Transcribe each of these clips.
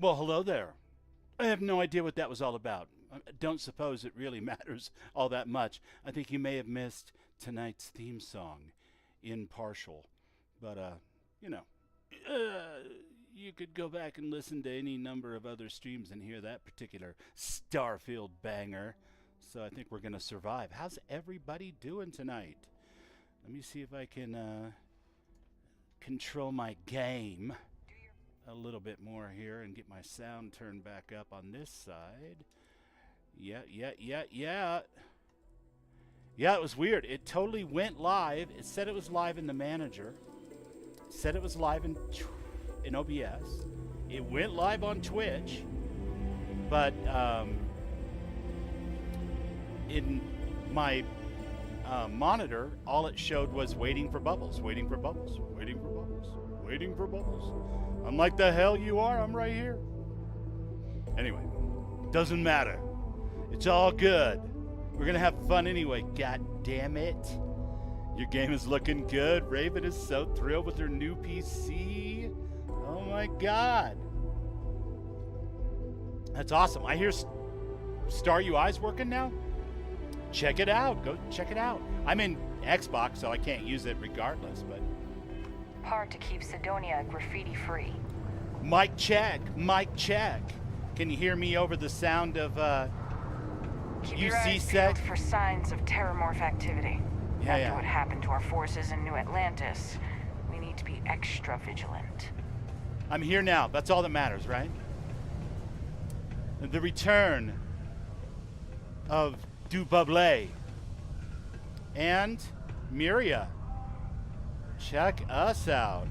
Well, hello there. I have no idea what that was all about. I don't suppose it really matters all that much. I think you may have missed tonight's theme song in partial. But, you know, uh, you could go back and listen to any number of other streams and hear that particular Starfield banger. So I think we're going to survive. How's everybody doing tonight? Let me see if I can control my game a little bit more here and get my sound turned back up on this side. Yeah. Yeah, it was weird. It totally went live. It said it was live in the manager. It said it was live in OBS. It went live on Twitch. But in my monitor, all it showed was waiting for bubbles, waiting for bubbles, waiting for bubbles, waiting for bubbles. I'm like, the hell you are? I'm right here. Anyway, doesn't matter. It's all good. We're going to have fun anyway. God damn it. Your game is looking good. Raven is so thrilled with her new PC. Oh my God. That's awesome. I hear Star UI's working now. Check it out. Go check it out. I'm in Xbox, so I can't use it regardless, but hard to keep Sidonia graffiti free. Mic check. Mic check. Can you hear me over the sound of Keep your UC eyes set? peeled for signs of terramorph activity. Yeah, After what happened to our forces in New Atlantis, we need to be extra vigilant. I'm here now. That's all that matters, right? The return of Dububle and Muria. Check us out.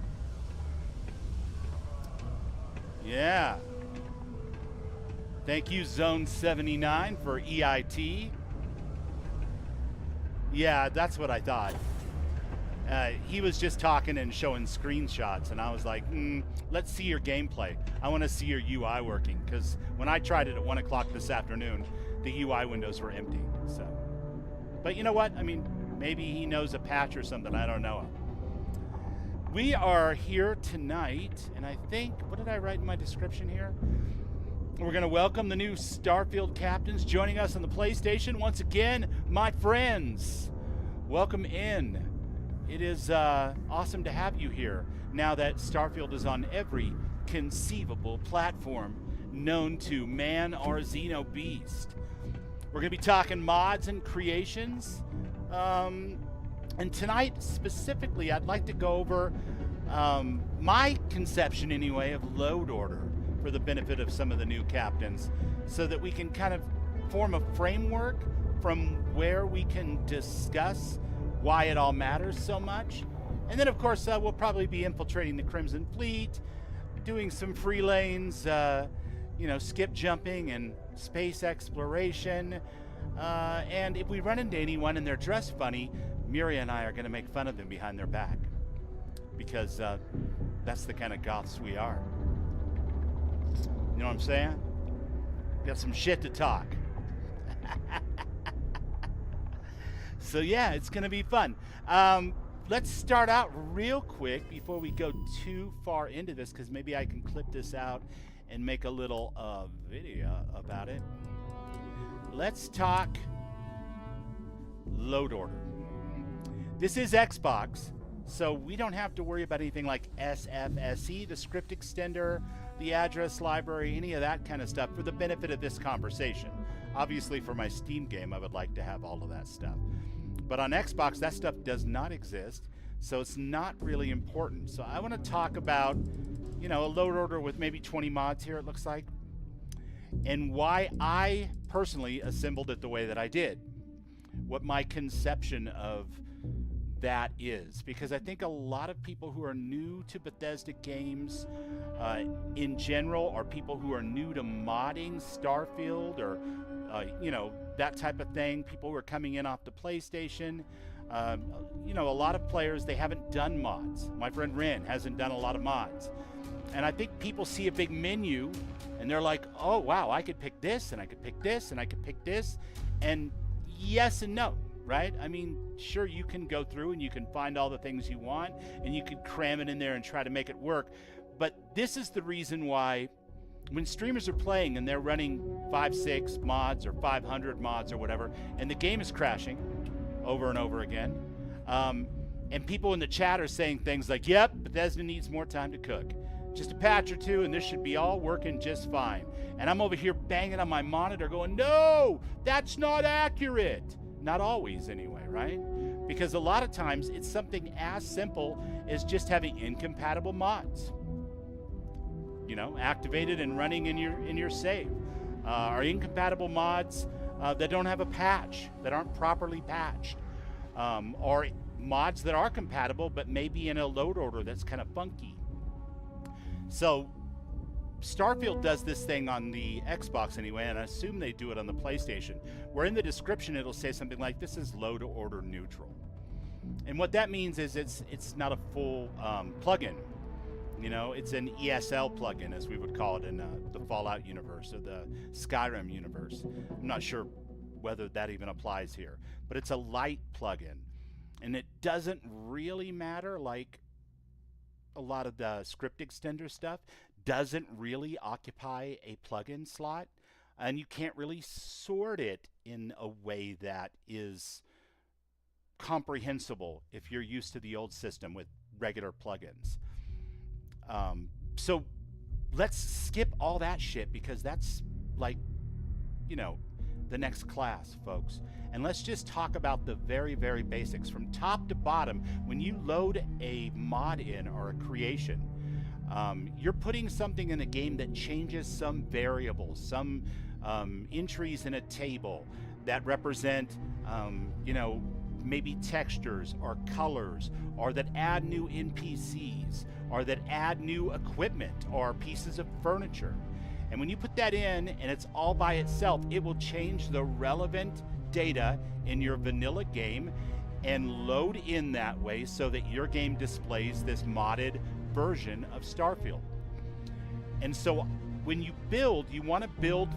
Yeah. Thank you, Zone 79, for EIT. Yeah, that's what I thought. He was just talking and showing screenshots, and I was like, let's see your gameplay. I want to see your UI working, because when I tried it at 1 o'clock this afternoon, the UI windows were empty. So, but you know what? I mean, maybe he knows a patch or something I don't know of. We are here tonight, and I think, what did I write in my description here? We're going to welcome the new Starfield captains joining us on the PlayStation. Once again, my friends, welcome in. It is awesome to have you here now that Starfield is on every conceivable platform known to man or Xeno beast. We're going to be talking mods and creations. And tonight, specifically, I'd like to go over my conception, anyway, of load order for the benefit of some of the new captains, so that we can kind of form a framework from where we can discuss why it all matters so much. And then, of course, we'll probably be infiltrating the Crimson Fleet, doing some free lanes, skip jumping and space exploration. And if we run into anyone and they're dressed funny, Muria and I are going to make fun of them behind their back, because that's the kind of Goths we are. You know what I'm saying? Got some shit to talk. So yeah, it's going to be fun. Let's start out real quick before we go too far into this, because maybe I can clip this out and make a little video about it. Let's talk load order. This is Xbox, so we don't have to worry about anything like SFSE, the script extender, the address library, any of that kind of stuff for the benefit of this conversation. Obviously, for my Steam game, I would like to have all of that stuff. But on Xbox, that stuff does not exist, so it's not really important. So I want to talk about, a load order with maybe 20 mods here, it looks like, and why I personally assembled it the way that I did. What my conception of that is, because I think a lot of people who are new to Bethesda games in general, or people who are new to modding Starfield, or that type of thing, people who are coming in off the PlayStation, a lot of players, they haven't done mods. My friend Ren hasn't done a lot of mods, and I think people see a big menu and they're like, oh wow, I could pick this and I could pick this and I could pick this, and yes and no. Right? I mean, sure, you can go through and you can find all the things you want and you can cram it in there and try to make it work. But this is the reason why when streamers are playing and they're running 5, 6 mods or 500 mods or whatever, and the game is crashing over and over again, and people in the chat are saying things like, yep, Bethesda needs more time to cook. Just a patch or two and this should be all working just fine. And I'm over here banging on my monitor going, no, that's not accurate. Not always anyway, right? Because a lot of times it's something as simple as just having incompatible mods, you know, activated and running in your save. Or incompatible mods that don't have a patch, that aren't properly patched. Or mods that are compatible but maybe in a load order that's kind of funky. So Starfield does this thing on the Xbox anyway, and I assume they do it on the PlayStation, where in the description it'll say something like, this is load order neutral. And what that means is it's not a full plugin. You know, it's an ESL plugin, as we would call it in the Fallout universe or the Skyrim universe. I'm not sure whether that even applies here, but it's a light plugin. And it doesn't really matter, like a lot of the script extender stuff doesn't really occupy a plugin slot, and you can't really sort it in a way that is comprehensible if you're used to the old system with regular plugins. So let's skip all that shit, because that's like, you know, the next class, folks. And let's just talk about the very, very basics. From top to bottom, when you load a mod in or a creation, you're putting something in a game that changes some variables, some entries in a table that represent, you know, maybe textures or colors, or that add new NPCs, or that add new equipment or pieces of furniture. And when you put that in and it's all by itself, it will change the relevant data in your vanilla game and load in that way so that your game displays this modded version of Starfield. And so when you build, you want to build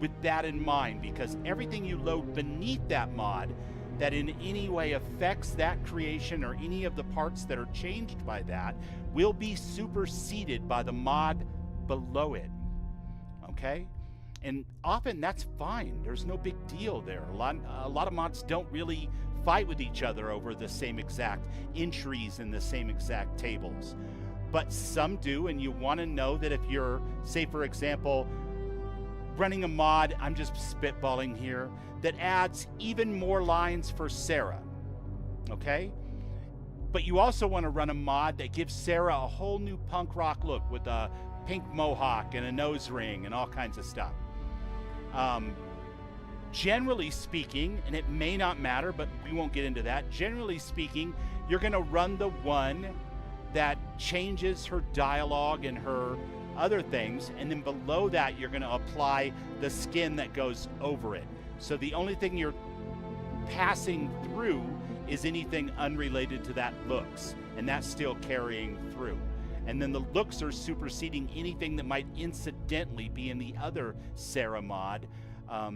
with that in mind, because everything you load beneath that mod that in any way affects that creation or any of the parts that are changed by that will be superseded by the mod below it. Okay? And often that's fine. There's no big deal there. A lot of mods don't really fight with each other over the same exact entries in the same exact tables. But some do, and you want to know that if you're, say for example, running a mod, I'm just spitballing here, that adds even more lines for Sarah, okay? But you also want to run a mod that gives Sarah a whole new punk rock look with a pink mohawk and a nose ring and all kinds of stuff. Generally speaking, and it may not matter, but we won't get into that, generally speaking, you're going to run the one that changes her dialogue and her other things, and then below that you're going to apply the skin that goes over it. So the only thing you're passing through is anything unrelated to that looks, and that's still carrying through. And then the looks are superseding anything that might incidentally be in the other Sarah mod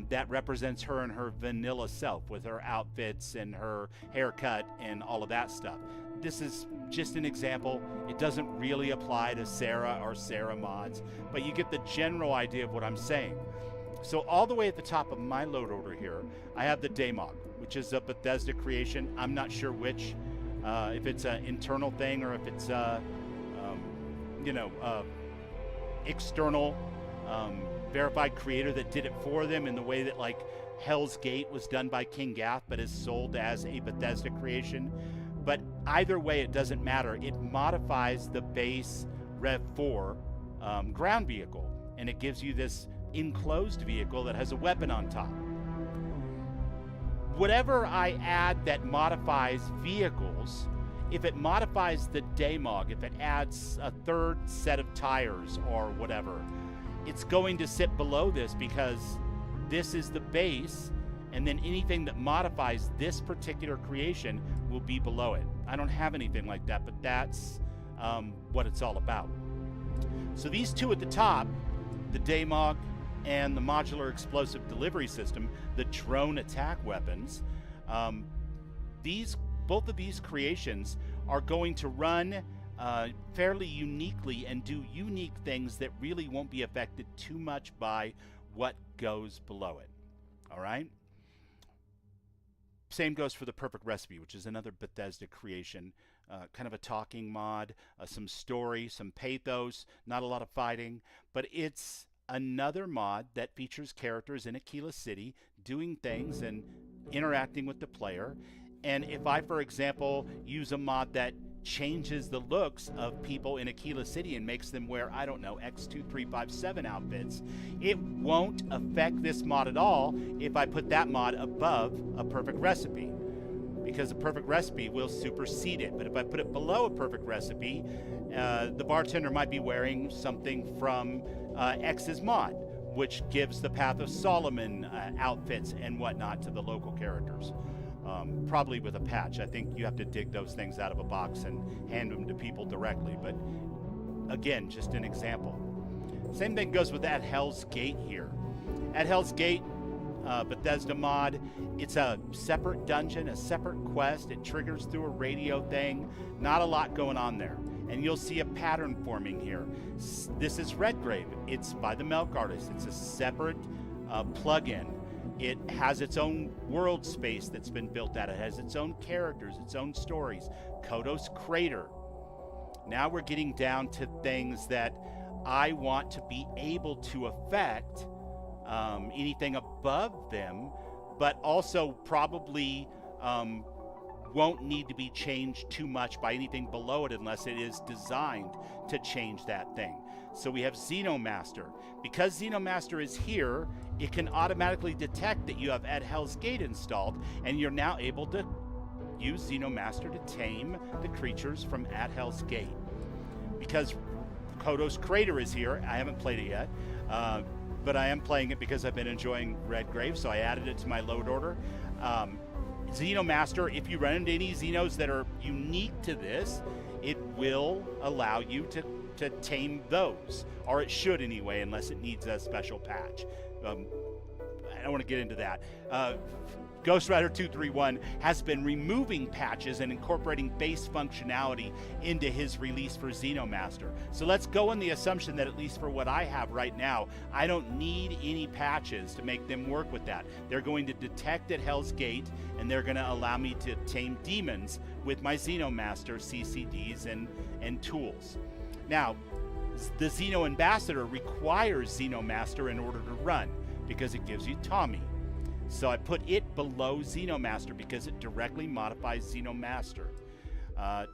that represents her and her vanilla self with her outfits and her haircut and all of that stuff. This is just an example. It doesn't really apply to Sarah or Sarah mods, but you get the general idea of what I'm saying. So all the way at the top of my load order here, I have the Daemog, which is a Bethesda creation. I'm not sure which, if it's an internal thing or if it's external verified creator that did it for them in the way that like Hell's Gate was done by King Gath, but is sold as a Bethesda creation. But either way, it doesn't matter. It modifies the base Rev 4 ground vehicle, and it gives you this enclosed vehicle that has a weapon on top. Whatever I add that modifies vehicles, if it modifies the Daemog, if it adds a third set of tires or whatever, it's going to sit below this because this is the base, and then anything that modifies this particular creation will be below it. I don't have anything like that, but that's what it's all about. So these two at the top, the Daemog and the modular explosive delivery system, the drone attack weapons, both of these creations are going to run fairly uniquely and do unique things that really won't be affected too much by what goes below it. All right? Same goes for the Perfect Recipe, which is another Bethesda creation. Kind of a talking mod, some story, some pathos, not a lot of fighting, but it's another mod that features characters in Aquila City doing things and interacting with the player. And if I, for example, use a mod that changes the looks of people in Aquila City and makes them wear, I don't know, X2357 outfits, it won't affect this mod at all if I put that mod above a Perfect Recipe, because a Perfect Recipe will supersede it. But if I put it below a Perfect Recipe, the bartender might be wearing something from X's mod, which gives the Path of Solomon outfits and whatnot to the local characters. Probably with a patch. I think you have to dig those things out of a box and hand them to people directly. But again, just an example. Same thing goes with At Hell's Gate here. At Hell's Gate, Bethesda mod, it's a separate dungeon, a separate quest. It triggers through a radio thing. Not a lot going on there. And you'll see a pattern forming here. This is Redgrave. It's by the Milk Artist. It's a separate plugin. It has its own world space that's been built out. It has its own characters, its own stories. Kodos Crater. Now we're getting down to things that I want to be able to affect anything above them, but also probably won't need to be changed too much by anything below it unless it is designed to change that thing. So we have Xenomaster. Because Xenomaster is here, it can automatically detect that you have At Hell's Gate installed, and you're now able to use Xenomaster to tame the creatures from At Hell's Gate. Because Kodos Crater is here, I haven't played it yet, but I am playing it because I've been enjoying Redgrave, so I added it to my load order. Xenomaster, if you run into any Xenos that are unique to this, it will allow you to tame those, or it should anyway, unless it needs a special patch. I don't want to get into that. Ghost Rider 231 has been removing patches and incorporating base functionality into his release for Xenomaster. So let's go on the assumption that, at least for what I have right now, I don't need any patches to make them work with that. They're going to detect at Hell's Gate, and they're going to allow me to tame demons with my Xenomaster CCDs and tools. Now, the Xeno Ambassador requires Xenomaster in order to run, because it gives you Tommy. So I put it below Xenomaster because it directly modifies Xenomaster.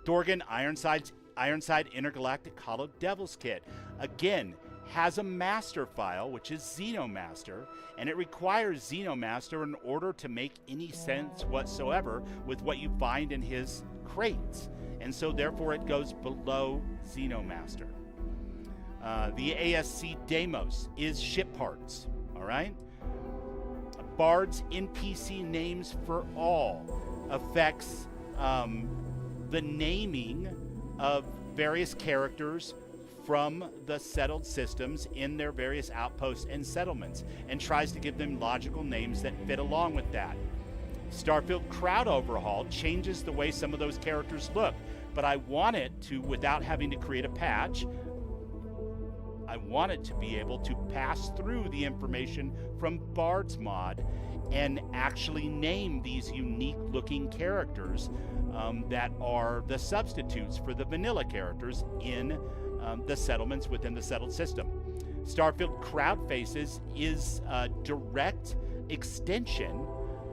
Dorgan, Ironside Intergalactic Hollow Devil's Kit, again, has a master file, which is Xenomaster, and it requires Xenomaster in order to make any sense whatsoever with what you find in his crates. And so therefore it goes below Xenomaster. The ASC Deimos is ship parts, all right? Bard's NPC names for all affects the naming of various characters from the settled systems in their various outposts and settlements, and tries to give them logical names that fit along with that. Starfield Crowd Overhaul changes the way some of those characters look, but I want it to, without having to create a patch, I want it to be able to pass through the information from Bard's mod and actually name these unique looking characters that are the substitutes for the vanilla characters in the settlements within the settled system. Starfield Crowd Faces is a direct extension,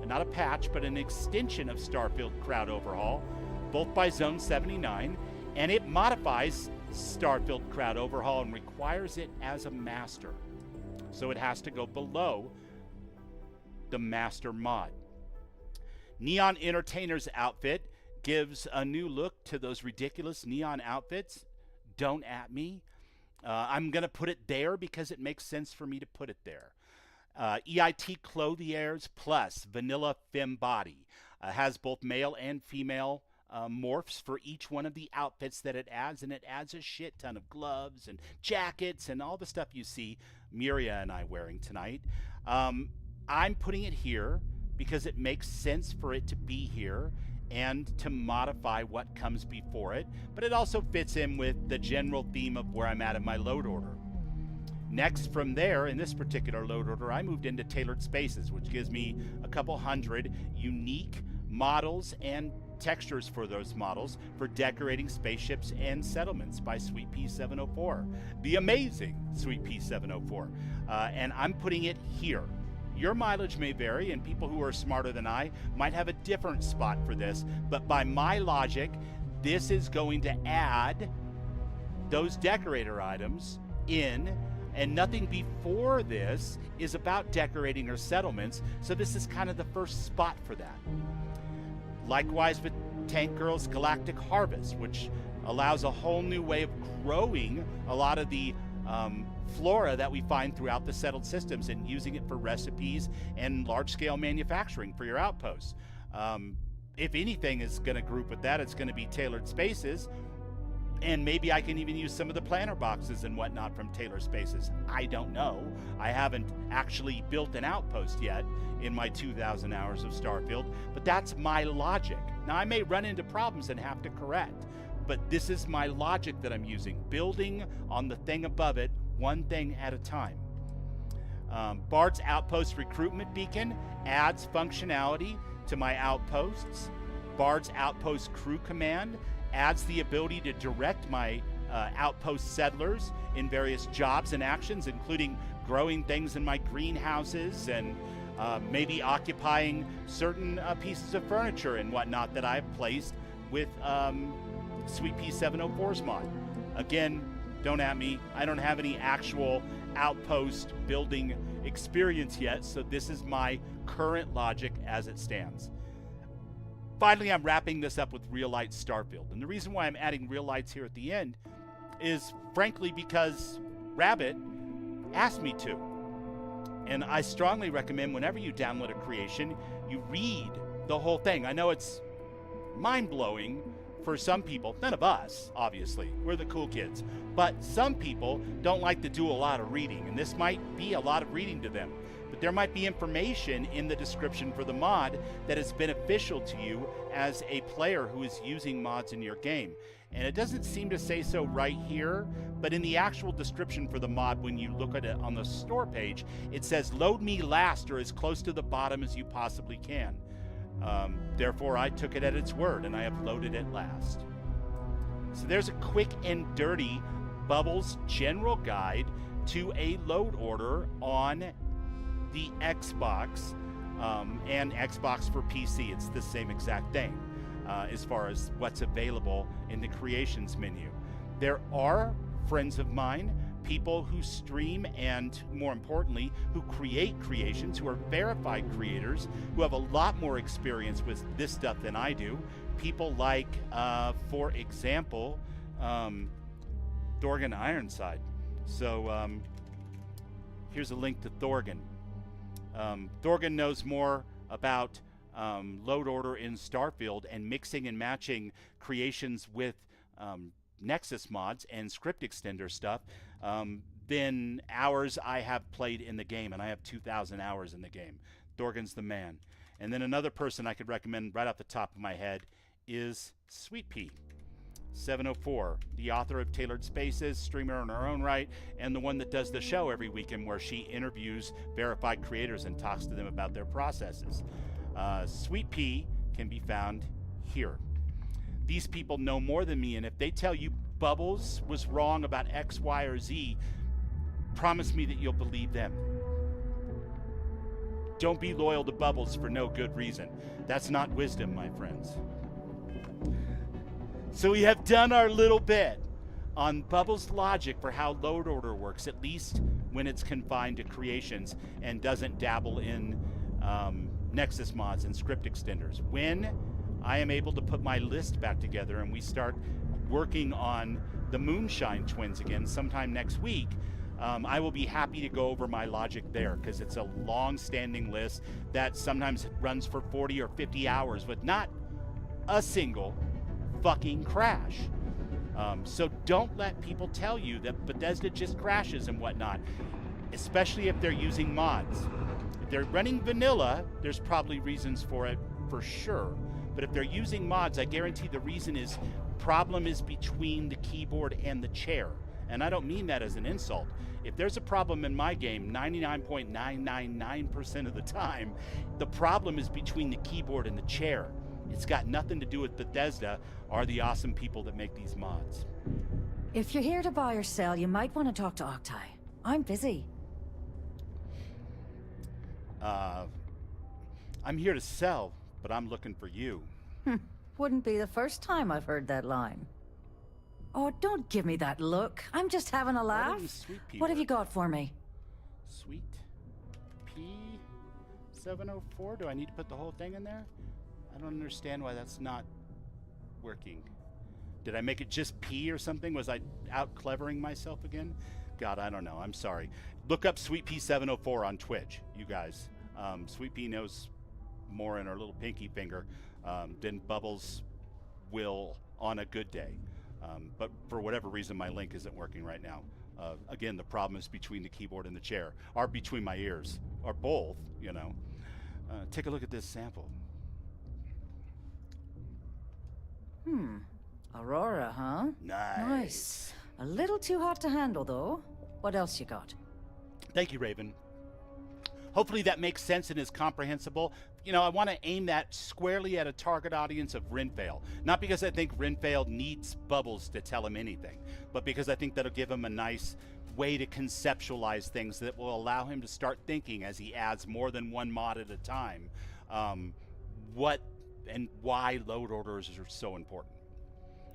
not a patch, but an extension of Starfield Crowd Overhaul, both by Zone 79, and it modifies Starfield Crowd Overhaul and requires it as a master. So it has to go below the master mod. Neon Entertainer's outfit gives a new look to those ridiculous neon outfits. Don't at me. I'm going to put it there because it makes sense for me to put it there. EIT Clothiers Plus Vanilla Femme Body has both male and female morphs for each one of the outfits that it adds, and it adds a shit ton of gloves and jackets and all the stuff you see Muria and I wearing tonight. I'm putting it here because it makes sense for it to be here, and to modify what comes before it, but it also fits in with the general theme of where I'm at in my load order. Next from there, in this particular load order, I moved into tailored spaces, which gives me a couple hundred unique models and textures for those models for decorating spaceships and settlements by Sweet Pea 704, the amazing Sweet Pea 704. And I'm putting it here. Your mileage may vary, and people who are smarter than I might have a different spot for this, but by my logic, this is going to add those decorator items in, and nothing before this is about decorating or settlements, so this is kind of the first spot for that. Likewise with Tank Girl's Galactic Harvest, which allows a whole new way of growing a lot of the flora that we find throughout the settled systems and using it for recipes and large-scale manufacturing for your outposts. If anything is going to group with that, it's going to be tailored spaces, and maybe I can even use some of the planter boxes and whatnot from tailored spaces. I don't know. I haven't actually built an outpost yet in my 2,000 hours of Starfield, but that's my logic. Now, I may run into problems and have to correct, but this is my logic that I'm using, building on the thing above it, one thing at a time. Bard's Outpost Recruitment Beacon adds functionality to my outposts. Bard's Outpost Crew Command adds the ability to direct my outpost settlers in various jobs and actions, including growing things in my greenhouses and maybe occupying certain pieces of furniture and whatnot that I've placed with Sweet Pea 704's mod. Again, don't at me. I don't have any actual outpost building experience yet, so this is my current logic as it stands. Finally, I'm wrapping this up with Real Light Starfield. And the reason why I'm adding real lights here at the end is frankly because Rabbit asked me to. And I strongly recommend whenever you download a creation, you read the whole thing. I know it's mind-blowing for some people. None of us, obviously. We're the cool kids. But some people don't like to do a lot of reading, and this might be a lot of reading to them. But there might be information in the description for the mod that is beneficial to you as a player who is using mods in your game. And it doesn't seem to say so right here, but in the actual description for the mod, when you look at it on the store page, it says load me last or as close to the bottom as you possibly can. Therefore, I took it at its word and I have loaded it last. So there's a quick and dirty Bubbles general guide to a load order on the Xbox and Xbox for PC. It's the same exact thing as far as what's available in the creations menu. There are friends of mine, people who stream and, more importantly, who create creations, who are verified creators, who have a lot more experience with this stuff than I do. People like, for example, Thorgan Ironside. So here's a link to Thorgan. Thorgan knows more about load order in Starfield and mixing and matching creations with Nexus mods and script extender stuff than hours I have played in the game, and I have 2,000 hours in the game. Thorgan's the man. And then another person I could recommend right off the top of my head is Sweet Pea 704, the author of Tailored Spaces, streamer in her own right, and the one that does the show every weekend where she interviews verified creators and talks to them about their processes. Sweet Pea can be found here. These people know more than me, and if they tell you Bubbles was wrong about X, Y, or Z, promise me that you'll believe them. Don't be loyal to Bubbles for no good reason. That's not wisdom, my friends. So we have done our little bit on Bubbles' logic for how load order works, at least when it's confined to creations and doesn't dabble in Nexus mods and script extenders. When I am able to put my list back together and we start working on the Moonshine Twins again sometime next week, I will be happy to go over my logic there, because it's a long-standing list that sometimes runs for 40 or 50 hours with not a single fucking crash. So don't let people tell you that Bethesda just crashes and whatnot, especially if they're using mods. If they're running vanilla, there's probably reasons for it for sure. But if they're using mods, I guarantee the reason is problem is between the keyboard and the chair. And I don't mean that as an insult. If there's a problem in my game, 99.999% of the time, the problem is between the keyboard and the chair. It's got nothing to do with Bethesda or the awesome people that make these mods. If you're here to buy or sell, you might want to talk to Octai. I'm busy. I'm here to sell, but I'm looking for you. Wouldn't be the first time I've heard that line. Oh, don't give me that look. I'm just having a laugh. What have you got for me? Sweet P704? Do I need to put the whole thing in there? I don't understand why that's not working. Did I make it just P or something? Was I out clevering myself again? God, I don't know. I'm sorry. Look up Sweet P704 on Twitch, you guys. Sweet P knows more in her little pinky finger than Bubbles will on a good day. But for whatever reason, my link isn't working right now. Again, the problem is between the keyboard and the chair, or between my ears, or both, you know. Take a look at this sample. Aurora, huh? Nice. A little too hot to handle, though. What else you got? Thank you, Raven. Hopefully that makes sense and is comprehensible. You know, I want to aim that squarely at a target audience of Renfail. Not because I think Renfail needs Bubbles to tell him anything, but because I think that'll give him a nice way to conceptualize things that will allow him to start thinking as he adds more than one mod at a time. What and why load orders are so important.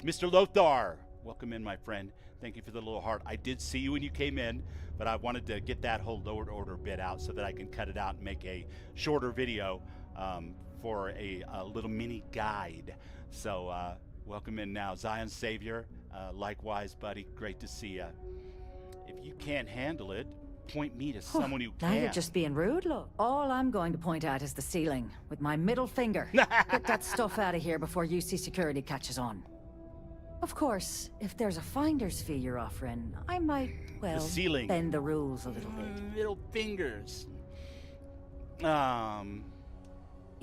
Mr. Lothar, welcome in, my friend. Thank you for the little heart. I did see you when you came in, but I wanted to get that whole load order bit out so that I can cut it out and make a shorter video for a little mini guide. So welcome in now. Zion Savior, likewise, buddy. Great to see you. If you can't handle it, point me to someone who can. Now you're just being rude, look. All I'm going to point at is the ceiling with my middle finger. Get that stuff out of here before UC security catches on. Of course, if there's a finder's fee you're offering, I might, well, the ceiling. Bend the rules a little bit. Middle fingers. You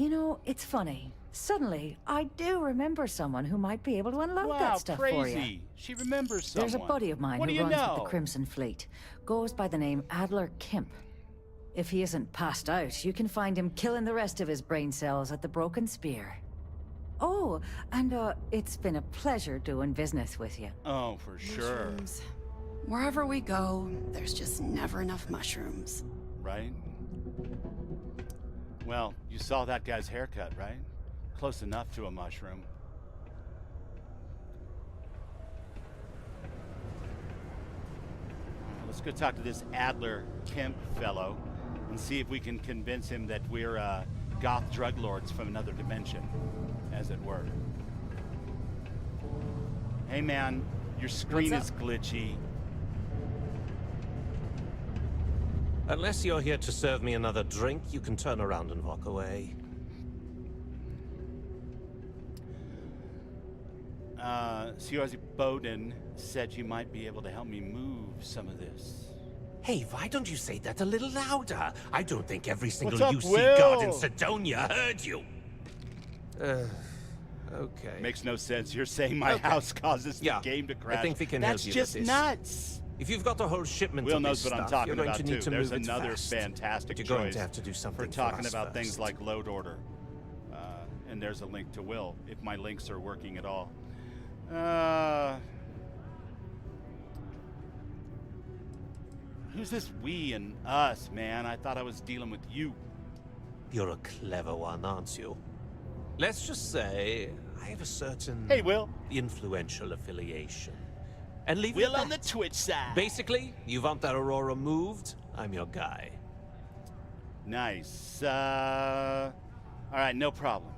know, it's funny. Suddenly, I do remember someone who might be able to unload that stuff for you. She remembers someone. There's a buddy of mine who runs with the Crimson Fleet. Goes by the name Adler Kemp. If he isn't passed out, you can find him killing the rest of his brain cells at the Broken Spear. Oh, and it's been a pleasure doing business with you. Oh, for sure. Mushrooms. Wherever we go, there's just never enough mushrooms. Right? Well, you saw that guy's haircut, right? Close enough to a mushroom. Let's go talk to this Adler Kemp fellow and see if we can convince him that we're goth drug lords from another dimension, as it were. Hey man, your screen is glitchy. Unless you're here to serve me another drink, you can turn around and walk away. Siorzi Bowden said you might be able to help me move some of this. Hey, why don't you say that a little louder? I don't think every single What's up, UC Will? guard in Sidonia heard you. Okay. Makes no sense. You're saying my house causes the game to crash. I think we can That's help you just with this. nuts. If you've got a whole shipment Will of knows this what I'm stuff, talking you're going about to too. need to There's move it another fast. fantastic But you're going choice to have to do something for talking us about things first. like load order. And there's a link to Will, if my links are working at all. Who's this we and us, man? I thought I was dealing with you. You're a clever one, aren't you? Let's just say I have a certain Hey, Will. influential affiliation. And leave Will it at on the that. Twitch side. Basically, you want that Aurora moved, I'm your guy. Nice. All right, no problem.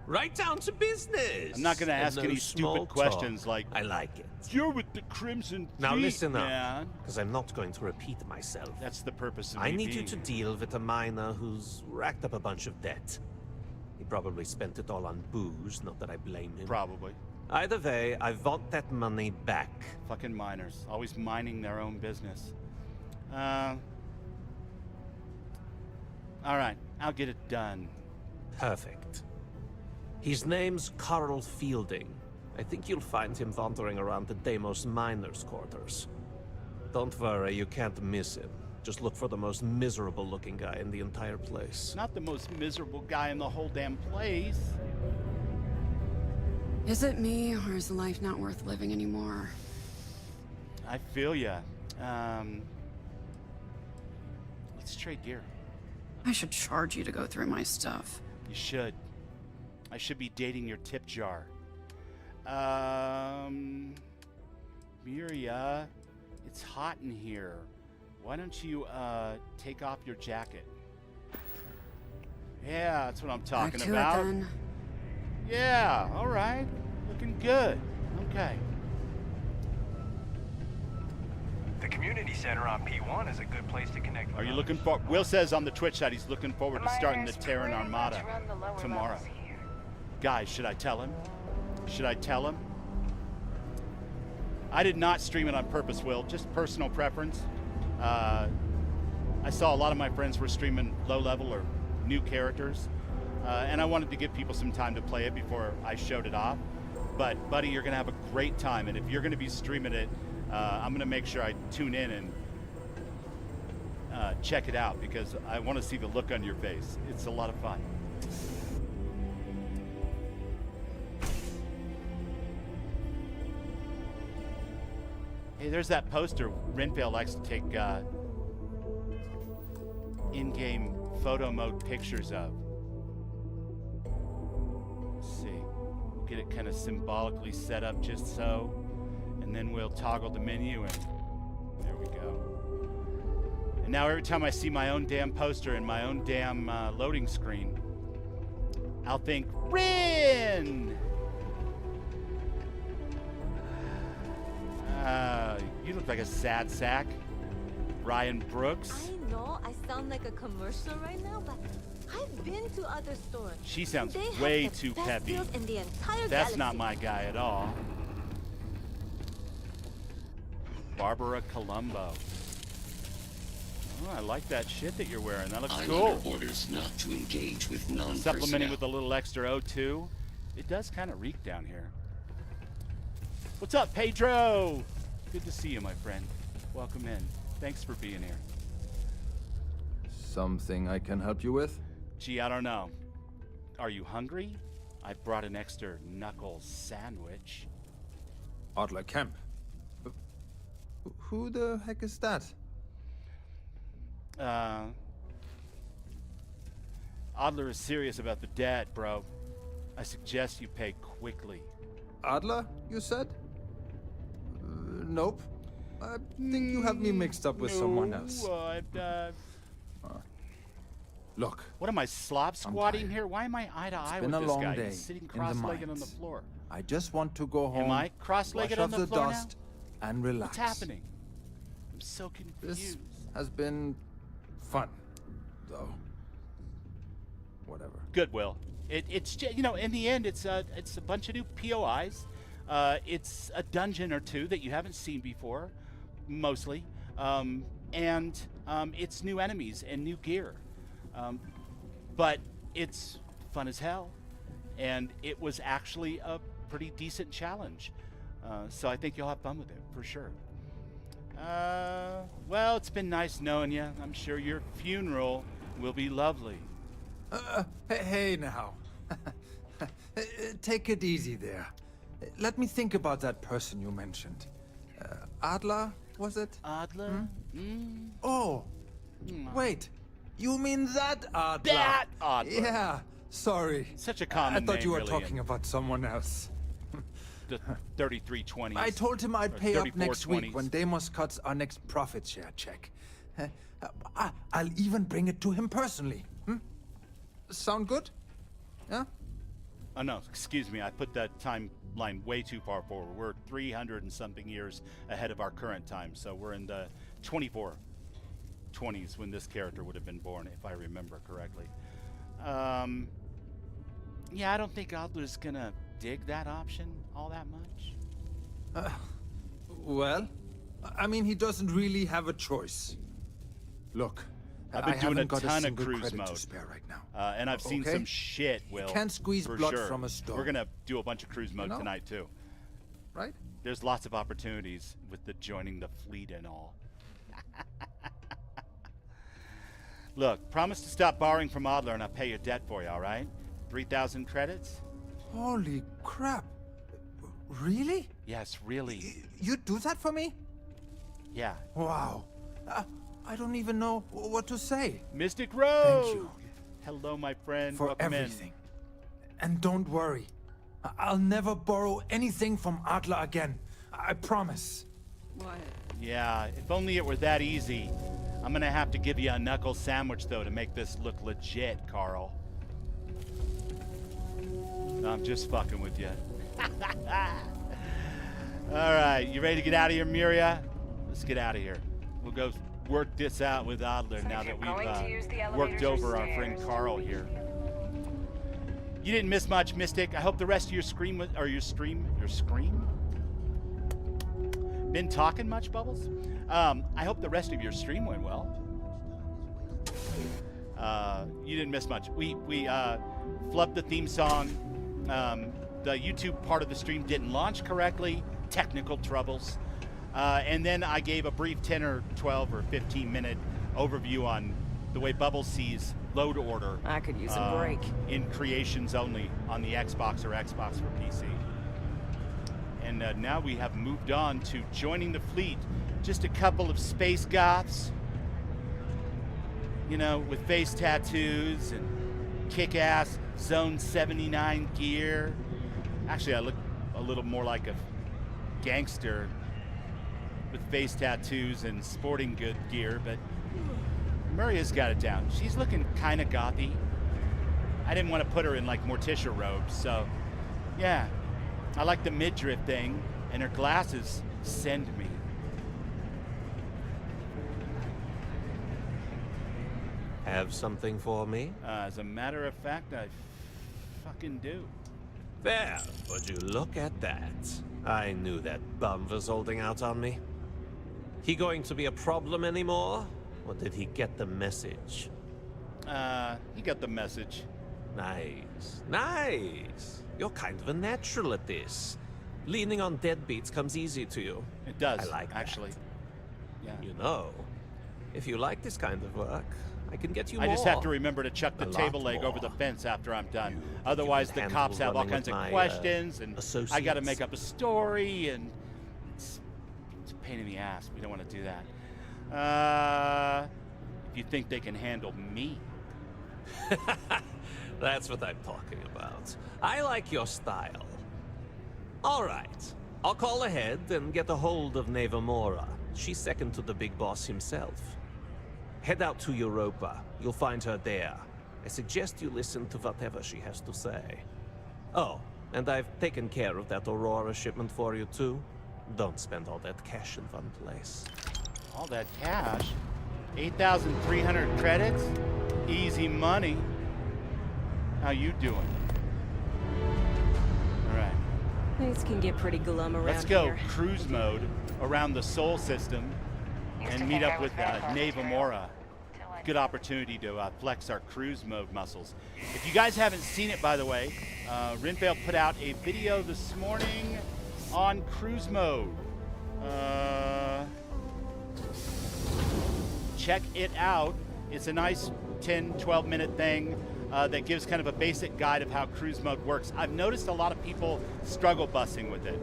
Right down to business. I'm not going to And ask no any small stupid questions talk. like, I like it. you're with the Crimson Now Fleet, listen up, man. because I'm not going to repeat myself. That's the purpose of I me need you being to here. deal with a miner who's racked up a bunch of debt. He probably spent it all on booze, not that I blame him. Probably. Either way, I want that money back. Fucking miners. Always minding their own business. All right, I'll get it done. Perfect. His name's Carl Fielding. I think you'll find him wandering around the Deimos miners' quarters. Don't worry, you can't miss him. Just look for the most miserable-looking guy in the entire place. Not the most miserable guy in the whole damn place. Is it me, or is life not worth living anymore? I feel ya. Let's trade gear. I should charge you to go through my stuff. You should. I should be dating your tip jar. Muria, it's hot in here. Why don't you, take off your jacket? Yeah, that's what I'm talking Back to about. it, then. Yeah, all right. Looking good. Okay. The community center on P1 is a good place to connect with Are you others. looking for? Will says on the Twitch that he's looking forward to starting the miners Terran pretty much Armada run the lower tomorrow. levels here. Guys, should I tell him? Should I tell him? I did not stream it on purpose, Will. Just personal preference. I saw a lot of my friends were streaming low level or new characters, and I wanted to give people some time to play it before I showed it off. But buddy, you're gonna have a great time, and if you're gonna be streaming it, I'm gonna make sure I tune in and check it out because I want to see the look on your face. It's a lot of fun. Hey, there's that poster Renvale likes to take in-game photo mode pictures of. Let's see. We'll get it kind of symbolically set up just so, and then we'll toggle the menu, and there we go. And now every time I see my own damn poster in my own damn loading screen, I'll think, Rin! You look like a sad sack. Ryan Brooks. I know I sound like a commercial right now, but I've been to other stores. She sounds They have way the too best peppy. deals in the entire That's not galaxy. my guy at all. Barbara Colombo. Oh, I like that shit that you're wearing. That looks cool. Orders not to engage with Supplementing with a little extra O2. It does kind of reek down here. What's up, Pedro? Good to see you, my friend. Welcome in. Thanks for being here. Something I can help you with? Gee, I don't know. Are you hungry? I brought an extra knuckle sandwich. Adler Kemp. Who the heck is that? Adler is serious about the debt, bro. I suggest you pay quickly. Adler, you said? Nope. I think you have me mixed up with someone else. Look. What am I, slob squatting tired. here? Why am I eye to eye It's with been a this long guy? day He's sitting in the cross-legged on the mines. floor. I just want to go home. Am I cross-legged wash on the off floor dust and relax. What's happening? I'm so This confused. has been fun, though. Whatever. Good, Will. It's you know, in the end, it's a bunch of new POIs. It's a dungeon or two that you haven't seen before, mostly, and it's new enemies and new gear. But it's fun as hell, and it was actually a pretty decent challenge. So I think you'll have fun with it for sure. Well, it's been nice knowing you. I'm sure your funeral will be lovely. Hey now. Take it easy there. Let me think about that person you mentioned. Adler, was it? Adler? Oh, wait. You mean that Adler? That Adler. Yeah, sorry. Such a common I thought name, you were really, talking and about someone else. the 3320s. I told him I'd or pay up next 3420s. week when Deimos cuts our next profit share check. I'll even bring it to him personally. Sound good? Yeah? Oh no, excuse me. I put that timeline way too far forward. We're 300 and something years ahead of our current time, so we're in the 2420s when this character would have been born, if I remember correctly. Yeah, I don't think Adler's gonna dig that option all that much. Well, I mean, he doesn't really have a choice. Look, I've been I doing a haven't got ton of single cruise credit to mode. spare right now. And I've seen Okay. some shit, Will. Can't squeeze for blood sure. from a stone. We're gonna do a bunch of cruise mode know? tonight too. Right? There's lots of opportunities with the joining the fleet and all. Look, promise to stop borrowing from Adler and I'll pay your debt for you, all right? 3,000 credits? Holy crap. Really? Yes, really. You'd do that for me? Yeah. Wow. I don't even know what to say. Mystic Road! Thank you. Hello, my friend. For Welcome everything. And don't worry. I'll never borrow anything from Adler again. I promise. What? in. Yeah, if only it were that easy. I'm gonna have to give you a knuckle sandwich, though, to make this look legit, Carl. I'm just fucking with you. All right, you ready to get out of here, Muria? Let's get out of here. We'll go work this out with Adler now that we've worked over our friend Carl here. You didn't miss much, Mystic. I hope the rest of your stream been talking much, Bubbles? I hope the rest of your stream went well. You didn't miss much. We flubbed the theme song. The YouTube part of the stream didn't launch correctly. Technical troubles. And then I gave a brief 10 or 12 or 15 minute overview on the way Bubbles sees load order. I could use a break. In creations only on the Xbox or Xbox for PC. And now we have moved on to joining the fleet. Just a couple of space goths, you know, with face tattoos and kick-ass Zone 79 gear. Actually, I look a little more like a gangster with face tattoos and sporting good gear, but Muria's got it down. She's looking kind of gothy. I didn't want to put her in like Morticia robes, so yeah. I like the midriff thing, and her glasses send me. Have something for me? As a matter of fact, I fucking do. Well, would you look at that? I knew that bum was holding out on me. He going to be a problem anymore? Or did he get the message? He got the message. Nice. Nice. You're kind of a natural at this. Leaning on deadbeats comes easy to you. It does, I like that. actually. Yeah. You know, if you like this kind of work, I can get you more. I just have to remember to chuck the A table lot leg over the more. fence after I'm done. You Otherwise, the can cops handle have all running kinds with of my, questions, and I got to associates. make up a story, and it's a pain in the ass. We don't want to do that. If you think they can handle me. That's what I'm talking about. I like your style. All right. I'll call ahead and get a hold of Mora. She's second to the big boss himself. Head out to Europa. You'll find her there. I suggest you listen to whatever she has to say. Oh, and I've taken care of that Aurora shipment for you too. Don't spend all that cash in one place. All that cash? 8,300 credits? Easy money. How you doing? All right. Things can get pretty glum around Let's go here. cruise mode around the Sol system and meet up with Mora. Good opportunity to flex our cruise mode muscles. If you guys haven't seen it, by the way, Rinvale put out a video this morning on cruise mode. Check it out. It's a nice 10, 12 minute thing that gives kind of a basic guide of how cruise mode works. I've noticed a lot of people struggle busing with it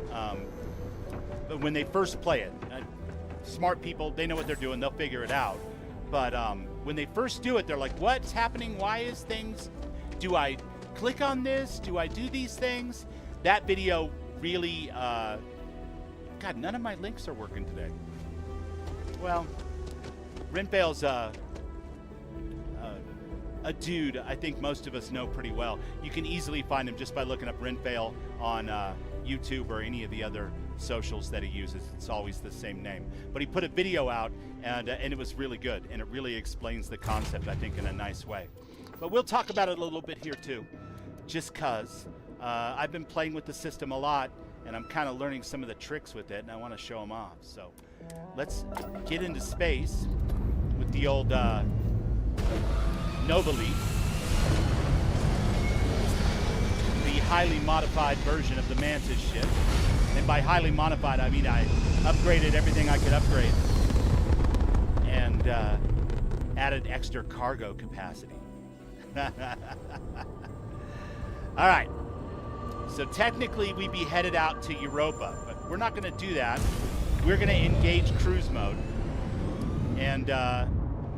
when they first play it. Smart people, they know what they're doing, they'll figure it out. But when they first do it, they're like, what's happening? Why is things? Do I click on this? Do I do these things? That video really, God, none of my links are working today. Well, Rinvale's a dude I think most of us know pretty well. You can easily find him just by looking up Rinvale on YouTube or any of the other socials that he uses. It's always the same name. But he put a video out, and it was really good, and it really explains the concept, I think, in a nice way. But we'll talk about it a little bit here, too, just because I've been playing with the system a lot, and I'm kind of learning some of the tricks with it, and I want to show them off. So let's get into space with the old Nova Leaf, the highly modified version of the Mantis ship. And by highly modified, I mean I upgraded everything I could upgrade and added extra cargo capacity. All right. So technically, we'd be headed out to Europa, but we're not going to do that. We're going to engage cruise mode, and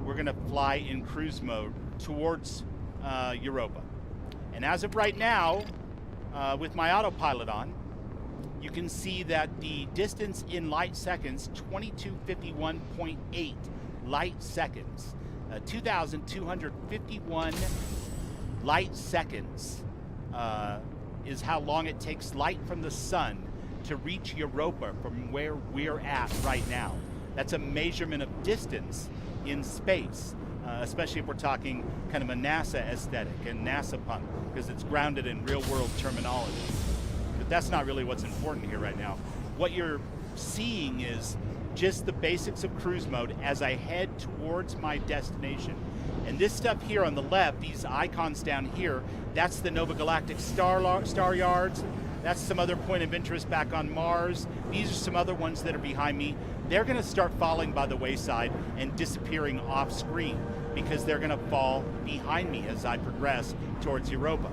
we're going to fly in cruise mode towards Europa. And as of right now, with my autopilot on, you can see that the distance in light seconds, 2251.8 light seconds. 2,251 light seconds is how long it takes light from the sun to reach Europa from where we're at right now. That's a measurement of distance in space, especially if we're talking kind of a NASA aesthetic and NASA punk, because it's grounded in real-world terminology. But that's not really what's important here right now. What you're seeing is just the basics of cruise mode as I head towards my destination. And this stuff here on the left, these icons down here, that's the Nova Galactic star yards. That's some other point of interest back on Mars. These are some other ones that are behind me. They're going to start falling by the wayside and disappearing off screen because they're going to fall behind me as I progress towards Europa.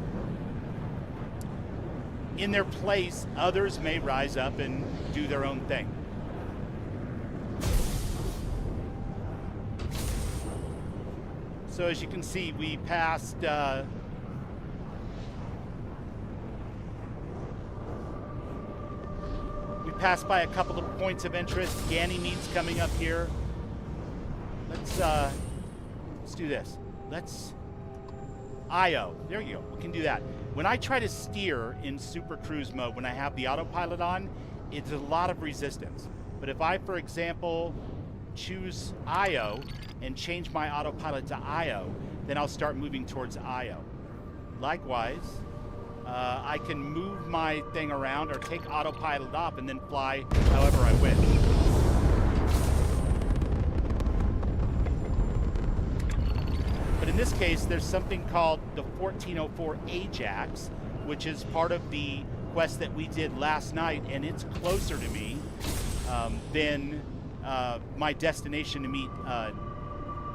In their place, others may rise up and do their own thing. So as you can see, we passed by a couple of points of interest. Ganymede's coming up here. Let's do this. Let's IO. There you go. We can do that. When I try to steer in super cruise mode, when I have the autopilot on, it's a lot of resistance. But if I, for example, choose IO and change my autopilot to IO, then I'll start moving towards IO. Likewise, I can move my thing around or take autopilot off and then fly however I wish. But in this case, there's something called the 1404 Ajax, which is part of the quest that we did last night, and it's closer to me than my destination to meet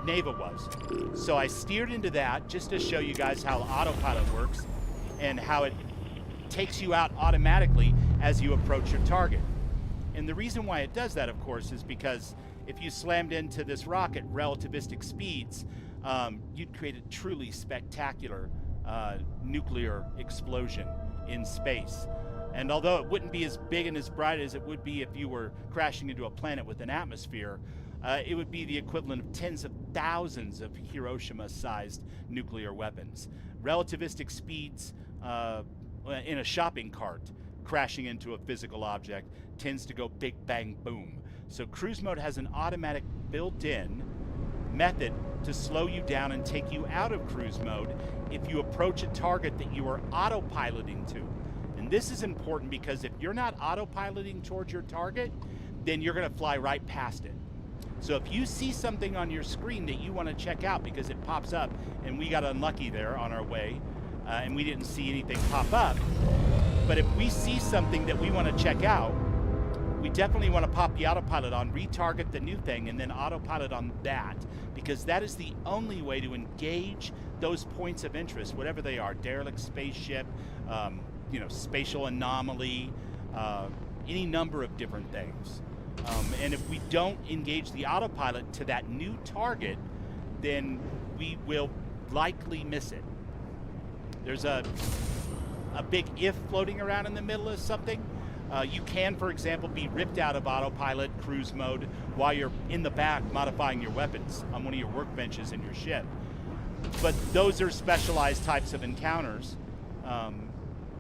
Neva was. So I steered into that just to show you guys how autopilot works and how it takes you out automatically as you approach your target. And the reason why it does that, of course, is because if you slammed into this rock at relativistic speeds, you'd create a truly spectacular nuclear explosion in space. And although it wouldn't be as big and as bright as it would be if you were crashing into a planet with an atmosphere, it would be the equivalent of tens of thousands of Hiroshima-sized nuclear weapons. Relativistic speeds in a shopping cart crashing into a physical object tends to go big bang boom. So cruise mode has an automatic built-in method to slow you down and take you out of cruise mode if you approach a target that you are autopiloting to. And this is important because if you're not autopiloting towards your target, then you're going to fly right past it. So if you see something on your screen that you want to check out because it pops up, and we got unlucky there on our way, and we didn't see anything pop up, but if we see something that we want to check out, we definitely want to pop the autopilot on, retarget the new thing, and then autopilot on that, because that is the only way to engage those points of interest, whatever they are, derelict spaceship, spatial anomaly, any number of different things. And if we don't engage the autopilot to that new target, then we will likely miss it. There's a big if floating around in the middle of something. You can, for example, be ripped out of autopilot cruise mode while you're in the back modifying your weapons on one of your workbenches in your ship. But those are specialized types of encounters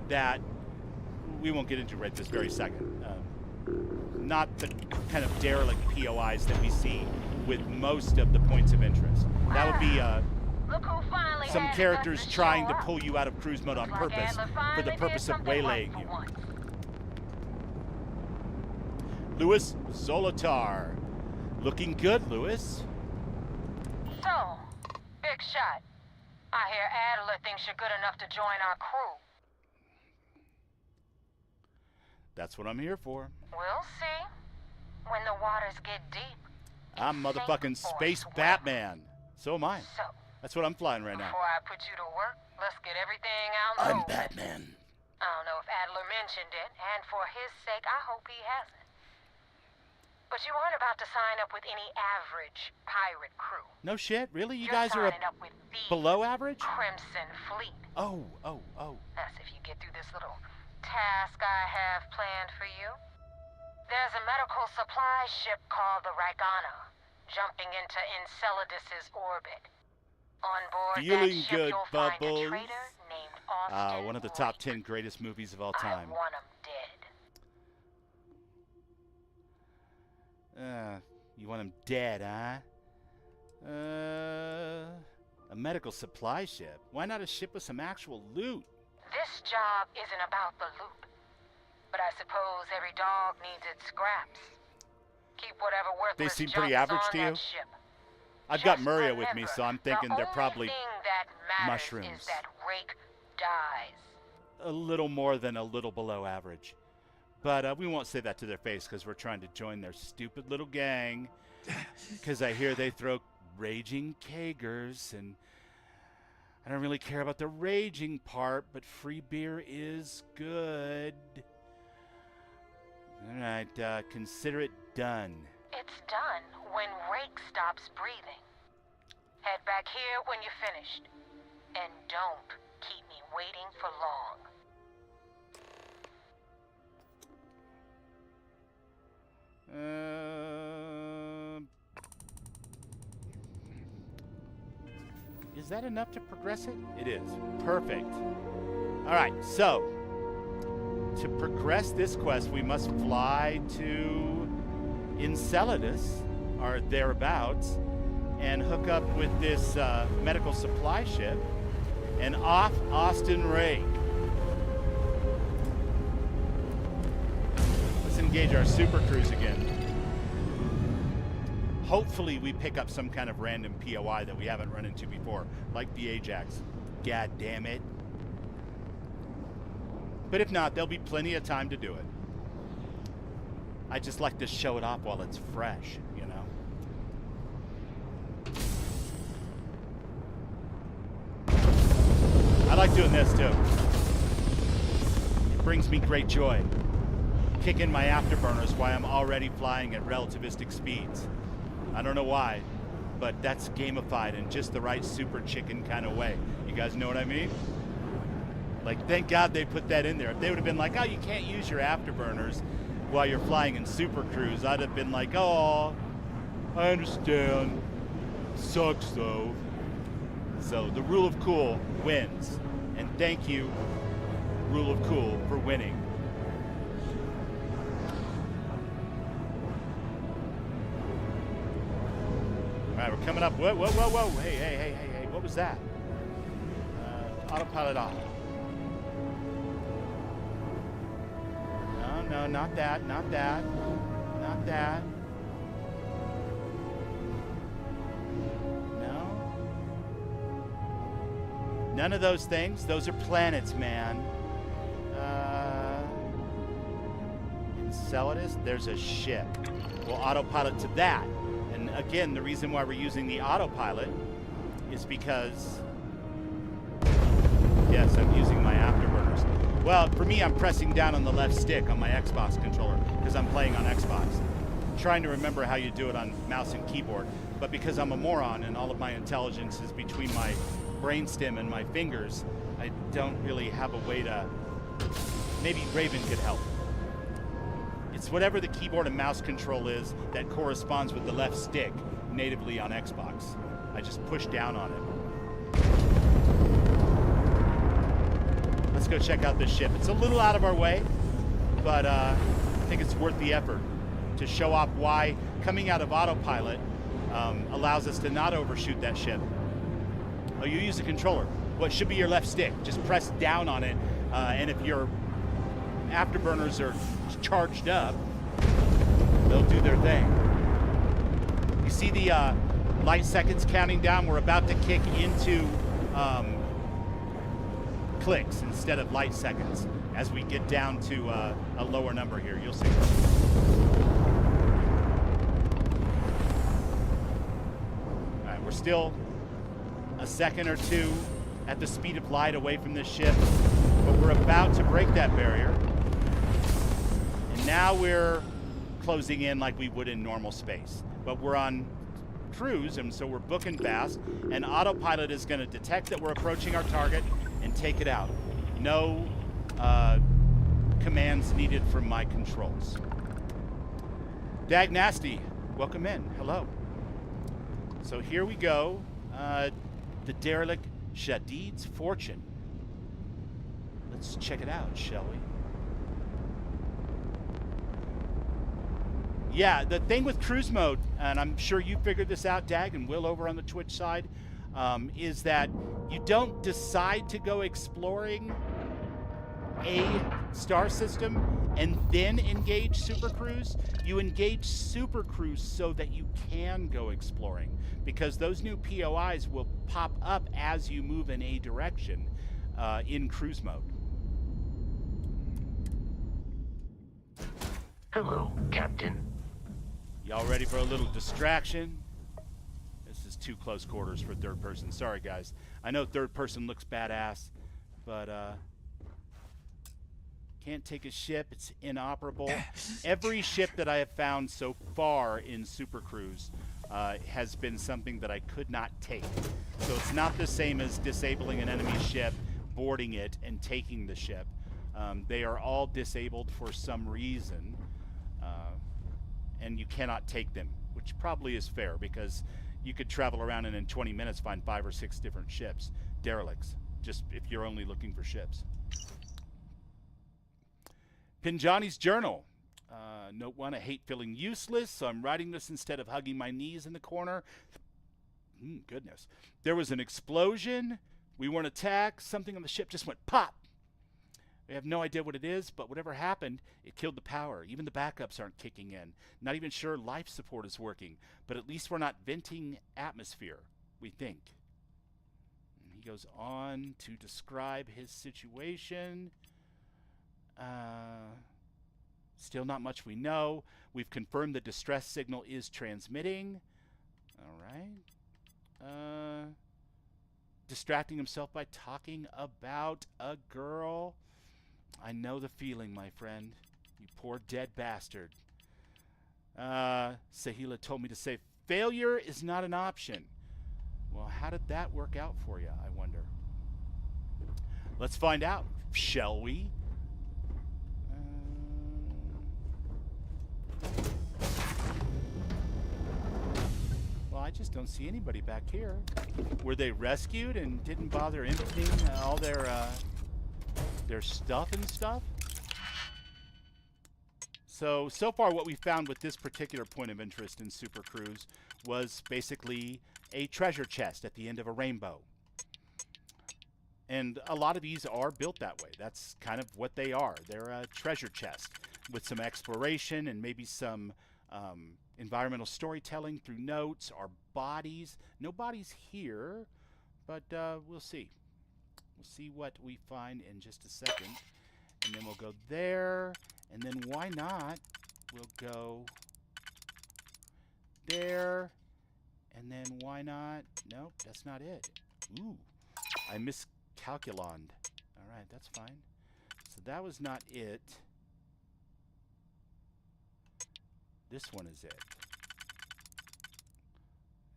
that we won't get into right this very second. Not the kind of derelict POIs that we see with most of the points of interest. That would be some characters trying to pull you out of cruise mode on purpose for the purpose of waylaying you. Lewis Zolotar. Looking good, Lewis. So, big shot. I hear Adler thinks you're good enough to join our crew. That's what I'm here for. We'll see. When the waters get deep. I'm motherfucking Space Batman. So am I. So, That's what I'm flying right now. before I put you to work, let's get everything out in the I'm open. Batman. I don't know if Adler mentioned it, and for his sake, I hope he hasn't. But you aren't about to sign up with any average pirate crew. No shit, really? You You're guys are signing up with the below average? Crimson Fleet. Oh. That's if you get through this little task I have planned for you. There's a medical supply ship called the Ragana, jumping into Enceladus's orbit. On board Feeling that ship, good, you'll find a Bubbles. traitor named Austin One of the top Rake. 10 greatest movies of all I time. want him dead. You want him dead, huh? A medical supply ship. Why not a ship with some actual loot? This job isn't about the loot, but I suppose every dog needs its scraps. Keep whatever worthless seem junk pretty is average on to that you? ship. I've got Just Muria with me, remember, so I'm thinking they're probably The only thing that matters mushrooms. is that Rake dies. a little more than a little below average. But we won't say that to their face because we're trying to join their stupid little gang. Because I hear they throw raging kegers, and I don't really care about the raging part, but free beer is good. All right, consider it done. It's done when Rake stops breathing. Head back here when you're finished. And don't keep me waiting for long. Is that enough to progress it? It is. Perfect. All right, so to progress this quest, we must fly to Enceladus, or thereabouts, and hook up with this medical supply ship and off Austin Rake. Let's engage our super cruise again. Hopefully we pick up some kind of random POI that we haven't run into before, like the Ajax. God damn it. But if not, there'll be plenty of time to do it. I just like to show it off while it's fresh, you know? I like doing this too. It brings me great joy. Kick in my afterburners while I'm already flying at relativistic speeds. I don't know why, but that's gamified in just the right super chicken kind of way. You guys know what I mean? Like, thank God they put that in there. If they would have been like, oh, you can't use your afterburners while you're flying in Super Cruise, I'd have been like, oh, I understand. Sucks, though. So the rule of cool wins. And thank you, rule of cool, for winning. All right, we're coming up. Whoa, whoa, whoa, whoa. Hey. What was that? Autopilot off. No, not that. Not that. No. None of those things. Those are planets, man. Enceladus, there's a ship. We'll autopilot to that. And again, the reason why we're using the autopilot is because, yes, I'm using my afterburners. Well, for me, I'm pressing down on the left stick on my Xbox controller because I'm playing on Xbox. I'm trying to remember how you do it on mouse and keyboard. But because I'm a moron and all of my intelligence is between my brainstem and my fingers, I don't really have a way to... Maybe Raven could help. It's whatever the keyboard and mouse control is that corresponds with the left stick natively on Xbox. I just push down on it. Let's go check out this ship. It's a little out of our way, but I think it's worth the effort to show off why coming out of autopilot allows us to not overshoot that ship. Oh, you use a controller. Well, it should be your left stick. Just press down on it, and if your afterburners are charged up, they'll do their thing. You see the Light seconds counting down. We're about to kick into clicks instead of light seconds as we get down to a lower number here. You'll see. All right, we're still a second or two at the speed of light away from this ship, but we're about to break that barrier. And now we're closing in like we would in normal space. But we're on cruise, and so we're booking fast, and autopilot is going to detect that we're approaching our target and take it out. No commands needed from my controls. Dag Nasty, welcome in. Hello. So here we go. The derelict Shadid's Fortune. Let's check it out, shall we? Yeah, the thing with cruise mode, and I'm sure you figured this out, Dag, and Will over on the Twitch side, is that you don't decide to go exploring a star system and then engage Super Cruise. You engage Super Cruise so that you can go exploring, because those new POIs will pop up as you move in a direction in cruise mode. Hello, Captain. Y'all ready for a little distraction? This is too close quarters for third person. Sorry, guys. I know third person looks badass, but can't take a ship. It's inoperable. Every ship that I have found so far in Super Cruise has been something that I could not take. So it's not the same as disabling an enemy ship, boarding it, and taking the ship. They are all disabled for some reason. And you cannot take them, which probably is fair, because you could travel around and in 20 minutes find 5 or 6 different ships, derelicts, just if you're only looking for ships. Pinjani's Journal. Note 1, I hate feeling useless, so I'm writing this instead of hugging my knees in the corner. Goodness. There was an explosion. We weren't attacked. Something on the ship just went pop. We have no idea what it is, but whatever happened, it killed the power. Even the backups aren't kicking in. Not even sure life support is working, but at least we're not venting atmosphere, we think. And he goes on to describe his situation. Still not much we know. We've confirmed the distress signal is transmitting. All right. Distracting himself by talking about a girl. I know the feeling, my friend. You poor dead bastard. Sahila told me to say failure is not an option. Well, how did that work out for you, I wonder? Let's find out, shall we? Well, I just don't see anybody back here. Were they rescued and didn't bother emptying all their stuff and stuff? So far what we found with this particular point of interest in Super Cruise was basically a treasure chest at the end of a rainbow. And a lot of these are built that way. That's kind of what they are. They're a treasure chest with some exploration and maybe some environmental storytelling through notes or bodies. No bodies here, but we'll see. We'll see what we find in just a second. And then we'll go there. And then why not? We'll go there. And then why not? Nope, that's not it. Ooh, I miscalculed. All right, that's fine. So that was not it. This one is it.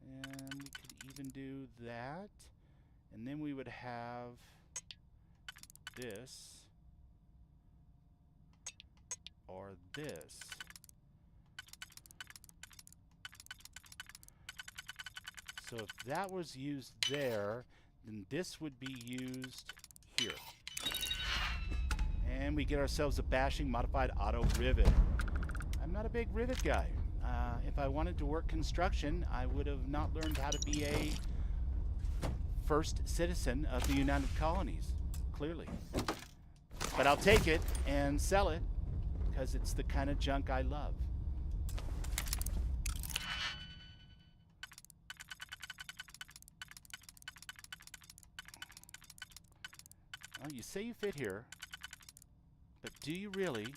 And we could even do that. And then we would have this or this. So if that was used there, then this would be used here. And we get ourselves a bashing modified auto rivet. I'm not a big rivet guy. If I wanted to work construction, I would have not learned how to be a first citizen of the United Colonies, clearly. But I'll take it and sell it, because it's the kind of junk I love. Well, you say you fit here, but do you really?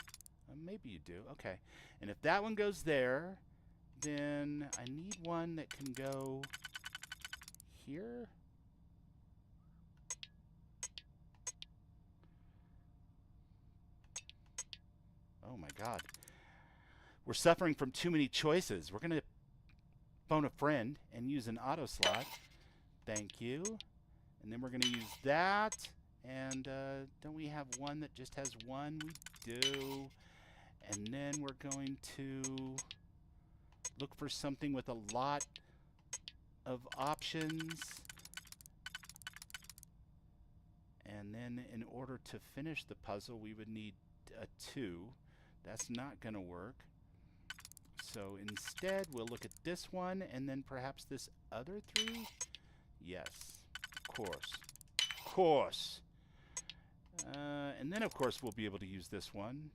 Maybe you do. Okay. And if that one goes there, then I need one that can go here. Oh my God. We're suffering from too many choices. We're going to phone a friend and use an auto slot. Thank you. And then we're going to use that. And don't we have one that just has one? We do. And then we're going to look for something with a lot of options. And then in order to finish the puzzle, we would need a 2. That's not going to work. So instead, we'll look at this one and then perhaps this other 3. Yes, of course. Of course. And then, of course, we'll be able to use this one.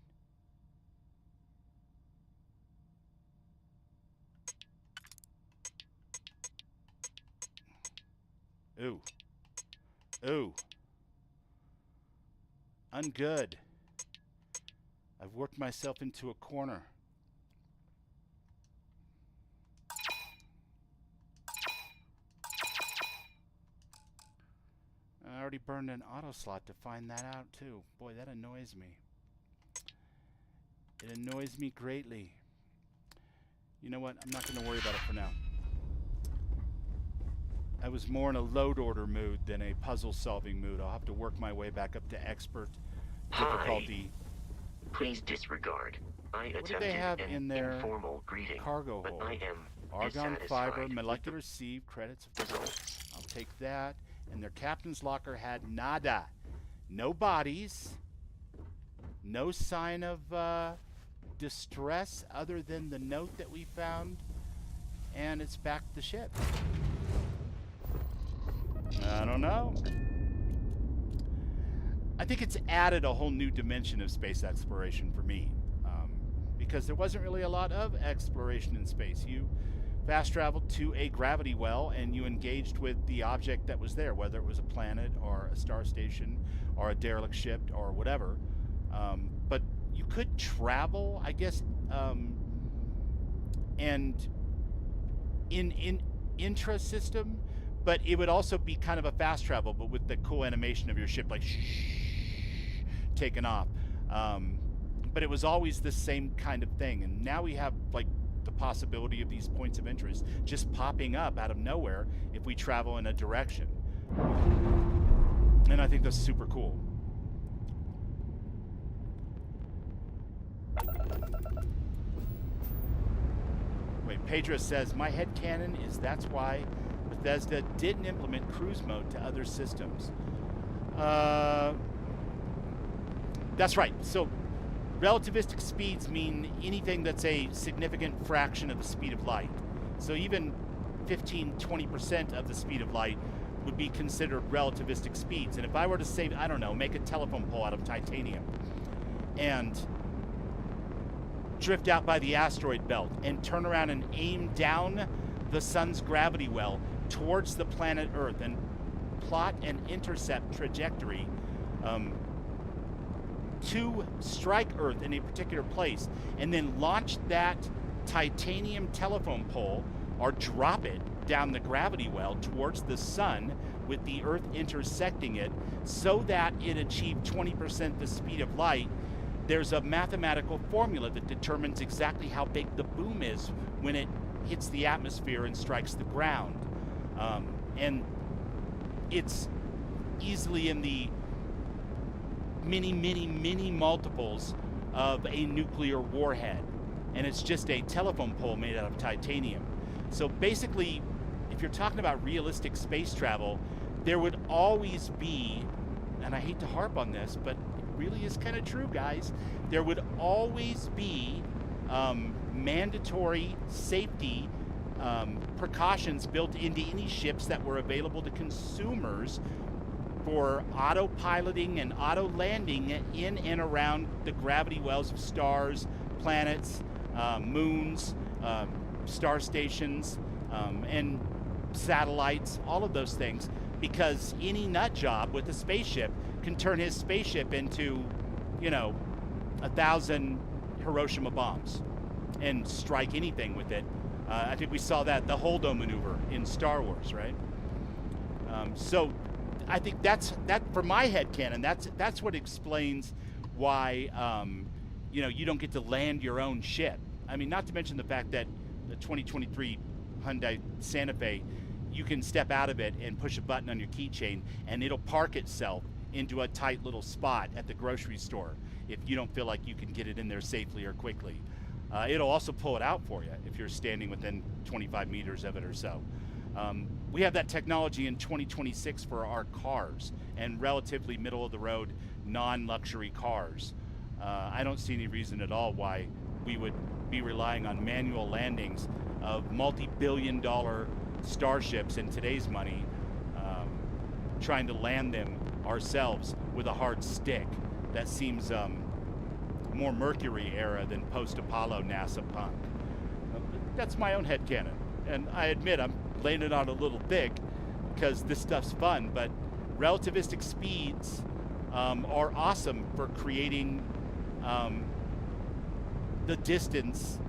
Ooh. Ooh. Ungood. I've worked myself into a corner. I already burned an auto slot to find that out too. Boy, that annoys me. It annoys me greatly. You know what? I'm not going to worry about it for now. I was more in a load order mood than a puzzle solving mood. I'll have to work my way back up to expert difficulty. Hi. Please disregard. I What do they have attempted in an their informal greeting, cargo but hold? I am Argon dissatisfied fiber, with molecular sieve, credits of course. I'll take that. And their captain's locker had nada. No bodies. No sign of distress other than the note that we found. And it's back to the ship. I don't know. I think it's added a whole new dimension of space exploration for me. Because there wasn't really a lot of exploration in space. You fast traveled to a gravity well and you engaged with the object that was there, whether it was a planet or a star station or a derelict ship or whatever. But you could travel, I guess, and in intra-system, but it would also be kind of a fast travel, but with the cool animation of your ship like taking off. But it was always the same kind of thing, and now we have like the possibility of these points of interest just popping up out of nowhere if we travel in a direction. And I think that's super cool. Wait, Pedro says, my headcanon is that's why Bethesda didn't implement cruise mode to other systems. That's right. So relativistic speeds mean anything that's a significant fraction of the speed of light. So even 15-20% of the speed of light would be considered relativistic speeds. And if I were to say, I don't know, make a telephone pole out of titanium and drift out by the asteroid belt and turn around and aim down the sun's gravity well towards the planet Earth and plot an intercept trajectory to strike Earth in a particular place and then launch that titanium telephone pole or drop it down the gravity well towards the sun with the Earth intersecting it so that it achieved 20% the speed of light, there's a mathematical formula that determines exactly how big the boom is when it hits the atmosphere and strikes the ground. And it's easily in the many multiples of a nuclear warhead. And it's just a telephone pole made out of titanium. So basically, if you're talking about realistic space travel, there would always be, and I hate to harp on this, but it really is kind of true, guys, there would always be mandatory safety precautions built into any ships that were available to consumers for auto-piloting and auto-landing in and around the gravity wells of stars, planets, moons, star stations, and satellites, all of those things. because any nut job with a spaceship can turn his spaceship into, you know, 1,000 Hiroshima bombs and strike anything with it. I think we saw that, the Holdo maneuver in Star Wars, right? So I think that for my headcanon, that's what explains why you know, you don't get to land your own ship. I mean, not to mention the fact that the 2023 Hyundai Santa Fe, you can step out of it and push a button on your keychain and it'll park itself into a tight little spot at the grocery store if you don't feel like you can get it in there safely or quickly. It'll also pull it out for you if you're standing within 25 meters of it or so. We have that technology in 2026 for our cars and relatively middle of the road non-luxury cars. I don't see any reason at all why we would be relying on manual landings of multi-billion-dollar starships in today's money, trying to land them ourselves with a hard stick. That seems more Mercury era than post-Apollo NASA punk. That's my own headcanon, and I admit I'm laying it on a little thick because this stuff's fun, but relativistic speeds are awesome for creating the distance,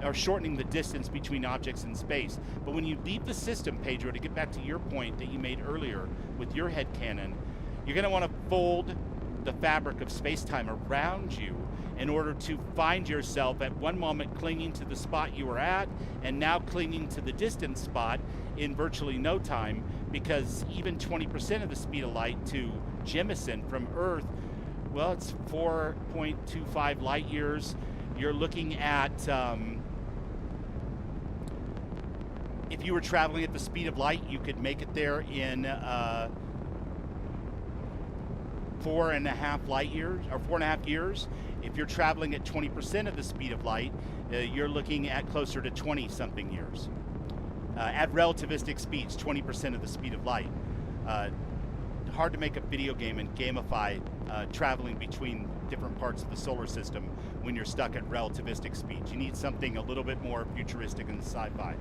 or shortening the distance between objects in space. But when you leave the system, Pedro, to get back to your point that you made earlier with your headcanon, you're going to want to fold the fabric of space-time around you in order to find yourself at one moment clinging to the spot you were at and now clinging to the distant spot in virtually no time, because even 20% of the speed of light to Jemison from Earth, well, it's 4.25 light years. You're looking at, if you were traveling at the speed of light, you could make it there in 4.5 light years, or 4.5 years. If you're traveling at 20% of the speed of light, you're looking at closer to 20-something years. At relativistic speeds, 20% of the speed of light. Hard to make a video game and gamify traveling between different parts of the solar system when you're stuck at relativistic speeds. You need something a little bit more futuristic and sci-fi.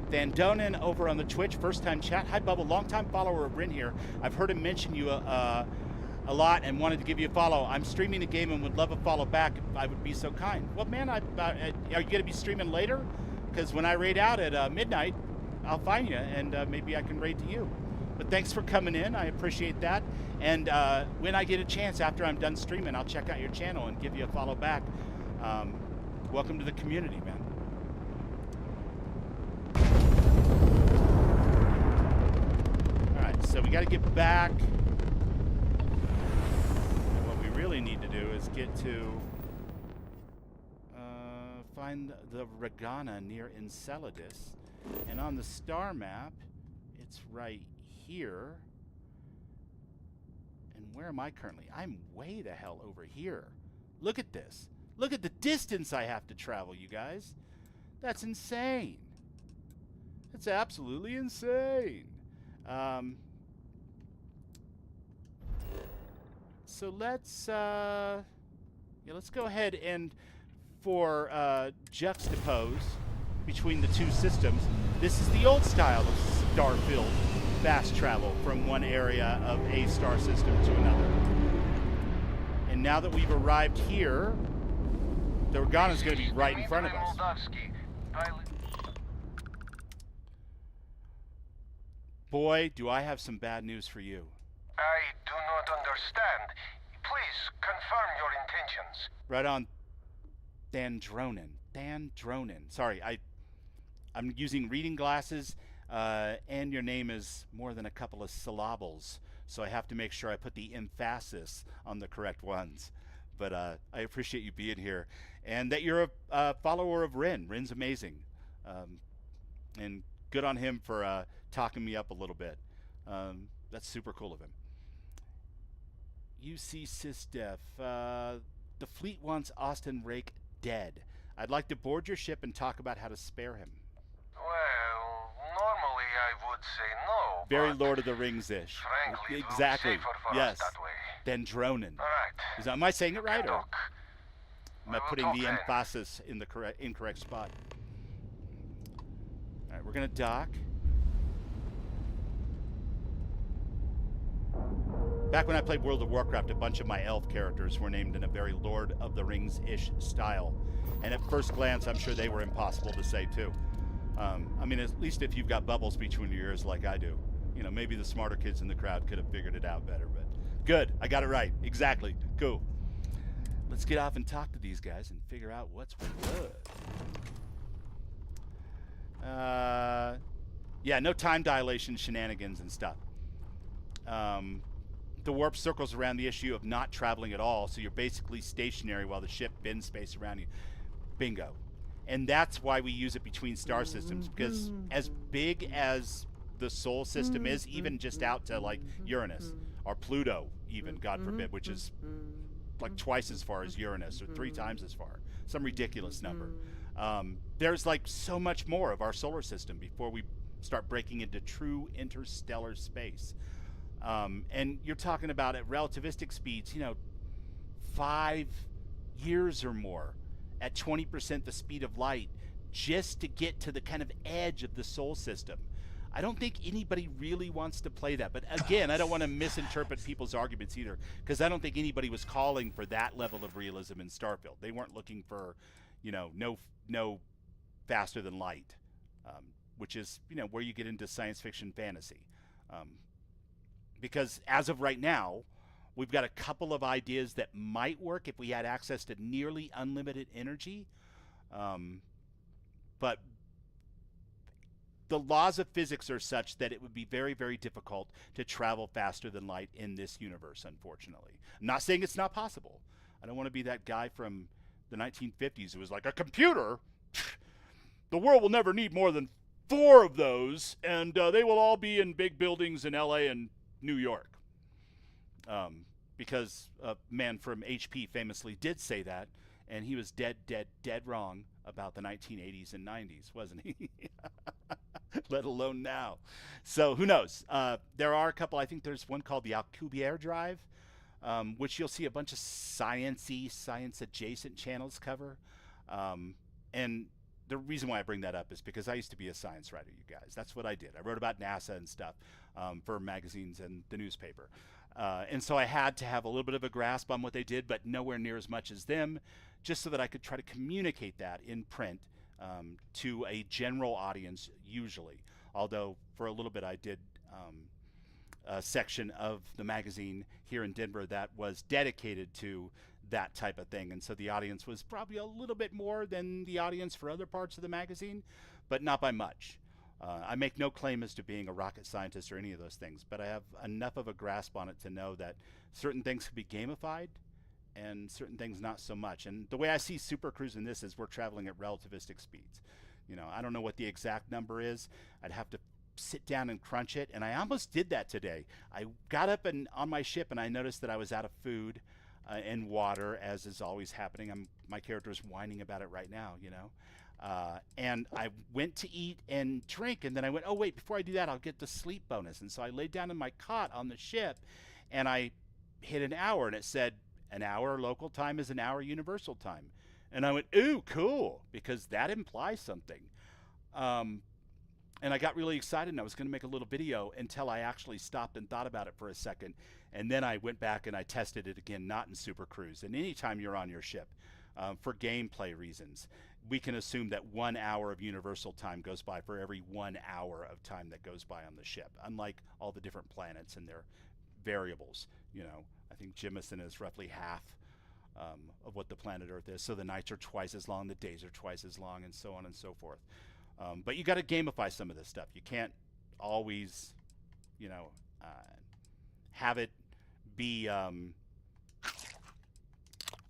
Van Donen over on the Twitch, first time chat. Hi Bubba, long time follower of Rin here. I've heard him mention you a lot and wanted to give you a follow. I'm streaming a game and would love a follow back if I would be so kind. Well, man, are you going to be streaming later? Because when I raid out at midnight, I'll find you and maybe I can raid to you. But thanks for coming in. I appreciate that. And when I get a chance after I'm done streaming, I'll check out your channel and give you a follow back. Welcome to the community, man. All right, so we got to get back. And what we really need to do is get to find the Ragana near Enceladus. And on the star map, it's right here. And where am I currently? I'm way the hell over here. Look at this. Look at the distance I have to travel, you guys. That's insane. That's absolutely insane. So let's go ahead and juxtapose between the two systems. This is the old style of Starfield fast travel from one area of a star system to another. And now that we've arrived here, the Ragana is going to be right in front of us. Boy, do I have some bad news for you. I do not understand. Please confirm your intentions. Right on. Dandronin. Sorry, I'm using reading glasses, and your name is more than a couple of syllables, so I have to make sure I put the emphasis on the correct ones. But I appreciate you being here, and that you're a follower of Rin. Rin's amazing, and good on him for talking me up a little bit. That's super cool of him. UC SysDef. The fleet wants Austin Rake dead. I'd like to board your ship and talk about how to spare him. Well, normally I would say no. Very Lord of the Rings-ish. Frankly, exactly. Safer for Yes. us that way. Dendronin. All right. Am I saying it right, or Look, am I putting the emphasis in the incorrect spot? We're gonna dock. Back when I played World of Warcraft, a bunch of my elf characters were named in a very Lord of the Rings-ish style. And at first glance, I'm sure they were impossible to say, too. I mean, at least if you've got bubbles between your ears like I do. You know, maybe the smarter kids in the crowd could have figured it out better, but... Good, I got it right. Exactly. Cool. Let's get off and talk to these guys and figure out what's what. Yeah, no time dilation shenanigans and stuff. The warp circles around the issue of not traveling at all, so you're basically stationary while the ship bends space around you. Bingo. And that's why we use it between star systems, because as big as the Sol system is, even just out to like Uranus or Pluto even, God forbid, which is like twice as far as Uranus or 3 times as far, some ridiculous number. There's like so much more of our solar system before we start breaking into true interstellar space. And you're talking about at relativistic speeds, you know, 5 years or more at 20% the speed of light just to get to the kind of edge of the Sol system. I don't think anybody really wants to play that. But again, I don't want to misinterpret people's arguments either, because I don't think anybody was calling for that level of realism in Starfield. They weren't looking for, you know, no faster than light, which is, you know, where you get into science fiction fantasy. Because as of right now, we've got a couple of ideas that might work if we had access to nearly unlimited energy. But the laws of physics are such that it would be very, very difficult to travel faster than light in this universe, unfortunately. I'm not saying it's not possible. I don't want to be that guy from the 1950s who was like, a computer? The world will never need more than 4 of those, and they will all be in big buildings in LA and New York. Because a man from HP famously did say that, and he was dead wrong about the 1980s and 90s, wasn't he? Let alone now. So who knows? There are a couple. I think there's one called the Alcubierre Drive, which you'll see a bunch of science-adjacent channels cover. And the reason why I bring that up is because I used to be a science writer, you guys. That's what I did. I wrote about NASA and stuff for magazines and the newspaper. And so I had to have a little bit of a grasp on what they did, but nowhere near as much as them, just so that I could try to communicate that in print to a general audience, usually. Although for a little bit I did a section of the magazine here in Denver that was dedicated to that type of thing, and so the audience was probably a little bit more than the audience for other parts of the magazine, but not by much. I make no claim as to being a rocket scientist or any of those things, but I have enough of a grasp on it to know that certain things can be gamified and certain things not so much. And the way I see Super Cruise in this is we're traveling at relativistic speeds. You know, I don't know what the exact number is. I'd have to sit down and crunch it, and I almost did that today. I got up and on my ship and I noticed that I was out of food and water, as is always happening. My character is whining about it right now, you know. And I went to eat and drink, and then I went, oh wait, before I do that, I'll get the sleep bonus. And so I laid down in my cot on the ship, and I hit an hour, and it said an hour local time is an hour universal time. And I went, ooh, cool, because that implies something. And I got really excited, and I was going to make a little video until I actually stopped and thought about it for a second. And then I went back and I tested it again, not in Super Cruise. And anytime you're on your ship, for gameplay reasons, we can assume that 1 hour of universal time goes by for every 1 hour of time that goes by on the ship, unlike all the different planets and their variables. You know, I think Jemison is roughly half of what the planet Earth is, so the nights are twice as long, the days are twice as long, and so on and so forth. But you got to gamify some of this stuff. You can't always, you know, have it be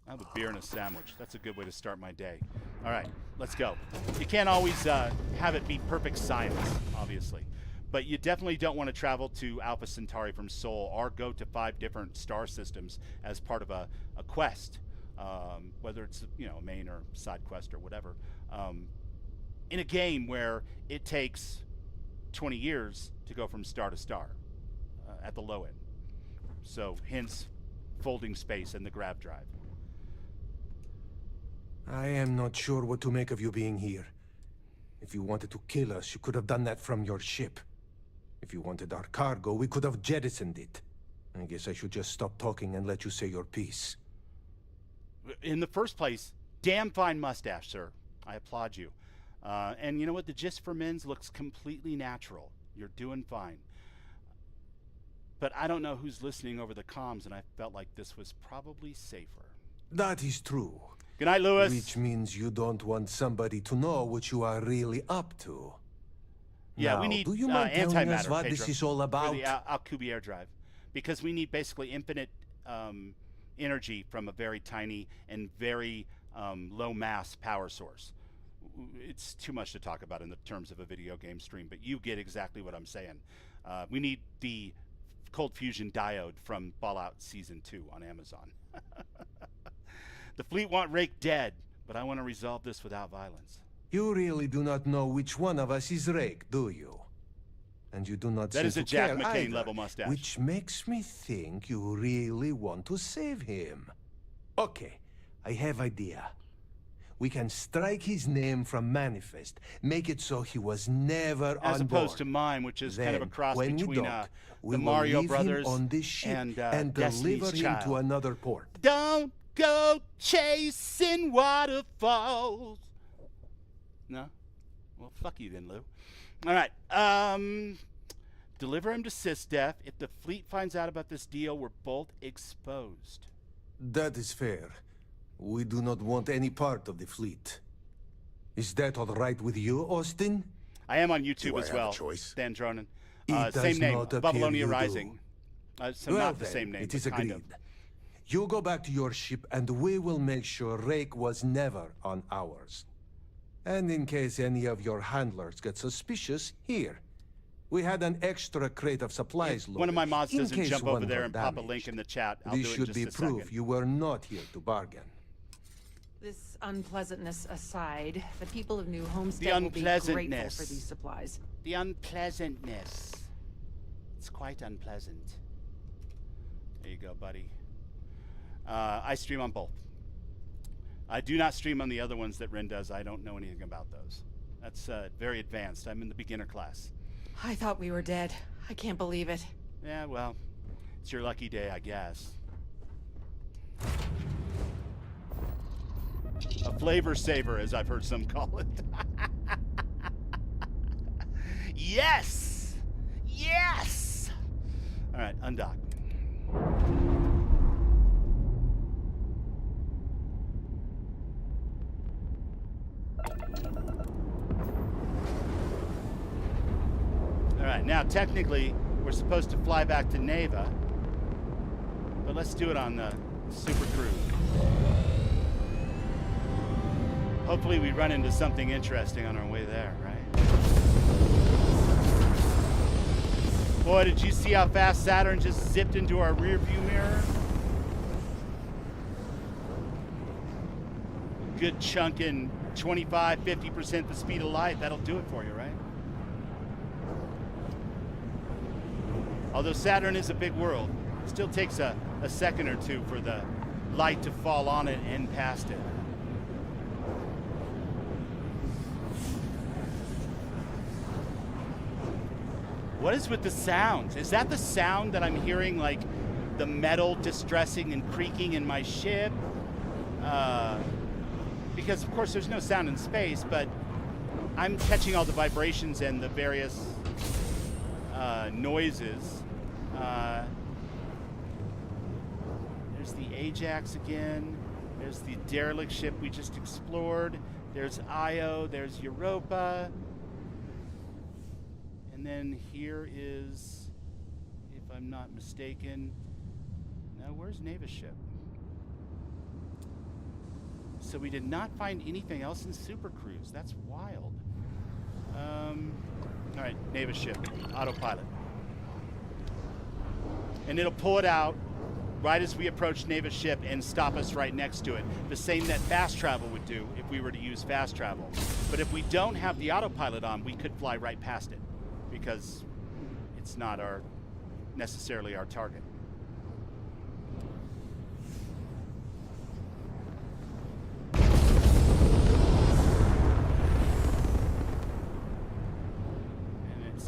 I have a beer and a sandwich. That's a good way to start my day. All right, let's go. You can't always have it be perfect science, obviously. But you definitely don't want to travel to Alpha Centauri from Sol or go to 5 different star systems as part of a quest, whether it's, you know, a main or side quest or whatever. In a game where it takes 20 years to go from star to star at the low end. So hence folding space and the grav drive. I am not sure what to make of you being here. It If you wanted to kill us, you could have done that from your ship. If you wanted our cargo, we could have jettisoned it. I guess I should just stop talking and let you say your piece. In the first place, damn fine mustache, sir. I applaud you. And you know what? The gist for men's looks completely natural. You're doing fine. But I don't know who's listening over the comms, and I felt like this was probably safer. That is true. Good night, Lewis. Which means you don't want somebody to know what you are really up to. Yeah, now, we need do you mind telling us antimatter, what Pedro, this is all about? for the Alcubierre drive. Because we need basically infinite energy from a very tiny and very low mass power source. It's too much to talk about in the terms of a video game stream, but you get exactly what I'm saying. We need the cold fusion diode from Fallout Season 2 on Amazon. The fleet want Rake dead, but I want to resolve this without violence. You really do not know which one of us is Rake, do you? And you do not That seem is a to Jack care McCain either, level mustache. which makes me think you really want to save him. Okay, I have idea. We can strike his name from Manifest, make it so he was never As on board. opposed to mine, which is kind of a Then, cross when we between dock, we the will Mario leave Brothers him on this ship and deliver Destiny's him Child. to another port. Don't go chasing waterfalls. No? Well, fuck you then, Lou. All right. Deliver him to SysDef. If the fleet finds out about this deal, we're both exposed. That is fair. We do not want any part of the fleet. Is that all right with you, Austin? I am on YouTube Do I as have a well. choice? Dan Dronin. It does Same name, not appear Babylonia you do. Rising. So Well not the then, same name, it but is kind agreed. of. You go back to your ship and we will make sure Rake was never on ours. And in case any of your handlers get suspicious, here. We had an extra crate of supplies loaded. One of my mods in doesn't case jump one over there got and pop a damaged. link in the chat. I'll This do it in should just be a proof second. you were not here to bargain. This unpleasantness aside, the people of New The Homestead will be grateful unpleasantness. for these supplies. The unpleasantness. It's quite unpleasant. There you go, buddy. I stream on both. I do not stream on the other ones that Ren does. I don't know anything about those. That's very advanced. I'm in the beginner class. I thought we were dead. I can't believe it. Yeah, well, it's your lucky day, I guess. A flavor saver, as I've heard some call it. Yes! Yes! All right, undock. All right, now technically we're supposed to fly back to Neva, but let's do it on the Super Cruise. Hopefully we run into something interesting on our way there, right? Boy, did you see how fast Saturn just zipped into our rear view mirror? Good chunk in 25, 50% the speed of light. That'll do it for you, right? Although Saturn is a big world, it still takes a second or two for the light to fall on it and past it. What is with the sounds? Is that the sound that I'm hearing, like the metal distressing and creaking in my ship? Because of course there's no sound in space, but I'm catching all the vibrations and the various noises. There's the Ajax again. There's the derelict ship we just explored. There's Io. There's Europa. And then here is, if I'm not mistaken, now where's Neva's ship? So we did not find anything else in Super Cruise. That's wild. All right, Neva's ship, autopilot. And it'll pull it out right as we approach Neva's ship and stop us right next to it. The same that fast travel would do if we were to use fast travel. But if we don't have the autopilot on, we could fly right past it because it's not necessarily our target.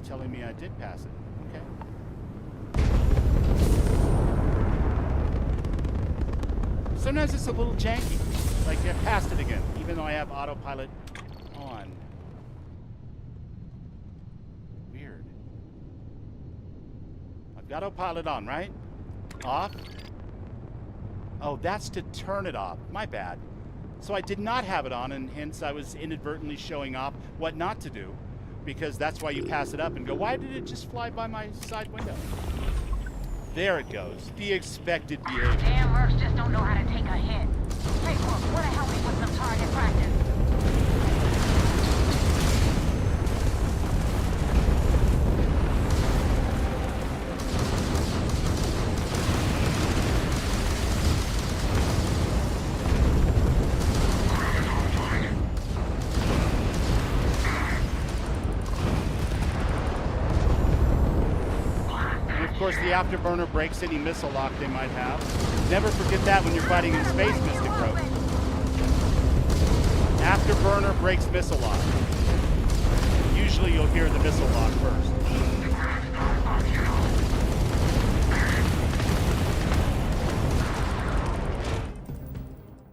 telling me I did pass it. Okay. Sometimes it's a little janky. Like, I passed it again, even though I have autopilot on. Weird. I've got autopilot on, right? Off. Oh, that's to turn it off. My bad. So I did not have it on, and hence I was inadvertently showing off what not to do, because that's why you pass it up and go, why did it just fly by my side window? There it goes. The expected behavior. Damn mercs just don't know how to take a hit. Hey, look, wanna help me with some target practice? Of course, the afterburner breaks any missile lock they might have. Never forget that when you're fighting in space, Mystic Road. Afterburner breaks missile lock. Usually you'll hear the missile lock first.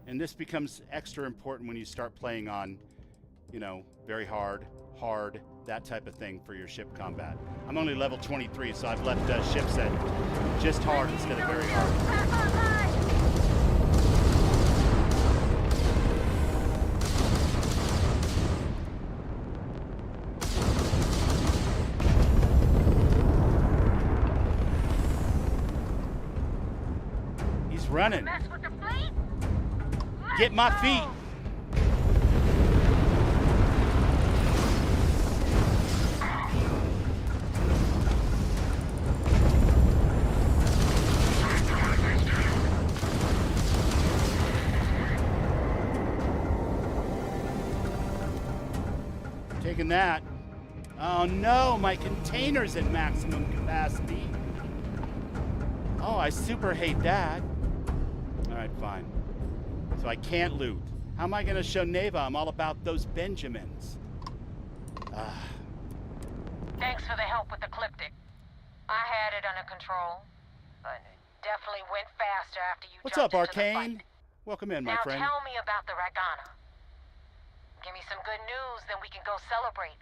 And this becomes extra important when you start playing on, you know, very hard, that type of thing for your ship combat. I'm only level 23, so I've left ships at just hard instead of very hard. He's running. Get my feet. Taking that. Oh no, my container's at maximum capacity. Oh, I super hate that. All right, fine. So I can't loot. How am I going to show Neva I'm all about those Benjamins? Thanks for the help with the Ecliptic. I had it under control. But it definitely went faster after you What's jumped up, into the Arcane? fight. Welcome in, my Now friend. tell me about the Ragana. Give me some good news, then we can go celebrate.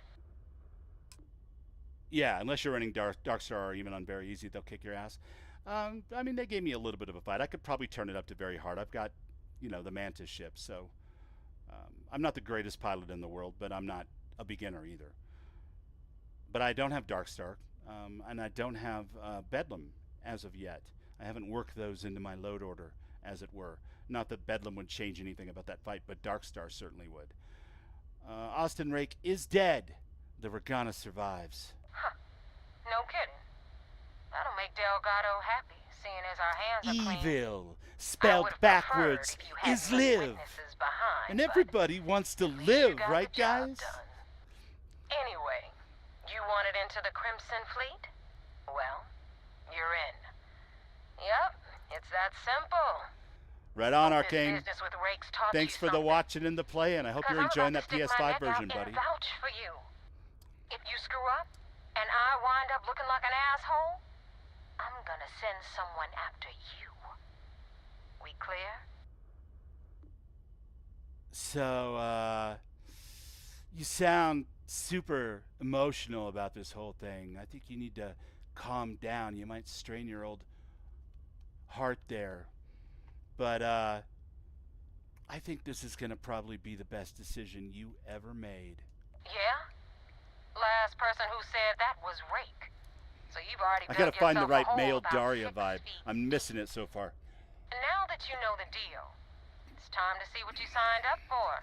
Yeah, unless you're running Darkstar or even on very easy, they'll kick your ass. I mean, they gave me a little bit of a fight. I could probably turn it up to very hard. I've got, you know, the Mantis ship, so I'm not the greatest pilot in the world, but I'm not a beginner either. But I don't have Darkstar, and I don't have Bedlam as of yet. I haven't worked those into my load order, as it were. Not that Bedlam would change anything about that fight, but Darkstar certainly would. Austin Rake is dead. The Ragana survives. Huh. No kidding. That'll make Delgado happy, seeing as our hands are clean. Evil, spelled backwards, is live. Behind, and everybody wants to live, right, guys? Anyway, you wanted into the Crimson Fleet? Well, you're in. Yep, it's that simple. Right on, Arcane. Thanks Thanks for the watching and the play, and I hope you're enjoying that PS5 version, buddy. Vouch for you. If you screw up, and I wind up looking like an asshole, I'm gonna send someone after you. We clear? So, you sound super emotional about this whole thing. I think you need to calm down. You might strain your old heart there. But, I think this is gonna probably be the best decision you ever made. Yeah? Last person who said that was Rake. So you've already I gotta dug find the yourself a right hole male about Daria 6 vibe. feet. I'm missing it so far. And now that you know the deal, it's time to see what you signed up for.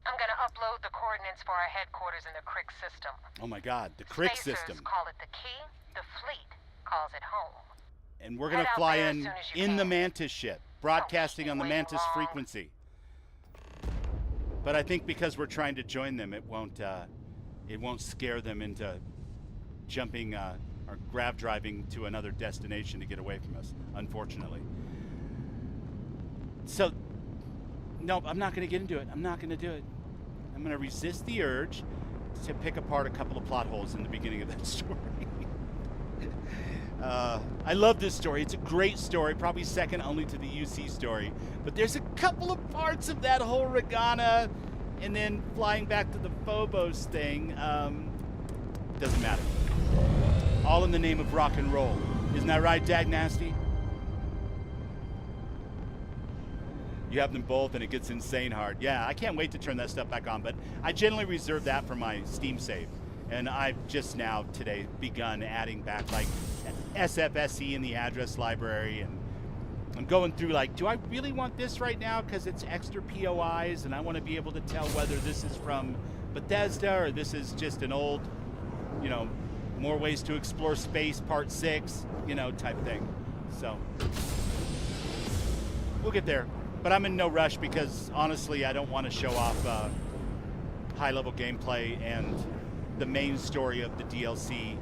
I'm gonna upload the coordinates for our headquarters in the Crick system. Oh my god, the Crick Spacers system. call it the key, the fleet calls it home. And we're gonna Head out fly there as in soon as you the can. Mantis ship, broadcasting on the waiting Mantis long. frequency. But I think because we're trying to join them, it won't scare them into jumping or grav driving to another destination to get away from us, unfortunately. So, no, I'm not going to get into it. I'm not going to do it. I'm going to resist the urge to pick apart a couple of plot holes in the beginning of that story. I love this story. It's a great story, probably second only to the UC story. But there's a couple of parts of that whole Ragana and then flying back to the Phobos thing. Doesn't matter. All in the name of rock and roll. Isn't that right, Dag Nasty? You have them both and it gets insane hard. Yeah, I can't wait to turn that stuff back on, but I generally reserve that for my Steam save. And I've just now today begun adding back like SFSE in the address library, and I'm going through like, do I really want this right now because it's extra POIs and I want to be able to tell whether this is from Bethesda or this is just an old, you know, more ways to explore space part 6, you know, type thing. So we'll get there, but I'm in no rush because honestly I don't want to show off high level gameplay and the main story of the DLC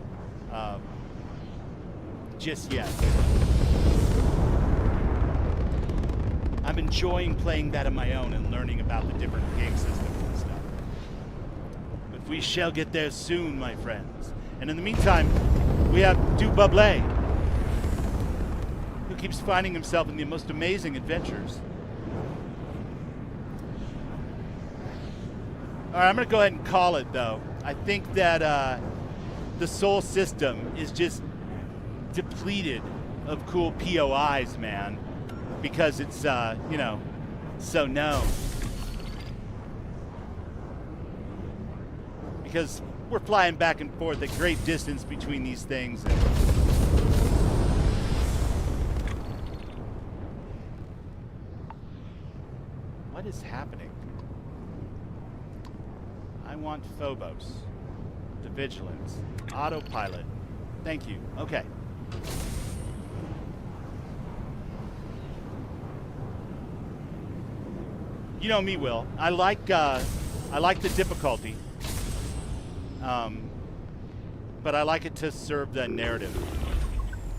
just yet. I'm enjoying playing that on my own and learning about the different game systems and stuff. But we shall get there soon, my friends. And in the meantime, we have Du Bublé, who keeps finding himself in the most amazing adventures. All right, I'm going to go ahead and call it, though. I think that the Sol system is just depleted of cool POIs, man, because it's, you know, so known. Because we're flying back and forth at great distance between these things. And what is happening? I want Phobos, the Vigilance, autopilot. Thank you. Okay. You know me, Will. I like the difficulty, but I like it to serve the narrative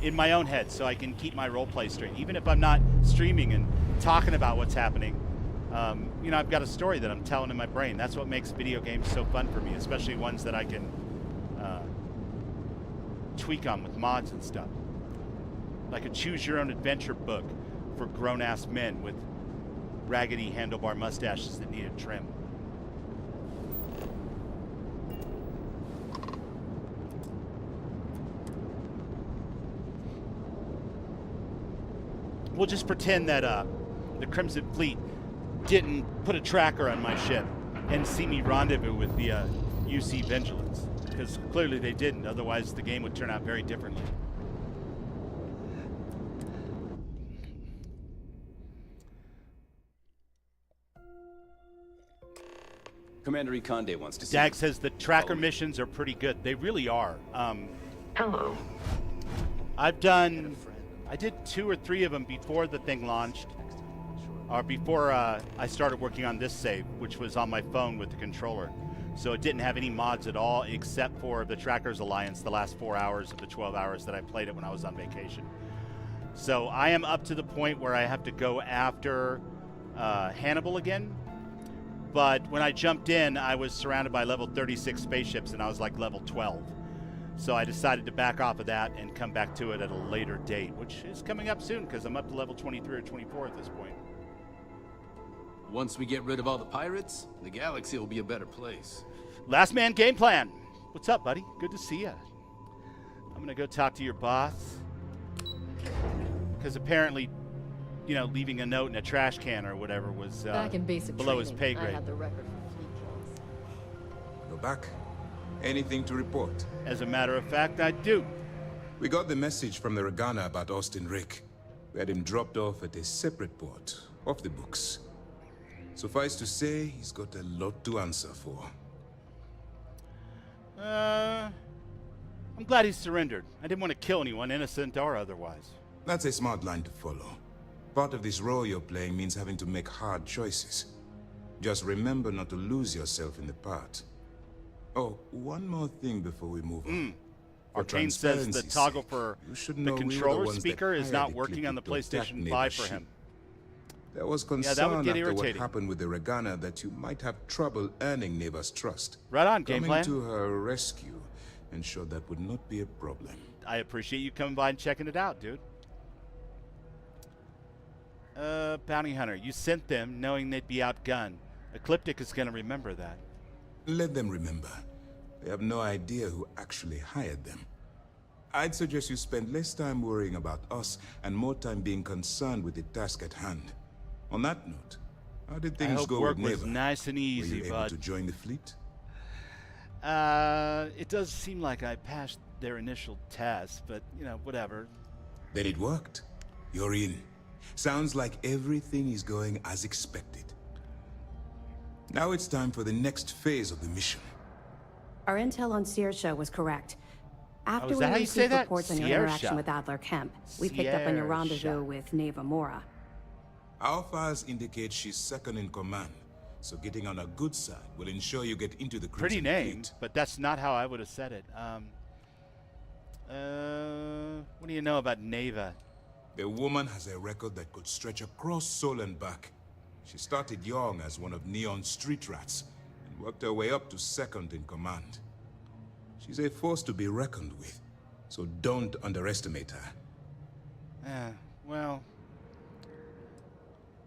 in my own head, so I can keep my roleplay straight, even if I'm not streaming and talking about what's happening. You know, I've got a story that I'm telling in my brain. That's what makes video games so fun for me, especially ones that I can tweak on with mods and stuff. Like a choose-your-own-adventure book for grown-ass men with raggedy handlebar mustaches that need a trim. We'll just pretend that the Crimson Fleet didn't put a tracker on my ship and see me rendezvous with the UC Vigilance, because clearly they didn't, otherwise the game would turn out very differently. Commander Ikonde wants to see Dag says the tracker missions are pretty good. They really are. Hello. I did 2 or 3 of them before the thing launched, or before I started working on this save, which was on my phone with the controller. So it didn't have any mods at all, except for the Trackers Alliance, the last 4 hours of the 12 hours that I played it when I was on vacation. So I am up to the point where I have to go after Hannibal again. But when I jumped in, I was surrounded by level 36 spaceships, and I was like level 12. So I decided to back off of that and come back to it at a later date, which is coming up soon, because I'm up to level 23 or 24 at this point. Once we get rid of all the pirates, the galaxy will be a better place. Last Man Game Plan. What's up, buddy? Good to see you. I'm going to go talk to your boss. Because apparently, you know, leaving a note in a trash can or whatever was Back in basic below his pay training, grade. I had the record for fleet kills. Go back. Anything to report? As a matter of fact, I do. We got the message from the Ragana about Austin Rake. We had him dropped off at a separate port, off the books. Suffice to say, he's got a lot to answer for. I'm glad he surrendered. I didn't want to kill anyone, innocent or otherwise. That's a smart line to follow. Part of this role you're playing means having to make hard choices. Just remember not to lose yourself in the part. Oh, one more thing before we move on. Arcane says the toggle for the controller speaker is not working on the PlayStation 5 for him. There was that concern would get after what irritating. happened with the Ragana that you might have trouble earning Neva's trust. Right on, game Coming plan. to her rescue ensured that would not be a problem. I appreciate you coming by and checking it out, dude. Bounty Hunter, you sent them knowing they'd be outgunned. Ecliptic is going to remember that. Let them remember. They have no idea who actually hired them. I'd suggest you spend less time worrying about us and more time being concerned with the task at hand. On that note, how did I things hope go work with was Neva? nice and easy, Were you able bud. to join the fleet? It does seem like I passed their initial test, but, you know, whatever. Then it worked. You're in. Sounds like everything is going as expected. Now it's time for the next phase of the mission. Our intel on Siersha was correct. After is we that how you say received that? reports on your Siersha. interaction with Adler Kemp, we picked up on your Siersha. rendezvous with Neva Mora. Our files indicate she's second in command, so getting on a good side will ensure you get into the Pretty Crimson name, Fleet. but that's not how I would have said it. What do you know about Neva? The woman has a record that could stretch across Sol and back. She started young as one of Neon's street rats and worked her way up to second in command. She's a force to be reckoned with, so don't underestimate her. Well,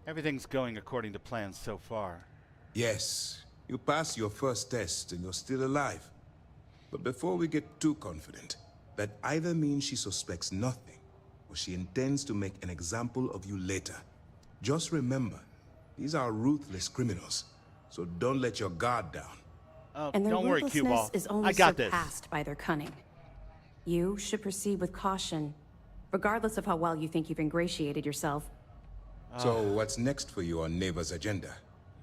everything's going according to plan so far. Yes, you passed your first test and you're still alive. But before we get too confident, that either means she suspects nothing or she intends to make an example of you later. Just remember, these are ruthless criminals, so don't let your guard down. Oh, And their don't worry, ruthlessness Q-Ball. is only I got this. surpassed by their cunning. You should proceed with caution, regardless of how well you think you've ingratiated yourself. So what's next for you on Neva's agenda?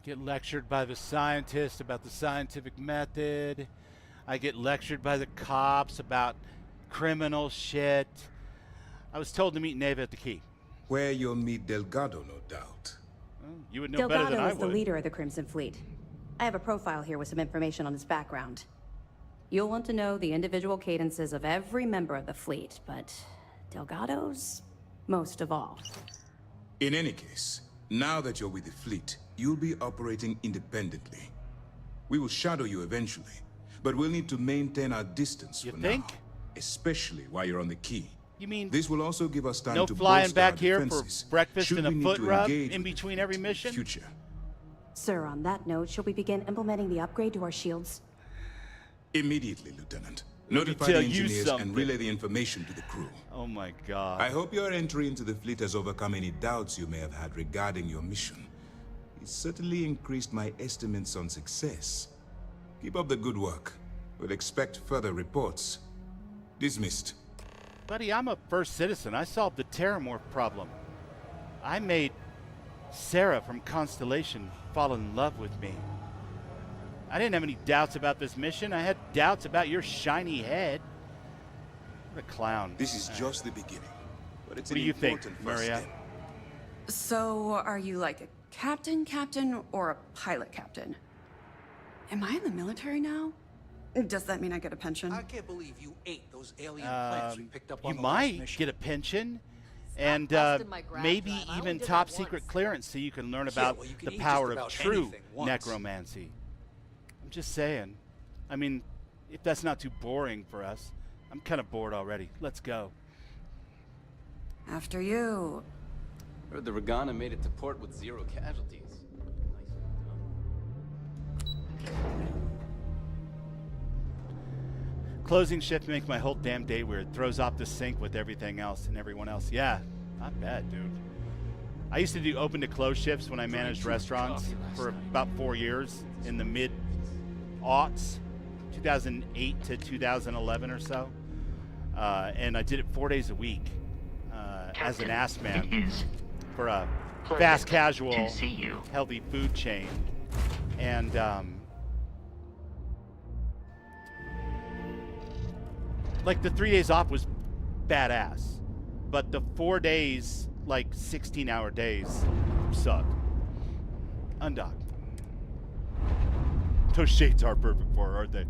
Get lectured by the scientists about the scientific method. I get lectured by the cops about criminal shit. I was told to meet Neva at the Key. Where you'll meet Delgado, no doubt. You would know better than Delgado I is the would. leader of the Crimson Fleet. I have a profile here with some information on his background. You'll want to know the individual cadences of every member of the fleet, but Delgado's most of all. In any case, now that you're with the fleet, you'll be operating independently. We will shadow you eventually, but we'll need to maintain our distance for now, especially while you're on the Key. You mean this will also give us time no to flying bolster back our here for defenses, breakfast should and a we need foot to rub engage in with the between every mission? future. Sir, on that note, shall we begin implementing the upgrade to our shields? Immediately, Lieutenant. Let me Notify tell the you engineers something. and relay the information to the crew. Oh my God. I hope your entry into the fleet has overcome any doubts you may have had regarding your mission. It certainly increased my estimates on success. Keep up the good work. We'll expect further reports. Dismissed. Buddy, I'm a first citizen. I solved the Terramorph problem. I made Sarah from Constellation fall in love with me. I didn't have any doubts about this mission. I had doubts about your shiny head. What a clown. This is just the beginning, but it's What an do you think, important first Muria? step. So, are you like a captain, or a pilot captain? Am I in the military now? Does that mean I get a pension? I can't believe you ate those alien plants we picked up on You the last might mission. get a pension and busting my grav maybe drive. I even only did top that secret once. clearance so you can learn Yeah, about well, you can the eat power just of about true anything once. necromancy. I'm just saying. I mean, if that's not too boring for us. I'm kind of bored already. Let's go. After you. Heard the Ragana made it to port with 0 casualties. Closing shift makes my whole damn day weird. Throws off the sync with everything else and everyone else. Yeah, not bad, dude. I used to do open to close shifts when I managed restaurants for about 4 years in the mid-aughts, 2008 to 2011 or so. And I did it 4 days a week as an ass man for a fast casual, healthy food chain. And like the 3 days off was badass, but the 4 days, like 16-hour days, sucked. Undocked. Those shades are perfect for her, aren't they?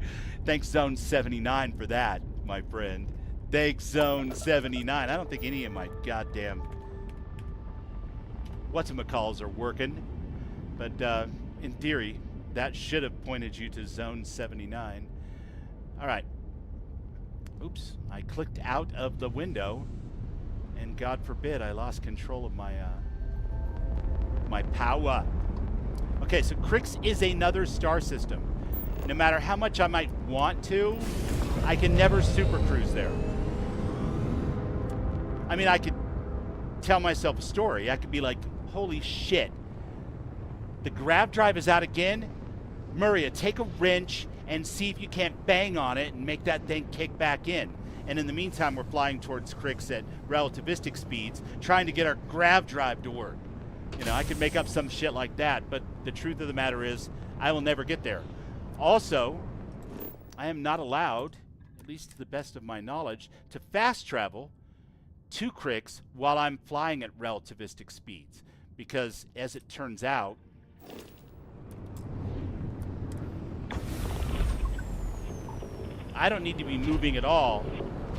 Thanks Zone 79 for that, my friend. Thanks Zone 79. I don't think any of my goddamn... whatchamacalls are working. But in theory, that should have pointed you to Zone 79. All right. Oops, I clicked out of the window, and God forbid I lost control of my my power. Okay, so Kryx is another star system. No matter how much I might want to, I can never super cruise there. I mean, I could tell myself a story. I could be like, holy shit, the grav drive is out again? Muria, take a wrench and see if you can't bang on it and make that thing kick back in. And in the meantime, we're flying towards Kryx at relativistic speeds, trying to get our grav drive to work. You know, I could make up some shit like that, but the truth of the matter is, I will never get there. Also, I am not allowed, at least to the best of my knowledge, to fast travel to Kryx while I'm flying at relativistic speeds. Because, as it turns out, I don't need to be moving at all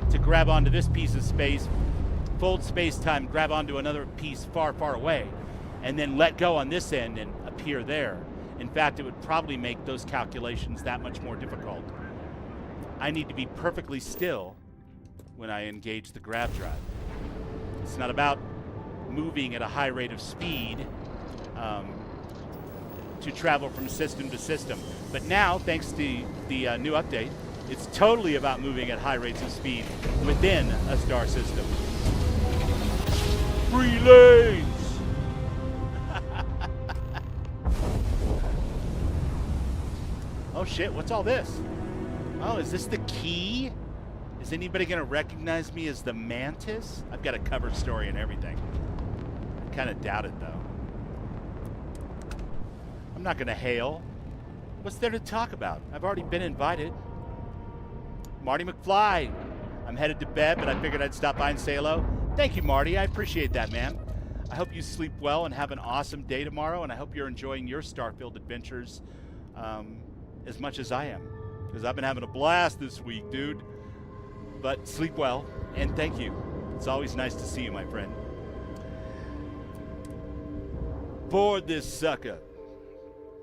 to grab onto this piece of space, fold space-time, grab onto another piece far, far away, and then let go on this end and appear there. In fact, it would probably make those calculations that much more difficult. I need to be perfectly still when I engage the grav drive. It's not about moving at a high rate of speed to travel from system to system. But now, thanks to the new update, it's totally about moving at high rates of speed within a star system. Free lanes! Oh shit, what's all this? Oh, is this the key? Is anybody gonna recognize me as the Mantis? I've got a cover story and everything. I kinda doubt it though. I'm not gonna hail. What's there to talk about? I've already been invited. Marty McFly. I'm headed to bed, but I figured I'd stop by and say hello. Thank you, Marty. I appreciate that, man. I hope you sleep well and have an awesome day tomorrow, and I hope you're enjoying your Starfield adventures as much as I am, because I've been having a blast this week, dude. But sleep well, and thank you. It's always nice to see you, my friend. Board this sucker.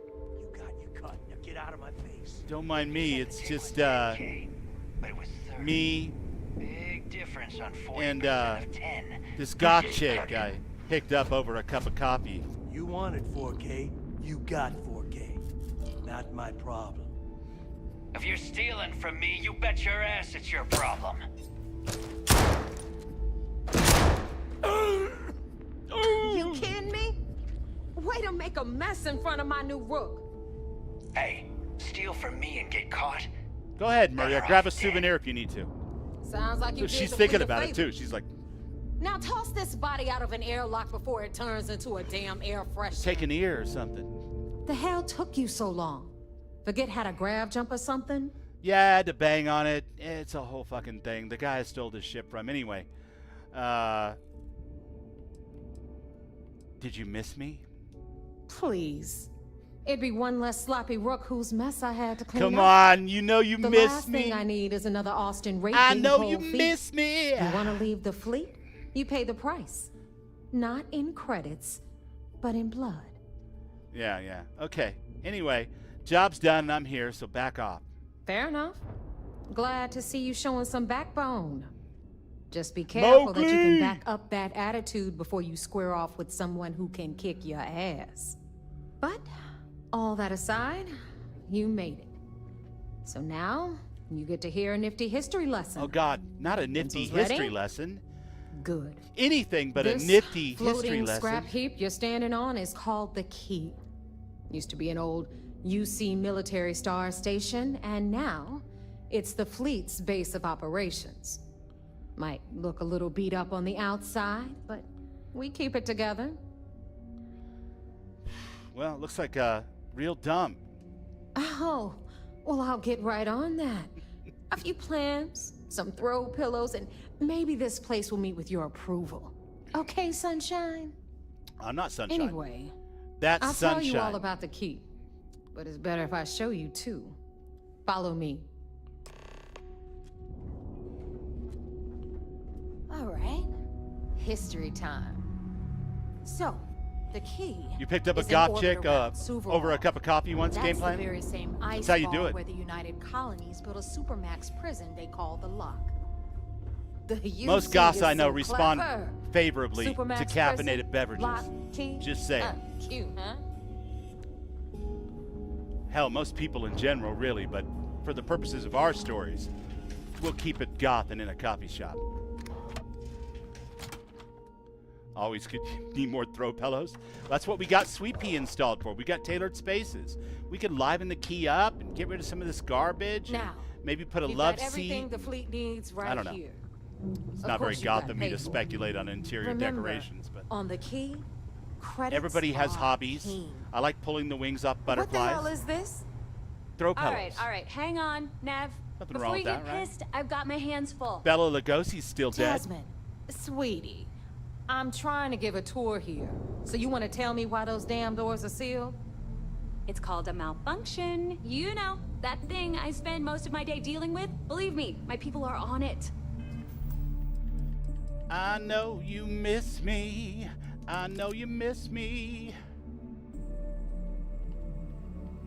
You got your cut. Now get out of my face. Don't mind me. It's just me Big difference on 40% and of 10. this goth chick I picked up over a cup of coffee. You wanted 4K, you got 4K. Not my problem. If you're stealing from me, you bet your ass it's your problem. You kidding me? Way to make a mess in front of my new rook. Hey, steal from me and get caught? Go ahead, Maria. Grab a souvenir if you need to. Sounds like you did She's the thinking fleet a about it favor. too. She's like, Now toss this body out of an airlock before it turns into a damn air freshener. take an ear or something. The hell took you so long? Forget how to grav jump or something? Yeah, I had to bang on it. It's a whole fucking thing. The guy I stole this ship from. Anyway, did you miss me? Please. It'd be one less sloppy rook whose mess I had to clean up. Come on, you know you The miss last me. thing I need is another Austin Rake. I know cold you feet. miss me. You want to leave the fleet? You pay the price. Not in credits, but in blood. Yeah. Okay. Anyway, job's done and I'm here, so back off. Fair enough. Glad to see you showing some backbone. Just be careful that you can back up that attitude before you square off with someone who can kick your ass. But, all that aside, you made it. So now, you get to hear a nifty history lesson. Oh God, not a nifty Pencils ready? history lesson. Good. Anything but This a nifty history floating lesson. scrap heap you're standing on is called the Key. Used to be an old UC military star station, and now it's the fleet's base of operations. Might look a little beat up on the outside, but we keep it together. Well, it looks like a real dump. Oh, well, I'll get right on that. A few plans, some throw pillows, and maybe this place will meet with your approval. Okay, Sunshine? I'm not Sunshine. Anyway, That's I'll Sunshine. tell you all about the key, but it's better if I show you too. Follow me. All right, history time. So, The key. You picked up a is in goth orbit chick around over a Suvorov. cup of coffee once, That's game plan? the very same ice how you ball do it. where the United Colonies built a supermax prison they call the Lock. The Most UC goths is I know so respond clever. favorably Supermax to caffeinated prison, beverages. Lock, key. Just saying. Cute, huh? Hell, most people in general, really, but for the purposes of our stories, we'll keep it goth and in a coffee shop. Always could need more throw pillows. That's what we got Sweet Pea installed for. We got tailored spaces. We could liven the key up and get rid of some of this garbage. Now, maybe put a you've love got everything seat. the fleet needs right I don't know. here. It's Of not very course you gotta goth of me pay to for it. speculate on interior Remember, decorations, but on the key, credits everybody has are hobbies. king. I like pulling the wings off What the butterflies. hell is this? Throw pillows. All right, hang on, Nev. Nothing Before wrong you with get that, right? pissed, I've got my hands full. Bella Lugosi's still dead. Jasmine, sweetie, I'm trying to give a tour here. So you want to tell me why those damn doors are sealed? It's called a malfunction. You know, that thing I spend most of my day dealing with. Believe me, my people are on it. I know you miss me. I know you miss me.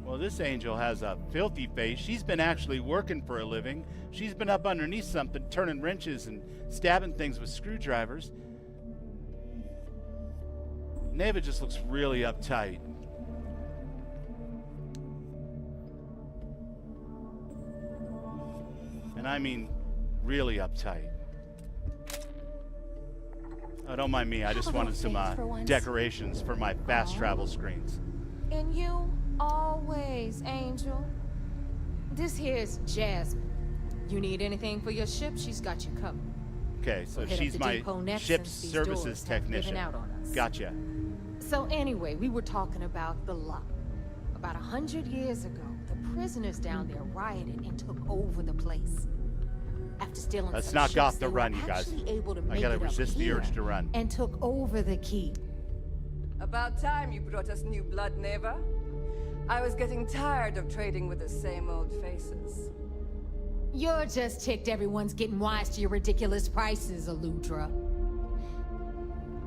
Well, this angel has a filthy face. She's been actually working for a living. She's been up underneath something, turning wrenches and stabbing things with screwdrivers. Neva just looks really uptight. And I mean really uptight. Oh, don't mind me. I just wanted some decorations for my fast travel screens. And you always, Angel. This here's Jasmine. You need anything for your ship, she's got you covered. Okay, so We'll hit up she's the my depot next ship's since these services doors have given technician. out on us. Gotcha. So anyway, we were talking about the Lock. About 100 years ago, the prisoners down there rioted and took over the place. After stealing Let's some not ships, goth the they were run, you guys. actually able to I make gotta it up resist the here urge to run. and took over the keep. About time you brought us new blood, Neva. I was getting tired of trading with the same old faces. You're just ticked everyone's getting wise to your ridiculous prices, Aludra.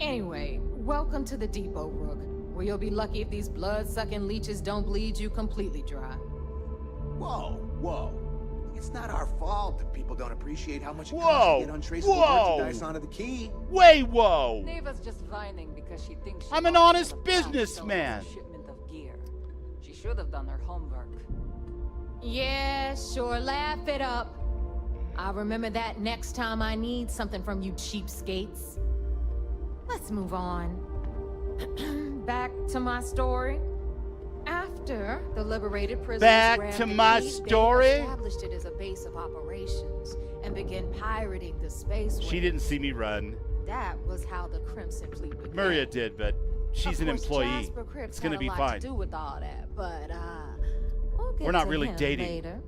Anyway, welcome to the depot, Rook, where you'll be lucky if these blood-sucking leeches don't bleed you completely dry. Whoa, whoa. It's not our fault that people don't appreciate how much it costs Whoa! to get untraceable Whoa! merchandise onto the key. Way whoa! Neva's just whining because she thinks she I'm an lost honest on the path to businessman. a shipment of gear. She should have done her homework. Yeah, sure, laugh it up. I'll remember that next time I need something from you cheapskates. Let's move on. Back to my story. After the liberated prisoners Back grabbed to the my key, story? they established it as a base of operations and began pirating the space. She didn't see me run. That was how the Crimson Fleet began. Muria did, but she's Of an course, employee. Jasper Crick's It's gonna had be a lot fine. to do with all that, but we'll get We're not to really him dating. later.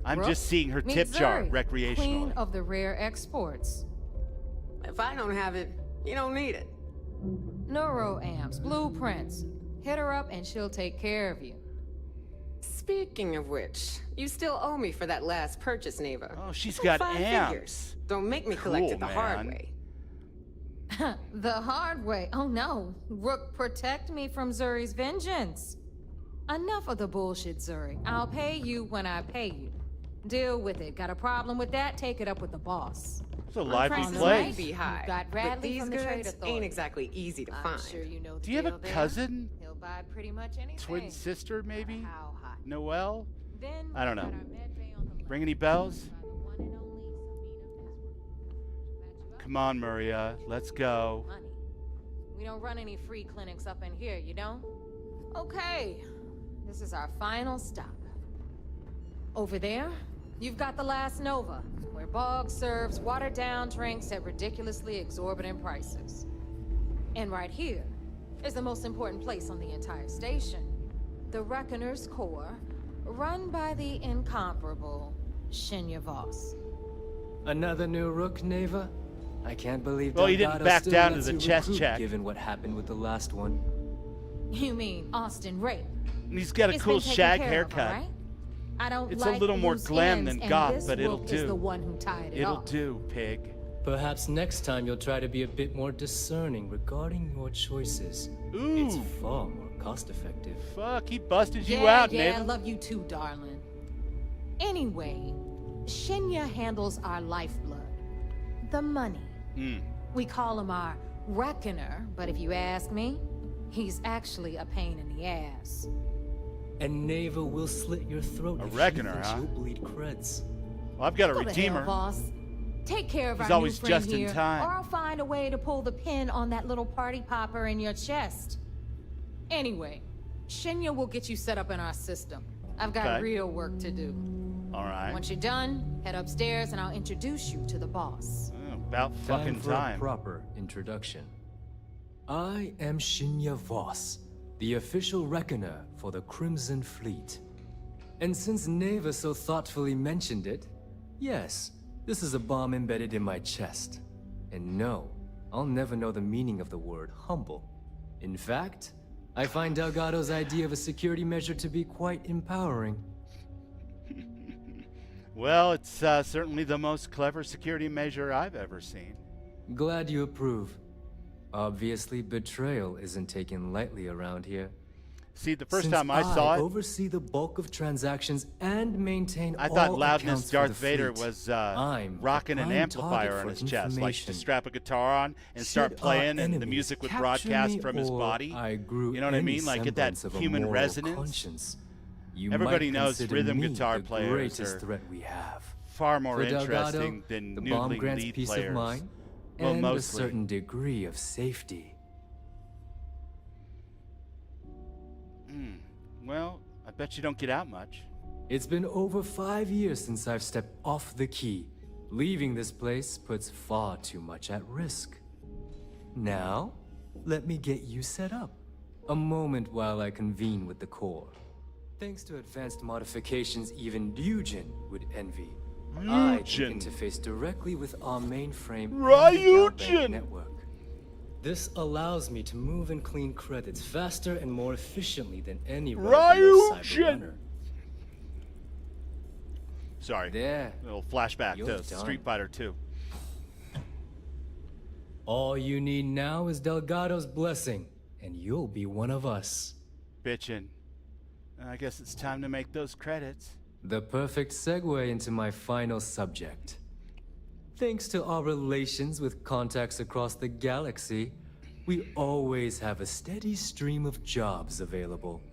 I'm Brooke, just seeing her meet tip jar Zuri, recreationally. Queen of the rare exports. If I don't have it, you don't need it. Neuroamps, blueprints. Hit her up and she'll take care of you. Speaking of which, you still owe me for that last purchase, Neva. Oh, she's Like got 5 amps. figures. Don't make me collect Cool, it the hard man. way. The hard way. Oh no. Rook, protect me from Zuri's vengeance. Enough of the bullshit, Zuri. I'll pay you when I pay you. Deal with it. Got a problem with that? Take it up with the boss. It's a lively Prices place. might be high, You've got but Bradley these from the Trade goods Authority. ain't exactly easy to I'm find. sure you know the Do you have a deal there. cousin? He'll buy pretty much anything. Twin sister, maybe? How hot. Noelle? Then I don't we know. got our med bay on the left. Ring any bells? Try the one and only Sabina Mesmer. Come on, Muria. Let's go. Money. We don't run any free clinics up in here, you don't? Okay. This is our final stop. Over there, you've got the last Nova, where Bog serves watered-down drinks at ridiculously exorbitant prices. And right here is the most important place on the entire station. The Reckoner's Core, run by the incomparable Shinya Voss. Another new Rook, Neva? I can't believe Well, he didn't Delgado back still down to lets the you chest recruit, check. given what happened with the last one. You mean Austin Rake? And he's got a It's cool been taken shag care of, haircut. alright? I don't It's like a little more loose glam ends, than and goth, this but it'll Rook is do. the one who tied it It'll off. do, pig. Perhaps next time you'll try to be a bit more discerning regarding your choices. Ooh. It's far more cost-effective. Fuck, he busted you Yeah, out, yeah, I Nathan. love you too, darling. Anyway, Shinya handles our lifeblood. The money. We call him our reckoner, but if you ask me, he's actually a pain in the ass. And Neva will slit your throat if reckoner, she thinks huh? you'll bleed creds. Well, I've got a Go to redeemer. hell, boss. Take care of He's our always new friend just in here, time. or I'll find a way to pull the pin on that little party popper in your chest. Anyway, Shinya will get you set up in our system. I've got Okay. real work to do. All right. Once you're done, head upstairs and I'll introduce you to the boss. Oh, about fucking For a time. proper introduction. I am Shinya Voss, the official reckoner for the Crimson Fleet. And since Neva so thoughtfully mentioned it, yes, this is a bomb embedded in my chest. And no, I'll never know the meaning of the word humble. In fact, I find Delgado's idea of a security measure to be quite empowering. Well, it's certainly the most clever security measure I've ever seen. Glad you approve. Obviously, betrayal isn't taken lightly around here. See, the first Since time I saw it, oversee the bulk of transactions and maintain I all thought loudness accounts for Darth the Vader fleet. was I'm rocking the an prime amplifier target on for his chest, like to information. strap a guitar on and Should start our playing, and the enemies music would capture broadcast me, from his or body. I grew You know what I any mean? Like get that semblance of a human moral resonance. conscience, you Everybody might knows consider rhythm me guitar the players greatest are threat we have. far more For Delgado, interesting than the bomb noodling grants lead peace players. of mind Well, and mostly. a certain degree of safety. Well, I bet you don't get out much. It's been over 5 years since I've stepped off the key. Leaving this place puts far too much at risk. Now, let me get you set up. A moment while I convene with the core. Thanks to advanced modifications even Ryujin would envy. I can interface directly with our mainframe and the Galbank network. This allows me to move and clean credits faster and more efficiently than any cyber runner. Sorry. There. A little flashback You're to done. Street Fighter 2. All you need now is Delgado's blessing, and you'll be one of us. Bitchin'. I guess it's time to make those credits. The perfect segue into my final subject. Thanks to our relations with contacts across the galaxy, we always have a steady stream of jobs available.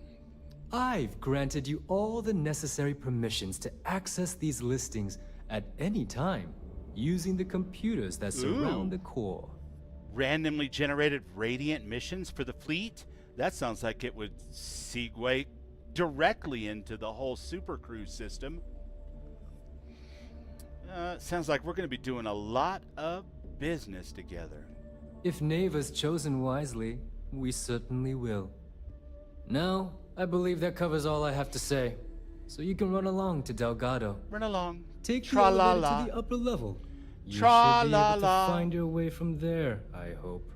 I've granted you all the necessary permissions to access these listings at any time, using the computers that surround the core. Randomly generated Radiant missions for the fleet? That sounds like it would segue directly into the whole Super Cruise system. Sounds like we're going to be doing a lot of business together. If Neva's chosen wisely, we certainly will. Now, I believe that covers all I have to say. So you can run along to Delgado. Run along. Take the elevator to the upper level. You should be able to find your way from there, I hope.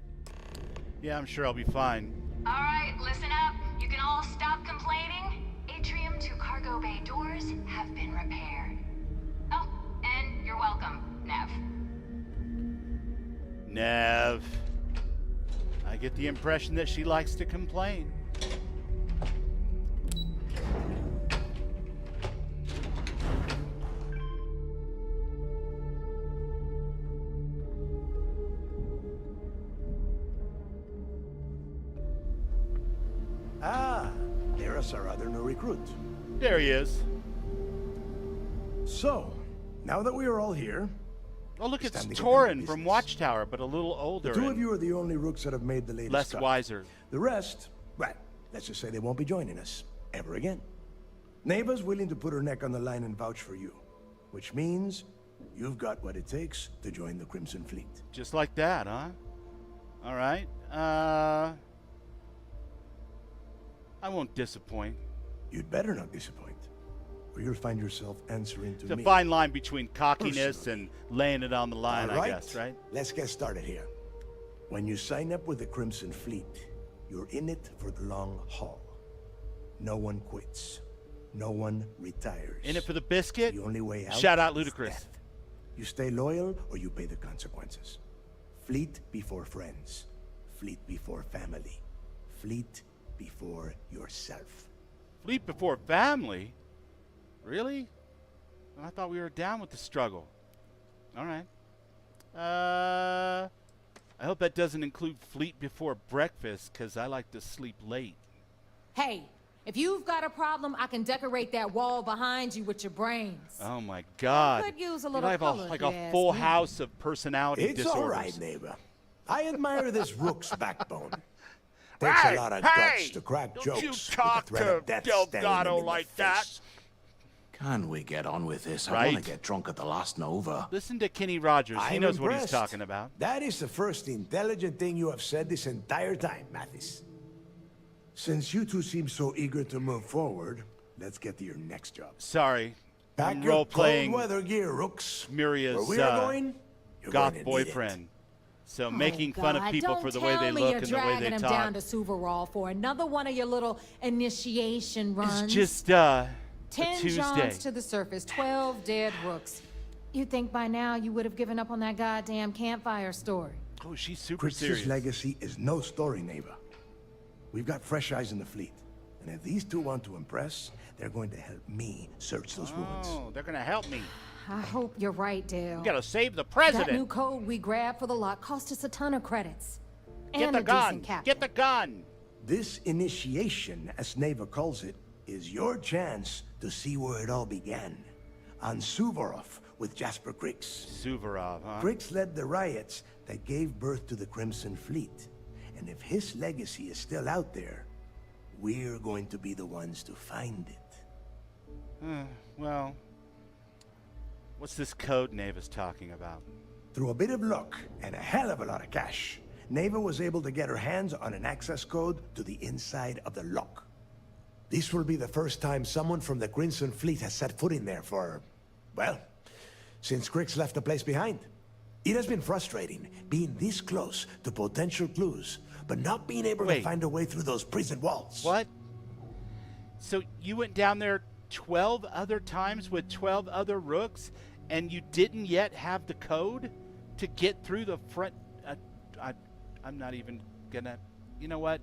Yeah, I'm sure I'll be fine. Alright, listen up. You can all stop complaining. Atrium to cargo bay doors have been repaired. Oh, and you're welcome, Nev. Nev. I get the impression that she likes to complain. Ah, there's our other new recruit. There he is. So, now that we are all here... Oh, look, it's time to get Torin down to from business. Watchtower, but a little older. The two of and you are the only rooks that have made the latest less cut. wiser. The rest, well, let's just say they won't be joining us. Ever again. Neva's willing to put her neck on the line and vouch for you. Which means you've got what it takes to join the Crimson Fleet. Just like that, huh? All right. I won't disappoint. You'd better not disappoint, or you'll find yourself answering to It's a me. fine line between cockiness and laying it on the line, All right. I guess, right? Let's get started here. When you sign up with the Crimson Fleet, you're in it for the long haul. No one quits. No one retires. In it for the biscuit? The only way out Shout out is Ludacris. death. You stay loyal or you pay the consequences. Fleet before friends. Fleet before family. Fleet before yourself. Fleet before family? Really? I thought we were down with the struggle. All right. I hope that doesn't include fleet before breakfast, because I like to sleep late. Hey, if you've got a problem, I can decorate that wall behind you with your brains. Oh my God! I could use a You little have color, like if you a ask full me. house of personality It's disorders. all right, neighbor. I admire this rook's backbone. Takes a lot of guts to crack jokes. You with the talk threat to of death staring Delgado them in the like face. that. Can we get on with this? I Right. want to get drunk at the last Nova. Listen to Kenny Rogers. He I'm knows what he's impressed. talking about. That is the first intelligent thing you have said this entire time, Mathis. Since you two seem so eager to move forward, let's get to your next job. Sorry. Pack I'm your role-playing cold weather gear, rooks. Muria's Where we are going, you're goth going to need boyfriend. So making Oh, fun of God, people don't for the way they tell me look you're and the way dragging they him talk. down to Suvarall for another one of your little initiation runs. It's just a 10 Tuesday. jaunts to the surface, 12 dead rooks. You'd think by now you would have given up on that goddamn campfire story. Oh, she's super Kritz's serious. legacy is no story, neighbor. We've got fresh eyes in the fleet. And if these two want to impress, they're going to help me search those ruins. Oh, they're gonna help me. I hope you're right, Dale. We gotta save the That president. new code we grabbed for the lock cost us a ton of credits. Get and the a gun. decent captain. Get the gun. This initiation, as Neva calls it, is your chance to see where it all began. On Suvorov with Jasper Krix. Suvorov, huh? Krix led the riots that gave birth to the Crimson Fleet. And if his legacy is still out there, we're going to be the ones to find it. Well, what's this code Neva's talking about? Through a bit of luck and a hell of a lot of cash, Neva was able to get her hands on an access code to the inside of the lock. This will be the first time someone from the Crimson Fleet has set foot in there for, well, since Krix left the place behind. It has been frustrating being this close to potential clues, but not being able to find a way through those prison walls. What? So you went down there 12 other times with 12 other rooks, and you didn't yet have the code to get through the front? I'm not even gonna. You know what?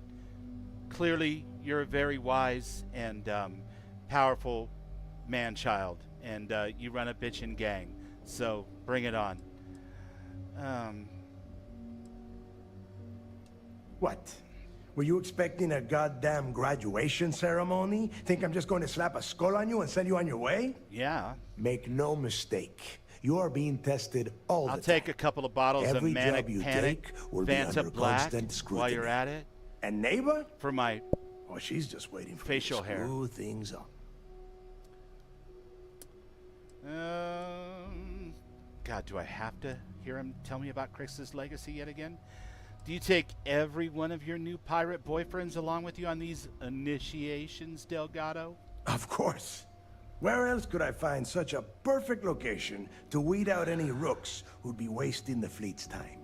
Clearly, you're a very wise and powerful man-child, and you run a bitchin' gang. So bring it on. What? Were you expecting a goddamn graduation ceremony? Think I'm just going to slap a skull on you and send you on your way? Yeah. Make no mistake. You are being tested all the I'll time. take a couple of bottles Every of Manic job you Panic, take will be Vanta under Black, constant scrutiny. while you're at it. And neighbor? For my Oh, she's just waiting for facial you to hair. screw things up. God, do I have to hear him tell me about Krix's legacy yet again? Do you take every one of your new pirate boyfriends along with you on these initiations, Delgado? Of course. Where else could I find such a perfect location to weed out any rooks who'd be wasting the fleet's time?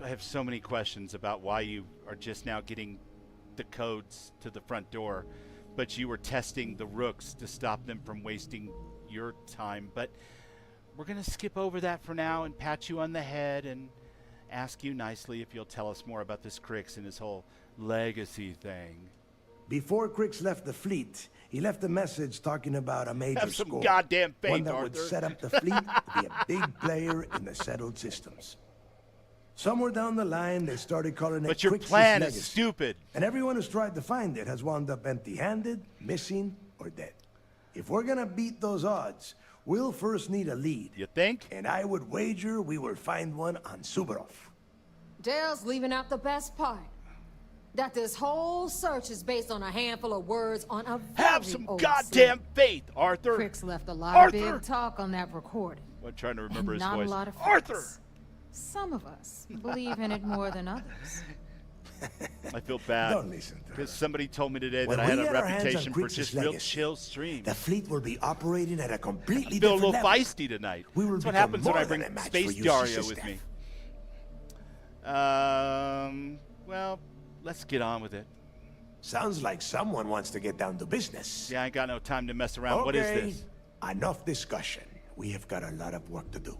I have so many questions about why you are just now getting the codes to the front door, but you were testing the rooks to stop them from wasting your time. But we're going to skip over that for now and pat you on the head and ask you nicely if you'll tell us more about this Krix and his whole legacy thing. Before Krix left the fleet, he left a message talking about a major Have some score. goddamn faith, one that would Arthur. set up the fleet to be a big player in the settled systems. Somewhere down the line, they started calling it But your Krix's plan legacy. is stupid. And everyone who's tried to find it has wound up empty-handed, missing, or dead. If we're gonna beat those odds, we'll first need a lead. You think? And I would wager we will find one on Suvorov. Dale's leaving out the best part. That this whole search is based on a handful of words on a very Have some old goddamn slip. faith, Arthur. Krix left a lot Arthur! of big talk on that recording. I'm trying to remember And his not voice. a lot of Arthur! facts. Some of us believe in it more than others. I feel bad. Don't listen to her. Because somebody told me today When that I had we a get our hands on reputation for Krix's just real legacy, chill streams. The fleet will be operating at a I completely feel a different little level. feisty tonight. We will That's what become happens when more I bring than a match Space for you, Daria Sister with me. Steph. Well, let's get on with it. Sounds like someone wants to get down to business. Yeah, I ain't got no time to mess around. What is Okay, this? Enough discussion. we have got a lot of work to do.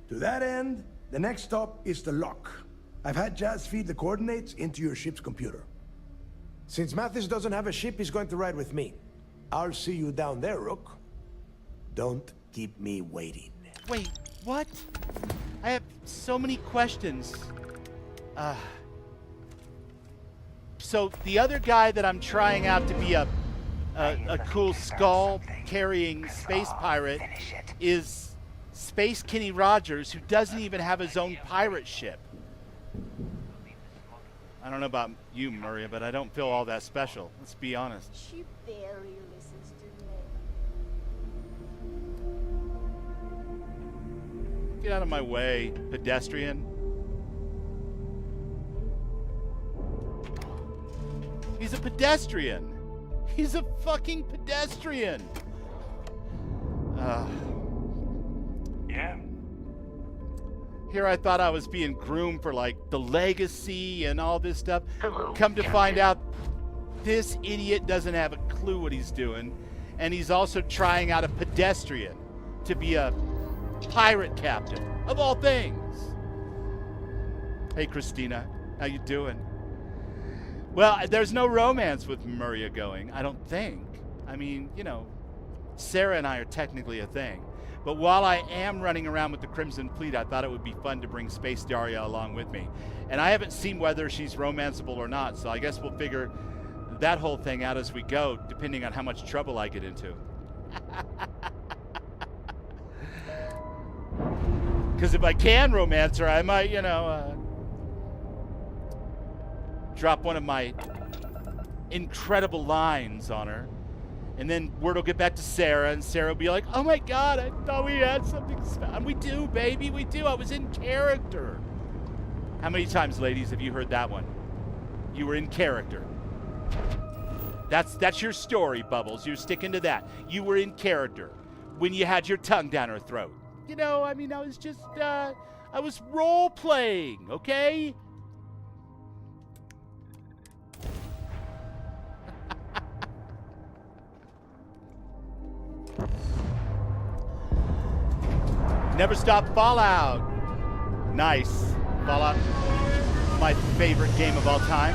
To that end, the next stop is the lock. I've had Jazz feed the coordinates into your ship's computer. Since Mathis doesn't have a ship, he's going to ride with me. I'll see you down there, Rook. Don't keep me waiting. Wait, what? I have so many questions. So the other guy that I'm trying out to be a cool skull-carrying space pirate is Space Kenny Rogers, who doesn't even have his own pirate ship. I don't know about you, Muria, but I don't feel all that special. Let's be honest. She barely listens to me. Get out of my way, pedestrian. He's a pedestrian. He's a fucking pedestrian. Yeah. Here I thought I was being groomed for like the legacy and all this stuff. Hello, Come to Captain. find out, this idiot doesn't have a clue what he's doing, and he's also trying out a pedestrian to be a pirate captain, of all things. Hey, Christina, how you doing? Well, there's no romance with Muria going, I don't think. I mean, you know, Sarah and I are technically a thing. But while I am running around with the Crimson Fleet, I thought it would be fun to bring Space Daria along with me. And I haven't seen whether she's romanceable or not, so I guess we'll figure that whole thing out as we go, depending on how much trouble I get into. Because if I can romance her, I might, you know, drop one of my incredible lines on her. And then word will get back to Sarah, and Sarah will be like, oh my God, I thought we had something special. And we do, baby, we do. I was in character. How many times, ladies, have you heard that one? You were in character. That's your story, Bubbles. You're sticking to that. You were in character when you had your tongue down her throat. You know, I mean, I was just, I was role-playing, okay? Never Stop Fallout. Nice. Fallout, my favorite game of all time.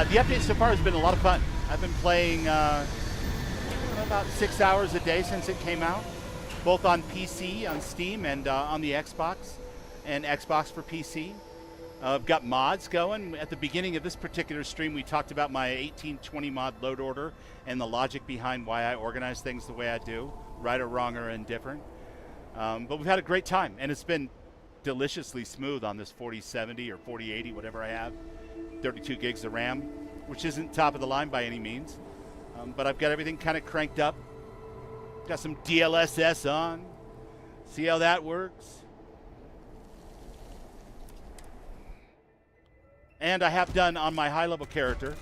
The update so far has been a lot of fun. I've been playing about 6 hours a day since it came out, both on PC, on Steam, and on the Xbox, and Xbox for PC. I've got mods going. At the beginning of this particular stream, we talked about my 1820 mod load order and the logic behind why I organize things the way I do, right or wrong or indifferent. But we've had a great time, and it's been deliciously smooth on this 4070 or 4080, whatever I have. 32 gigs of RAM, which isn't top of the line by any means. But I've got everything kind of cranked up. Got some DLSS on. See how that works? And I have done on my high-level character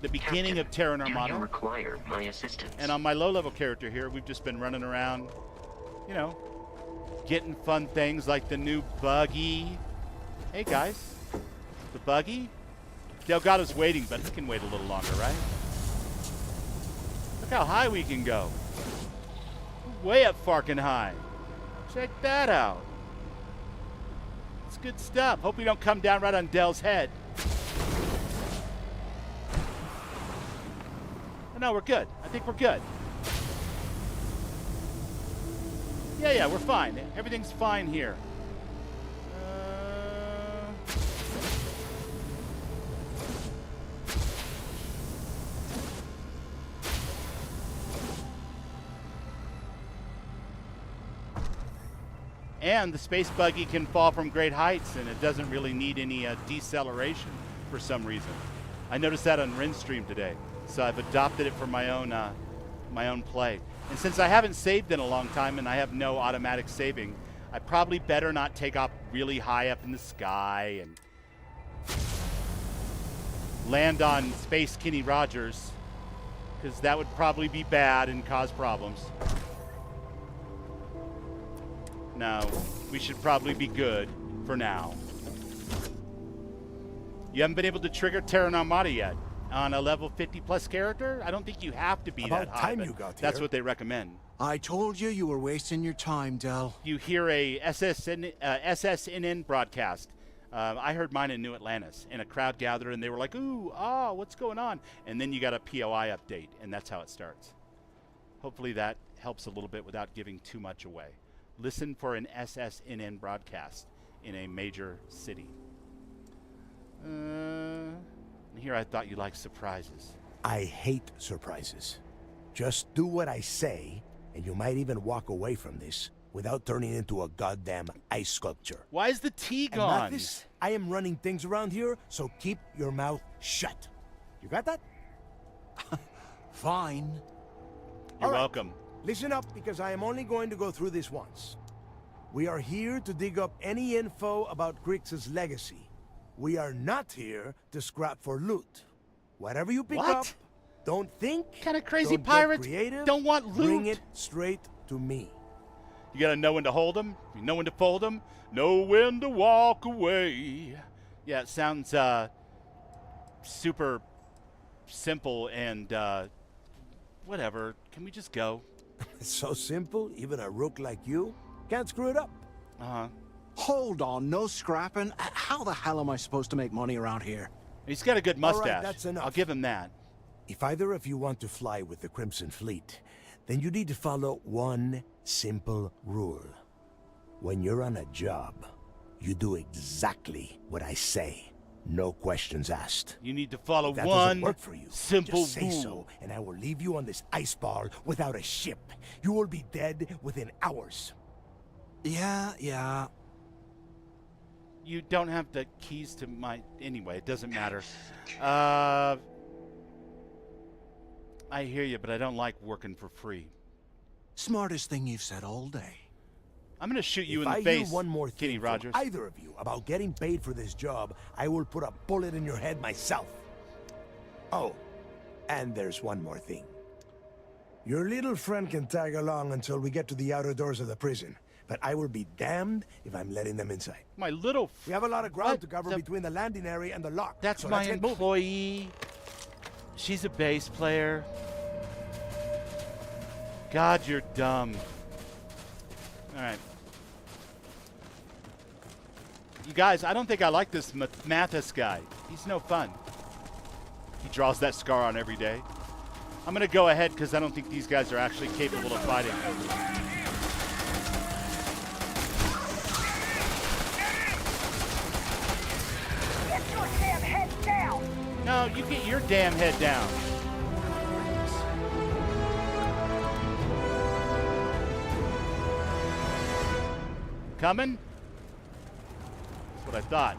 the beginning of Terran Armada. Do you require my assistance? And on my low-level character here, we've just been running around, you know, getting fun things like the new buggy. Hey guys, the buggy? Delgado's waiting, but he can wait a little longer, right? Look how high we can go. Way up farkin' high. Check that out. It's good stuff. Hope we don't come down right on Del's head. Oh, no, we're good. I think we're good. Yeah, we're fine. Everything's fine here. And the space buggy can fall from great heights, and it doesn't really need any deceleration for some reason. I noticed that on Rin's stream today, so I've adopted it for my own play. And since I haven't saved in a long time and I have no automatic saving, I probably better not take off really high up in the sky and land on Space Kenny Rogers, because that would probably be bad and cause problems. No, we should probably be good for now. You haven't been able to trigger Terran Armada yet on a level 50 plus character? I don't think you have to be About that high. time you got That's here. what they recommend. I told you you were wasting your time, Del. You hear a SSNN broadcast. I heard mine in New Atlantis, and a crowd gathered, and they were like, ooh, what's going on? And then you got a POI update, and that's how it starts. Hopefully that helps a little bit without giving too much away. Listen for an SSNN broadcast in a major city. Here I thought you liked surprises. I hate surprises. Just do what I say, and you might even walk away from this without turning into a goddamn ice sculpture. Why is the tea And gone? Mathis, I am running things around here, so keep your mouth shut. You got that? Fine. You're All right. welcome. Listen up, because I am only going to go through this once. We are here to dig up any info about Grix's legacy. We are not here to scrap for loot. Whatever you pick up, don't think. Kind of crazy don't get pirates creative, don't want loot. Bring it straight to me. You gotta know when to hold them, you know when to fold them, know when to walk away. Yeah, it sounds super simple and whatever. Can we just go? It's so simple, even a rook like you can't screw it up. Uh-huh. Hold on, no scrapping? How the hell am I supposed to make money around here? He's got a good All right, mustache. that's enough. I'll give him that. If either of you want to fly with the Crimson Fleet, then you need to follow one simple rule. When you're on a job, you do exactly what I say. No questions asked. You need to follow If that one doesn't work for you, simple just say rule. so, and I will leave you on this ice ball without a ship. You will be dead within hours. Yeah. You don't have the keys to my... Anyway, it doesn't matter. I hear you, but I don't like working for free. Smartest thing you've said all day. I'm going to shoot you If in the I face, hear one more Kenny thing from Rogers. either of you about getting paid for this job, I will put a bullet in your head myself. Oh, and there's one more thing. Your little friend can tag along until we get to the outer doors of the prison, but I will be damned if I'm letting them inside. My little... We have a lot of ground What? to cover between the landing area and the lock. That's so my let's get moving. employee. She's a bass player. God, you're dumb. All right. You guys, I don't think I like this Mathis guy. He's no fun. He draws that scar on every day. I'm going to go ahead because I don't think these guys are actually capable of fighting. Get your damn head down! No, you get your damn head down. Coming? That's what I thought.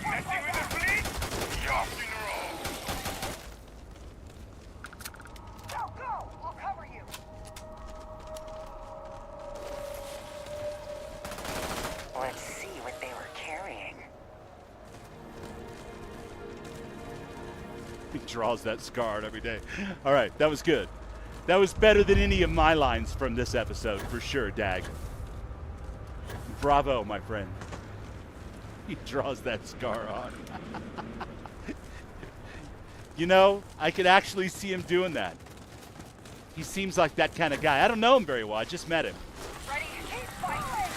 Messing with the fleet? You're off in a row. Go! I'll cover you! Let's see what they were carrying. He draws that scar every day. All right, that was good. That was better than any of my lines from this episode, for sure, Dag. Bravo, my friend. He draws that scar on. You know, I could actually see him doing that. He seems like that kind of guy. I don't know him very well. I just met him. Ready? Keep fighting!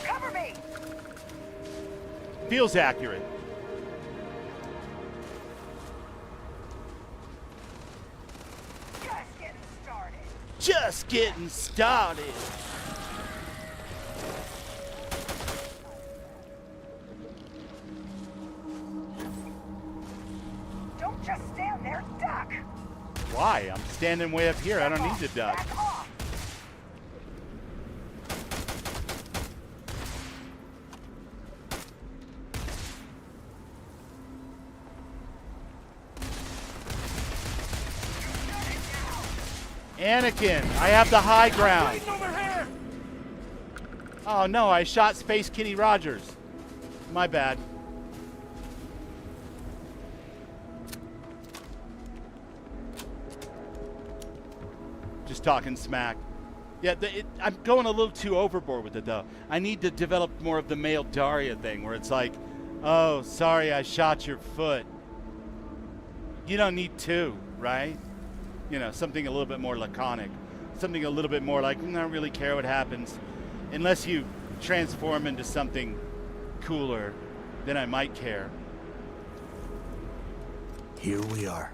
Cover me! Feels accurate. Just getting started. Just getting started. Don't just stand there, duck! Why? I'm standing way up here. I don't need to duck. Back off! Anakin, I have the high ground. Oh no, I shot Space Kenny Rogers. My bad. Just talking smack. Yeah, I'm going a little too overboard with it though. I need to develop more of the male Daria thing where it's like, oh, sorry I shot your foot. You don't need two, right? You know, something a little bit more laconic. Something a little bit more like, I don't really care what happens. Unless you transform into something cooler, then I might care. Here we are.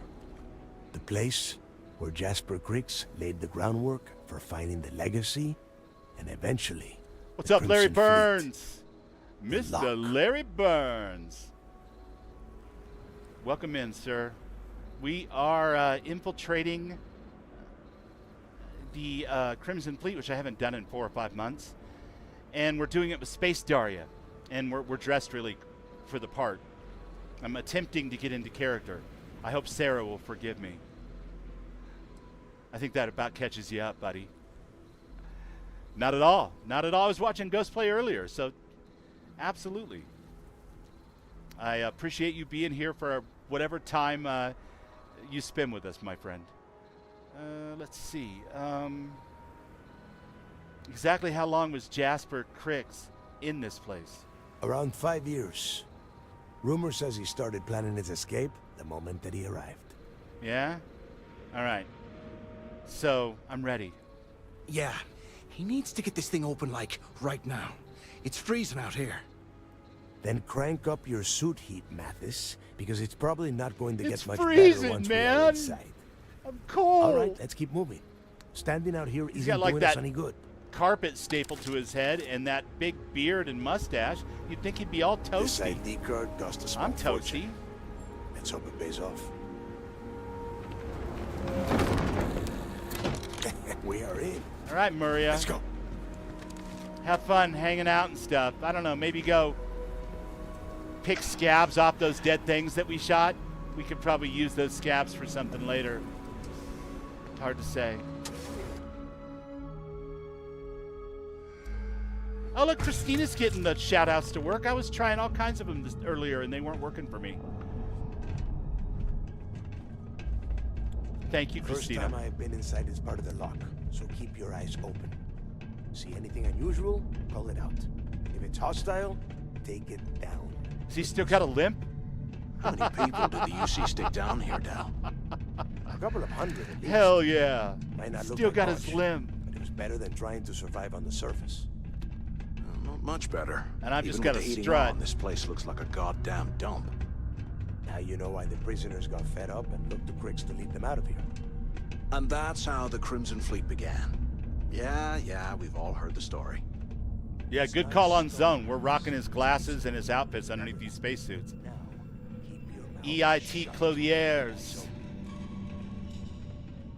The place where Jasper Cricks laid the groundwork for finding the legacy and eventually... What's up, Larry Burns? Mr. Larry Burns. Welcome in, sir. We are infiltrating the Crimson Fleet, which I haven't done in 4 or 5 months. And we're doing it with Space Daria. And we're dressed really for the part. I'm attempting to get into character. I hope Sarah will forgive me. I think that about catches you up, buddy. Not at all. Not at all. I was watching Ghost play earlier, so absolutely. I appreciate you being here for whatever time you spend with us, my friend. Let's see. Exactly how long was Jasper Cricks in this place? Around 5 years. Rumor says he started planning his escape the moment that he arrived. Yeah? All right. So, I'm ready. Yeah. He needs to get this thing open, like, right now. It's freezing out here. Then crank up your suit heat, Mathis, because it's probably not going to get much freezing, better once man. we're inside. I'm cold. All right, let's keep moving. Standing out here isn't doing us any good. Carpet stapled to his head and that big beard and mustache. You'd think he'd be all toasty. This ID card cost a small I'm toasty. fortune. Let's hope it pays off. We are in. All right, Muria. Let's go. Have fun hanging out and stuff. I don't know, maybe go pick scabs off those dead things that we shot. We could probably use those scabs for something later. Hard to say. Oh, look, Christina's getting the shout-outs to work. I was trying all kinds of them earlier, and they weren't working for me. Thank you, Christina. First time I've been inside this part of the lock, so keep your eyes open. See anything unusual, call it out. If it's hostile, take it down. Has he still got a limp? How many people did the UC stick down here, Dal? A couple of hundred at least. Hell yeah. Might not look Still like got much, his limp. but it was better than trying to survive on the surface. Not much better. And I've Even just got with a the heating strut. on, this place looks like a goddamn dump. Now you know why the prisoners got fed up and looked to Cricks to lead them out of here. And that's how the Crimson Fleet began. Yeah, we've all heard the story. Yeah, good call on Zone. We're rocking his glasses and his outfits underneath these spacesuits. EIT Clothiers.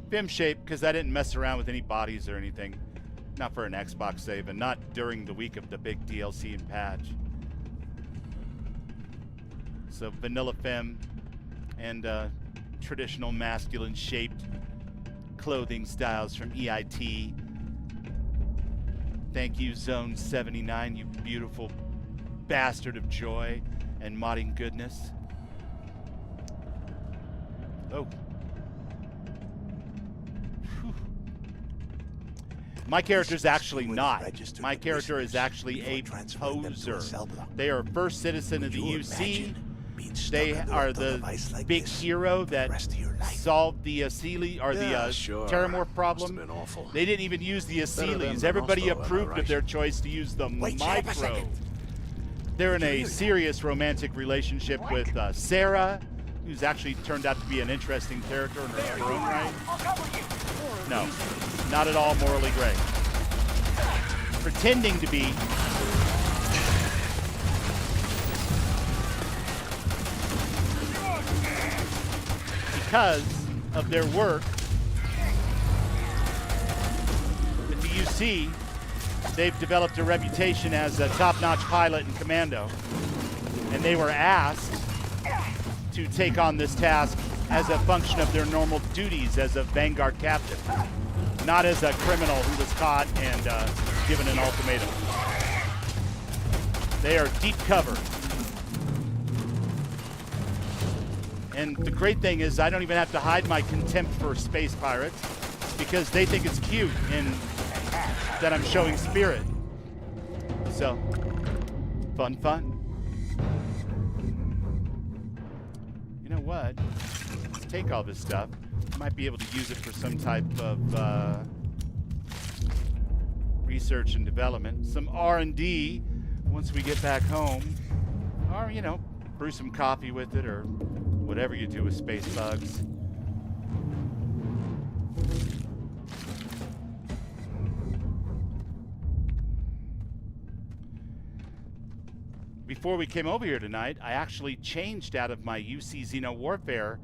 Fim shape, because I didn't mess around with any bodies or anything. Not for an Xbox save, and not during the week of the big DLC and patch. So vanilla femme and traditional masculine shaped clothing styles from EIT. Thank you, Zone 79, you beautiful bastard of joy and modding goodness. Oh. Whew. My character's actually not. My character is actually a poser. They are first citizen of the UC. They are the big hero that solved the Asili or the Terramorph problem. They didn't even use the Asilis. Everybody approved of their choice to use the Micro. They're in a serious romantic relationship with Sarah, who's actually turned out to be an interesting character in her own right. No, not at all morally gray. Pretending to be. Because of their work at the UC, they've developed a reputation as a top-notch pilot and commando. And they were asked to take on this task as a function of their normal duties as a Vanguard captain, not as a criminal who was caught and given an ultimatum. They are deep cover. And the great thing is I don't even have to hide my contempt for space pirates because they think it's cute and that I'm showing spirit. So, fun. You know what? take all this stuff. Might be able to use it for some type of research and development. Some R&D once we get back home. Or, you know, brew some coffee with it, or whatever you do with space bugs. Before we came over here tonight, I actually changed out of my UC Xeno Warfare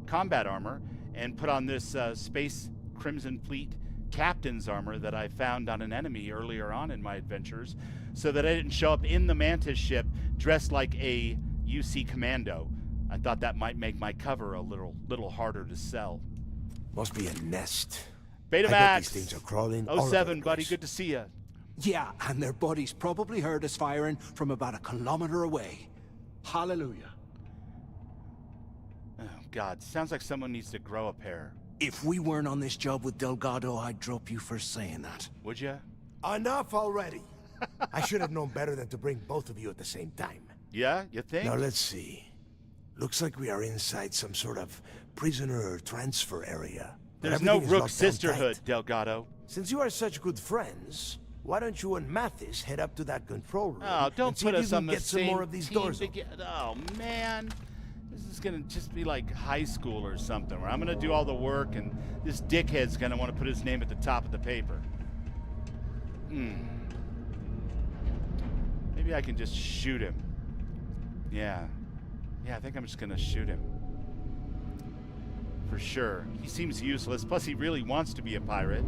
combat armor and put on this Space Crimson Fleet captain's armor that I found on an enemy earlier on in my adventures, so that I didn't show up in the Mantis ship dressed like a UC commando. I thought that might make my cover a little harder to sell. Must be a nest. Betamax, these things are crawling all over 07, the buddy, place. good to see you. Yeah, and their buddies probably heard us firing from about 1 kilometer away. Hallelujah. Oh, God, sounds like someone needs to grow a pair. If we weren't on this job with Delgado, I'd drop you for saying that. Would you? Enough already. I should have known better than to bring both of you at the same time. Yeah, you think? Now let's see. Looks like we are inside some sort of prisoner transfer area. There's no Everything is Rook locked down sisterhood, tight. Delgado. Since you are such good friends, why don't you and Mathis head up to that control room? Oh, don't and see put if you us can on the get some same more of these team doors together. Oh, man. This is going to just be like high school or something, where I'm going to do all the work, and this dickhead's going to want to put his name at the top of the paper. Maybe I can just shoot him. Yeah. Yeah, I think I'm just going to shoot him. For sure. He seems useless, plus he really wants to be a pirate.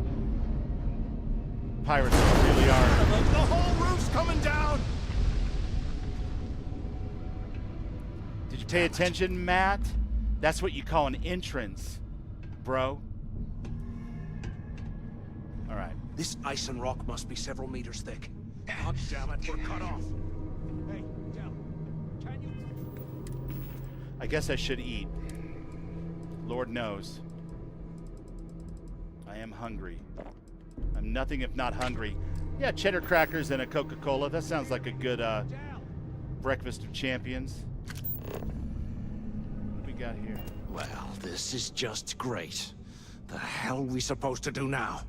Pirates really are. The whole roof's coming down! Did you pay attention, Matt? That's what you call an entrance, bro. All right. This ice and rock must be several meters thick. God damn it, we're cut off. Hey, Del, can you... I guess I should eat. Lord knows. I am hungry. I'm nothing if not hungry. Yeah, cheddar crackers and a Coca-Cola. That sounds like a good breakfast of champions. What do we got here? Well, this is just great. The hell are we supposed to do now?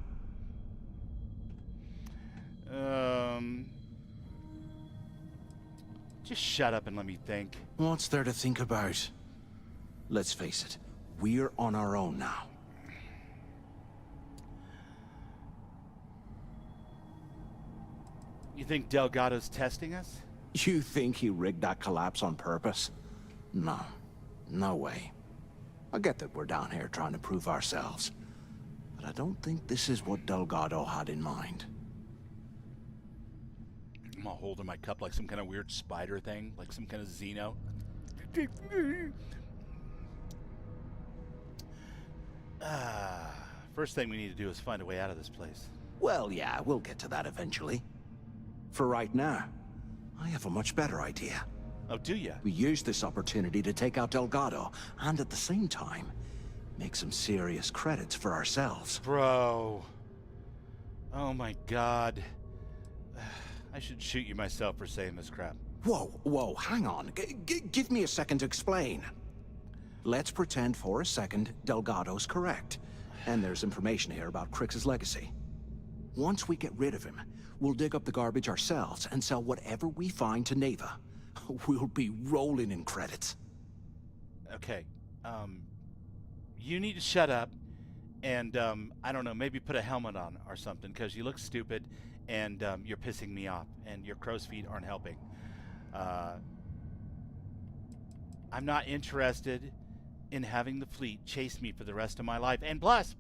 Just shut up and let me think. What's there to think about? Let's face it, we're on our own now. You think Delgado's testing us? You think he rigged that collapse on purpose? No. No way. I get that we're down here trying to prove ourselves, but I don't think this is what Delgado had in mind. I'm all holding my cup like some kind of weird spider thing, like some kind of Xeno. First thing we need to do is find a way out of this place. Well, yeah, we'll get to that eventually. For right now, I have a much better idea. Oh, do ya? We use this opportunity to take out Delgado, and at the same time, make some serious credits for ourselves. Bro. Oh my God. I should shoot you myself for saying this crap. Whoa, hang on. Give me a second to explain. Let's pretend for a second Delgado's correct, and there's information here about Crix's legacy. Once we get rid of him, we'll dig up the garbage ourselves and sell whatever we find to Neva. We'll be rolling in credits. Okay, you need to shut up and, I don't know, maybe put a helmet on or something, because you look stupid and you're pissing me off and your crow's feet aren't helping. I'm not interested in having the fleet chase me for the rest of my life. And plus,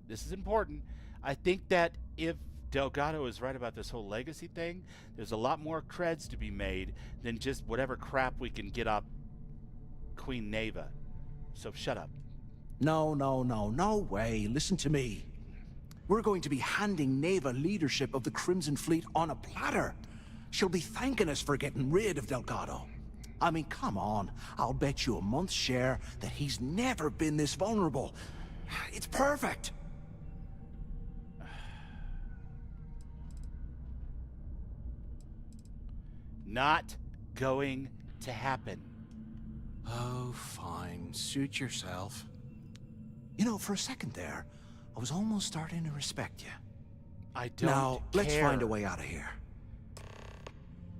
this is important, I think that if Delgado is right about this whole legacy thing, there's a lot more creds to be made than just whatever crap we can get up Queen Neva. So shut up. No way. Listen to me. We're going to be handing Neva leadership of the Crimson Fleet on a platter. She'll be thanking us for getting rid of Delgado. I mean, come on. I'll bet you a month's share that he's never been this vulnerable. It's perfect. Not going to happen. Oh, fine. Suit yourself. You know, for a second there, I was almost starting to respect you. I don't Now, let's care. find a way out of here.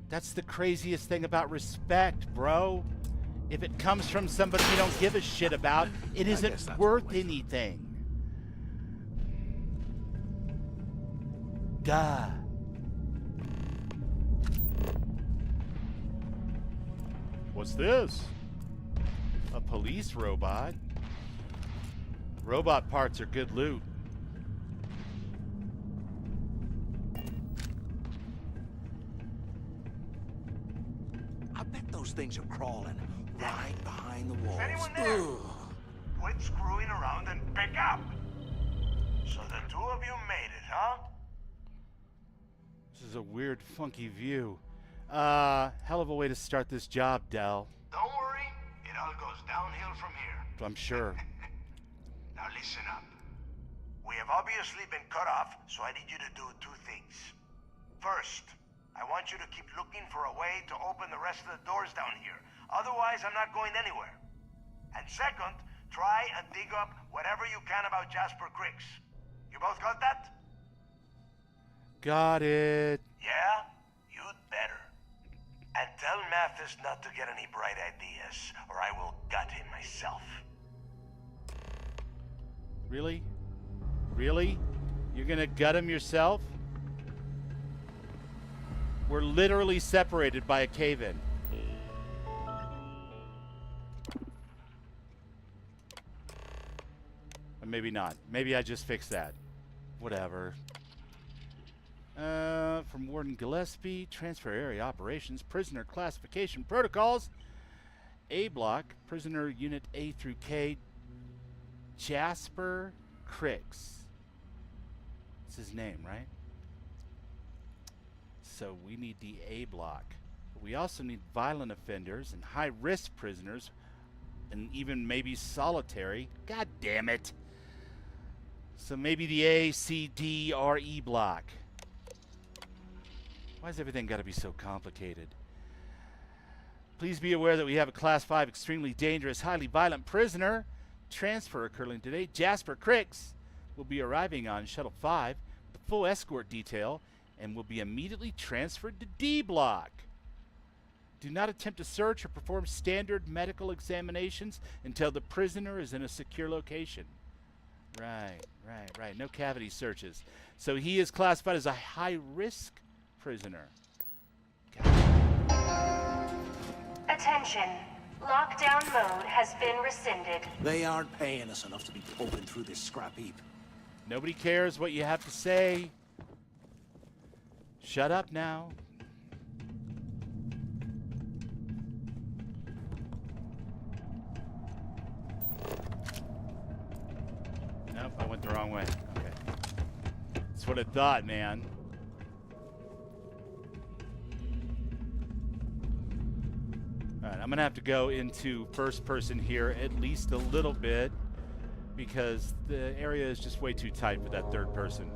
That's the craziest thing about respect, bro. If it comes from somebody you don't give a shit about, it isn't worth anything. Duh. What's this? A police robot? Robot parts are good loot. I bet those things are crawling right behind the walls. Anyone there? Quit screwing around and pick up. So the two of you made it, huh? This is a weird, funky view. Hell of a way to start this job, Del. Don't worry, it all goes downhill from here. I'm sure. Now listen up. We have obviously been cut off, so I need you to do two things. First, I want you to keep looking for a way to open the rest of the doors down here. Otherwise, I'm not going anywhere. And second, try and dig up whatever you can about Jasper Cricks. You both got that? Got it. Yeah? You'd better. And tell Mathis not to get any bright ideas, or I will gut him myself. Really? Really? You're gonna gut him yourself? We're literally separated by a cave-in. Or maybe not. Maybe I just fixed that. Whatever. From Warden Gillespie, transfer area operations, prisoner classification protocols, A block, prisoner unit A through K, Jasper Cricks. That's his name, right? So we need the A block. We also need violent offenders and high-risk prisoners, and even maybe solitary. God damn it. So maybe the A, C, D, or E block. Why has everything got to be so complicated? Please be aware that we have a Class 5 extremely dangerous, highly violent prisoner transfer occurring today. Jasper Cricks will be arriving on Shuttle 5 with a full escort detail and will be immediately transferred to D block. Do not attempt to search or perform standard medical examinations until the prisoner is in a secure location. Right. No cavity searches. So he is classified as a high-risk prisoner. Attention. Lockdown mode has been rescinded. They aren't paying us enough to be poking through this scrap heap. Nobody cares what you have to say. Shut up now. Nope, I went the wrong way. Okay. That's what I thought, man. Alright, I'm gonna have to go into first person here at least a little bit because the area is just way too tight for that third person.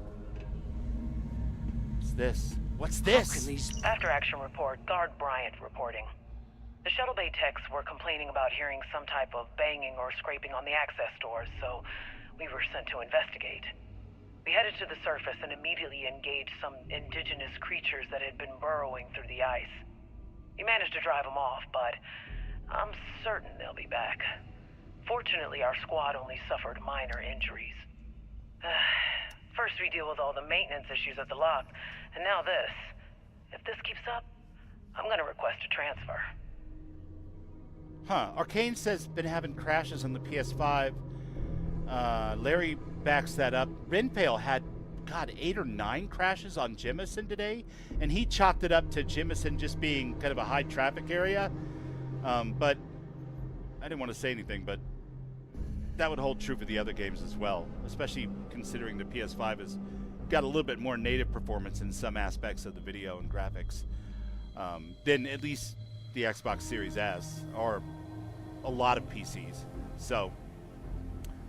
What's this? What's this? After action report, Guard Bryant reporting. The shuttle bay techs were complaining about hearing some type of banging or scraping on the access doors, so we were sent to investigate. We headed to the surface and immediately engaged some indigenous creatures that had been burrowing through the ice. We managed to drive them off, but I'm certain they'll be back. Fortunately, our squad only suffered minor injuries. First we deal with all the maintenance issues at the lock, and now this. If this keeps up, I'm gonna request a transfer. Huh. Arcane says been having crashes on the PS5. Larry backs that up. Renpale had, God, 8 or 9 crashes on Jemison today, and he chalked it up to Jemison just being kind of a high traffic area. But I didn't want to say anything, but that would hold true for the other games as well, especially considering the PS5 has got a little bit more native performance in some aspects of the video and graphics than at least the Xbox Series S or a lot of PCs. So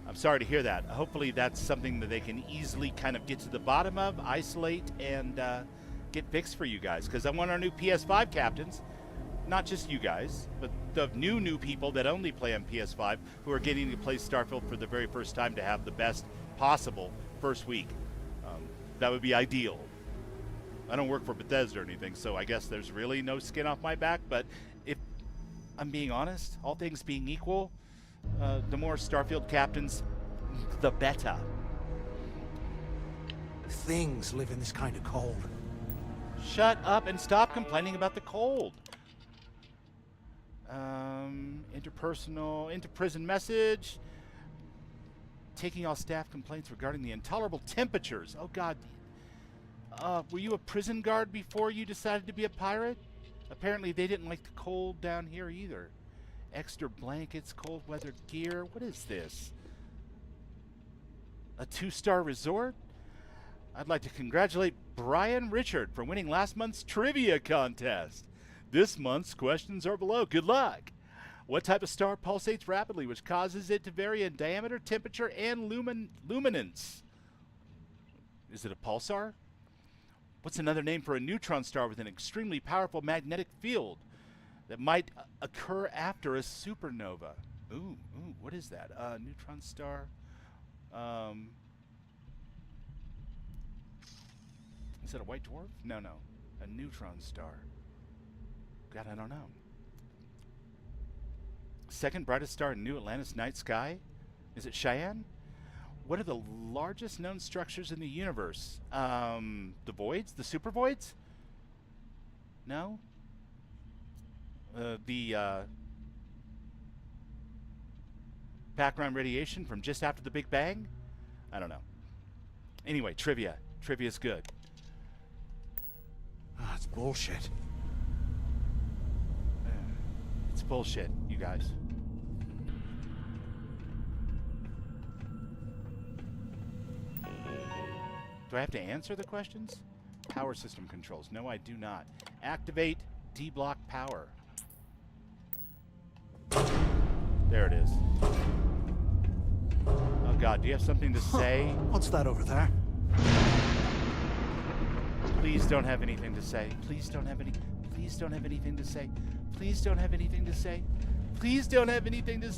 I'm sorry to hear that. Hopefully that's something that they can easily kind of get to the bottom of, isolate, and get fixed for you guys. Because I want our new PS5 captains. not just you guys, but the new people that only play on PS5 who are getting to play Starfield for the very first time to have the best possible first week. That would be ideal. I don't work for Bethesda or anything, so I guess there's really no skin off my back, but if I'm being honest, all things being equal, the more Starfield captains, the better. Things live in this kind of cold. Shut up and stop complaining about the cold. Interprison message. Taking all staff complaints regarding the intolerable temperatures. Oh God. Were you a prison guard before you decided to be a pirate? Apparently they didn't like the cold down here either. Extra blankets, cold weather gear. What is this? A 2-star resort? I'd like to congratulate Brian Richard for winning last month's trivia contest. This month's questions are below. Good luck. What type of star pulsates rapidly, which causes it to vary in diameter, temperature, and luminance? Is it a pulsar? What's another name for a neutron star with an extremely powerful magnetic field that might occur after a supernova? Ooh, what is that? Neutron star. Is it a white dwarf? No. A neutron star. God, I don't know. Second brightest star in New Atlantis night sky? Is it Cheyenne? What are the largest known structures in the universe? The voids? The super voids? No? The background radiation from just after the Big Bang? I don't know. Anyway, trivia. Trivia's good. It's bullshit. It's bullshit, you guys. Do I have to answer the questions? Power system controls. No, I do not. Activate D-block power. There it is. Oh God, do you have something to say? What's that over there? Please don't have anything to say. Please don't have any. Please don't have anything to say. Please don't have anything to say. Please don't have anything to.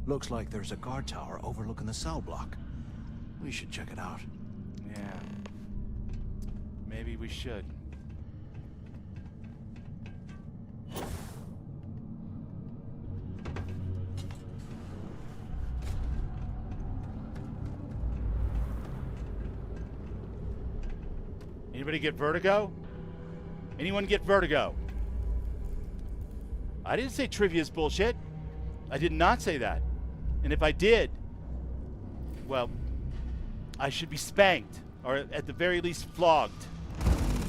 Looks like there's a guard tower overlooking the cell block. We should check it out. Yeah. Maybe we should. Anybody get vertigo? Anyone get vertigo? I didn't say trivia's bullshit. I did not say that. And if I did, well, I should be spanked, or at the very least flogged,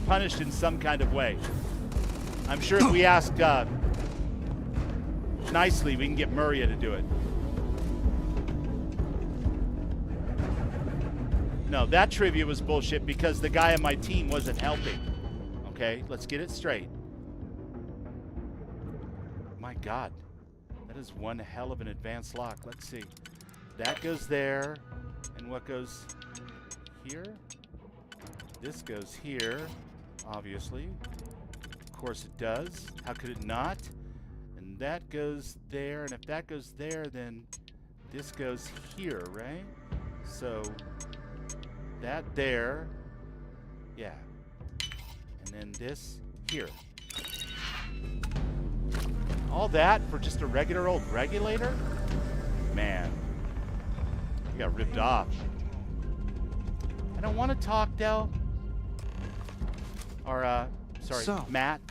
punished in some kind of way. I'm sure if we ask nicely, we can get Muria to do it. No, that trivia was bullshit because the guy on my team wasn't helping. Okay, let's get it straight. My God, that is one hell of an advanced lock. Let's see. That goes there, and what goes here? This goes here, obviously. Of course it does. How could it not? And that goes there, and if that goes there, then this goes here, right? So that there, yeah. And then this here. All that for just a regular old regulator? Man, you got ripped off. I don't want to talk, Del. Or, sorry, So. Matt.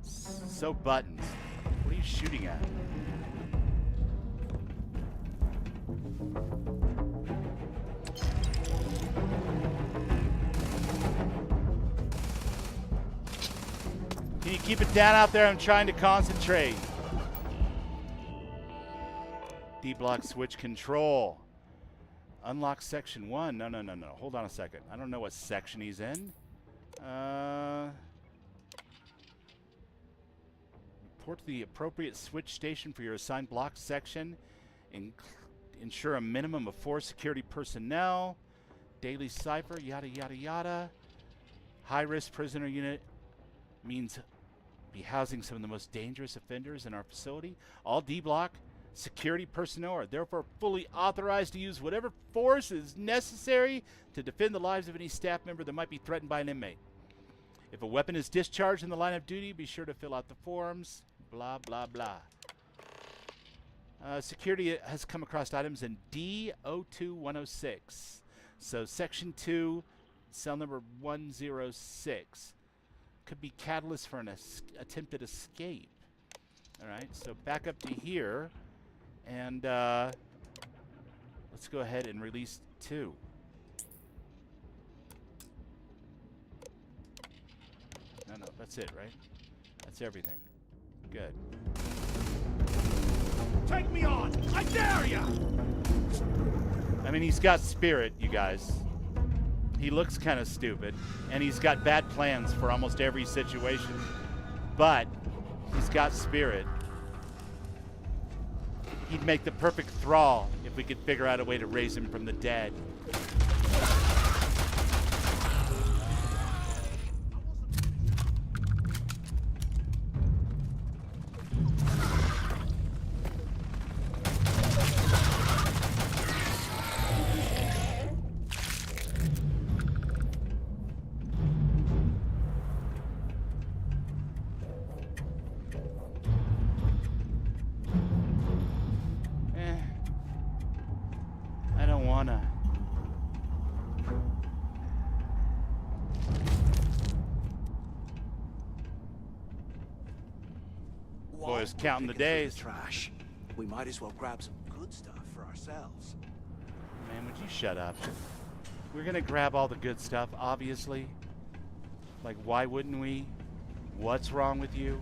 So buttons. What are you shooting at? Can you keep it down out there? I'm trying to concentrate. D-block switch control. Unlock section 1. No. Hold on a second. I don't know what section he's in. Report to the appropriate switch station for your assigned block section. Ensure a minimum of 4 security personnel. Daily cipher, yada, yada, yada. High-risk prisoner unit means be housing some of the most dangerous offenders in our facility. All D-Block security personnel are therefore fully authorized to use whatever force is necessary to defend the lives of any staff member that might be threatened by an inmate. If a weapon is discharged in the line of duty, be sure to fill out the forms. Blah, blah, blah. Security has come across items in D02106. So Section 2, cell number 106. Could be catalyst for an attempted escape. All right, so back up to here. And let's go ahead and release 2. No, that's it, right? That's everything. Good. Take me on! I dare ya! I mean, he's got spirit, you guys. He looks kind of stupid, and he's got bad plans for almost every situation. But he's got spirit. He'd make the perfect thrall if we could figure out a way to raise him from the dead. Boys counting the days. Trash. We might as well grab some good stuff for ourselves. Man, would you shut up? We're gonna grab all the good stuff, obviously. Like, why wouldn't we? What's wrong with you?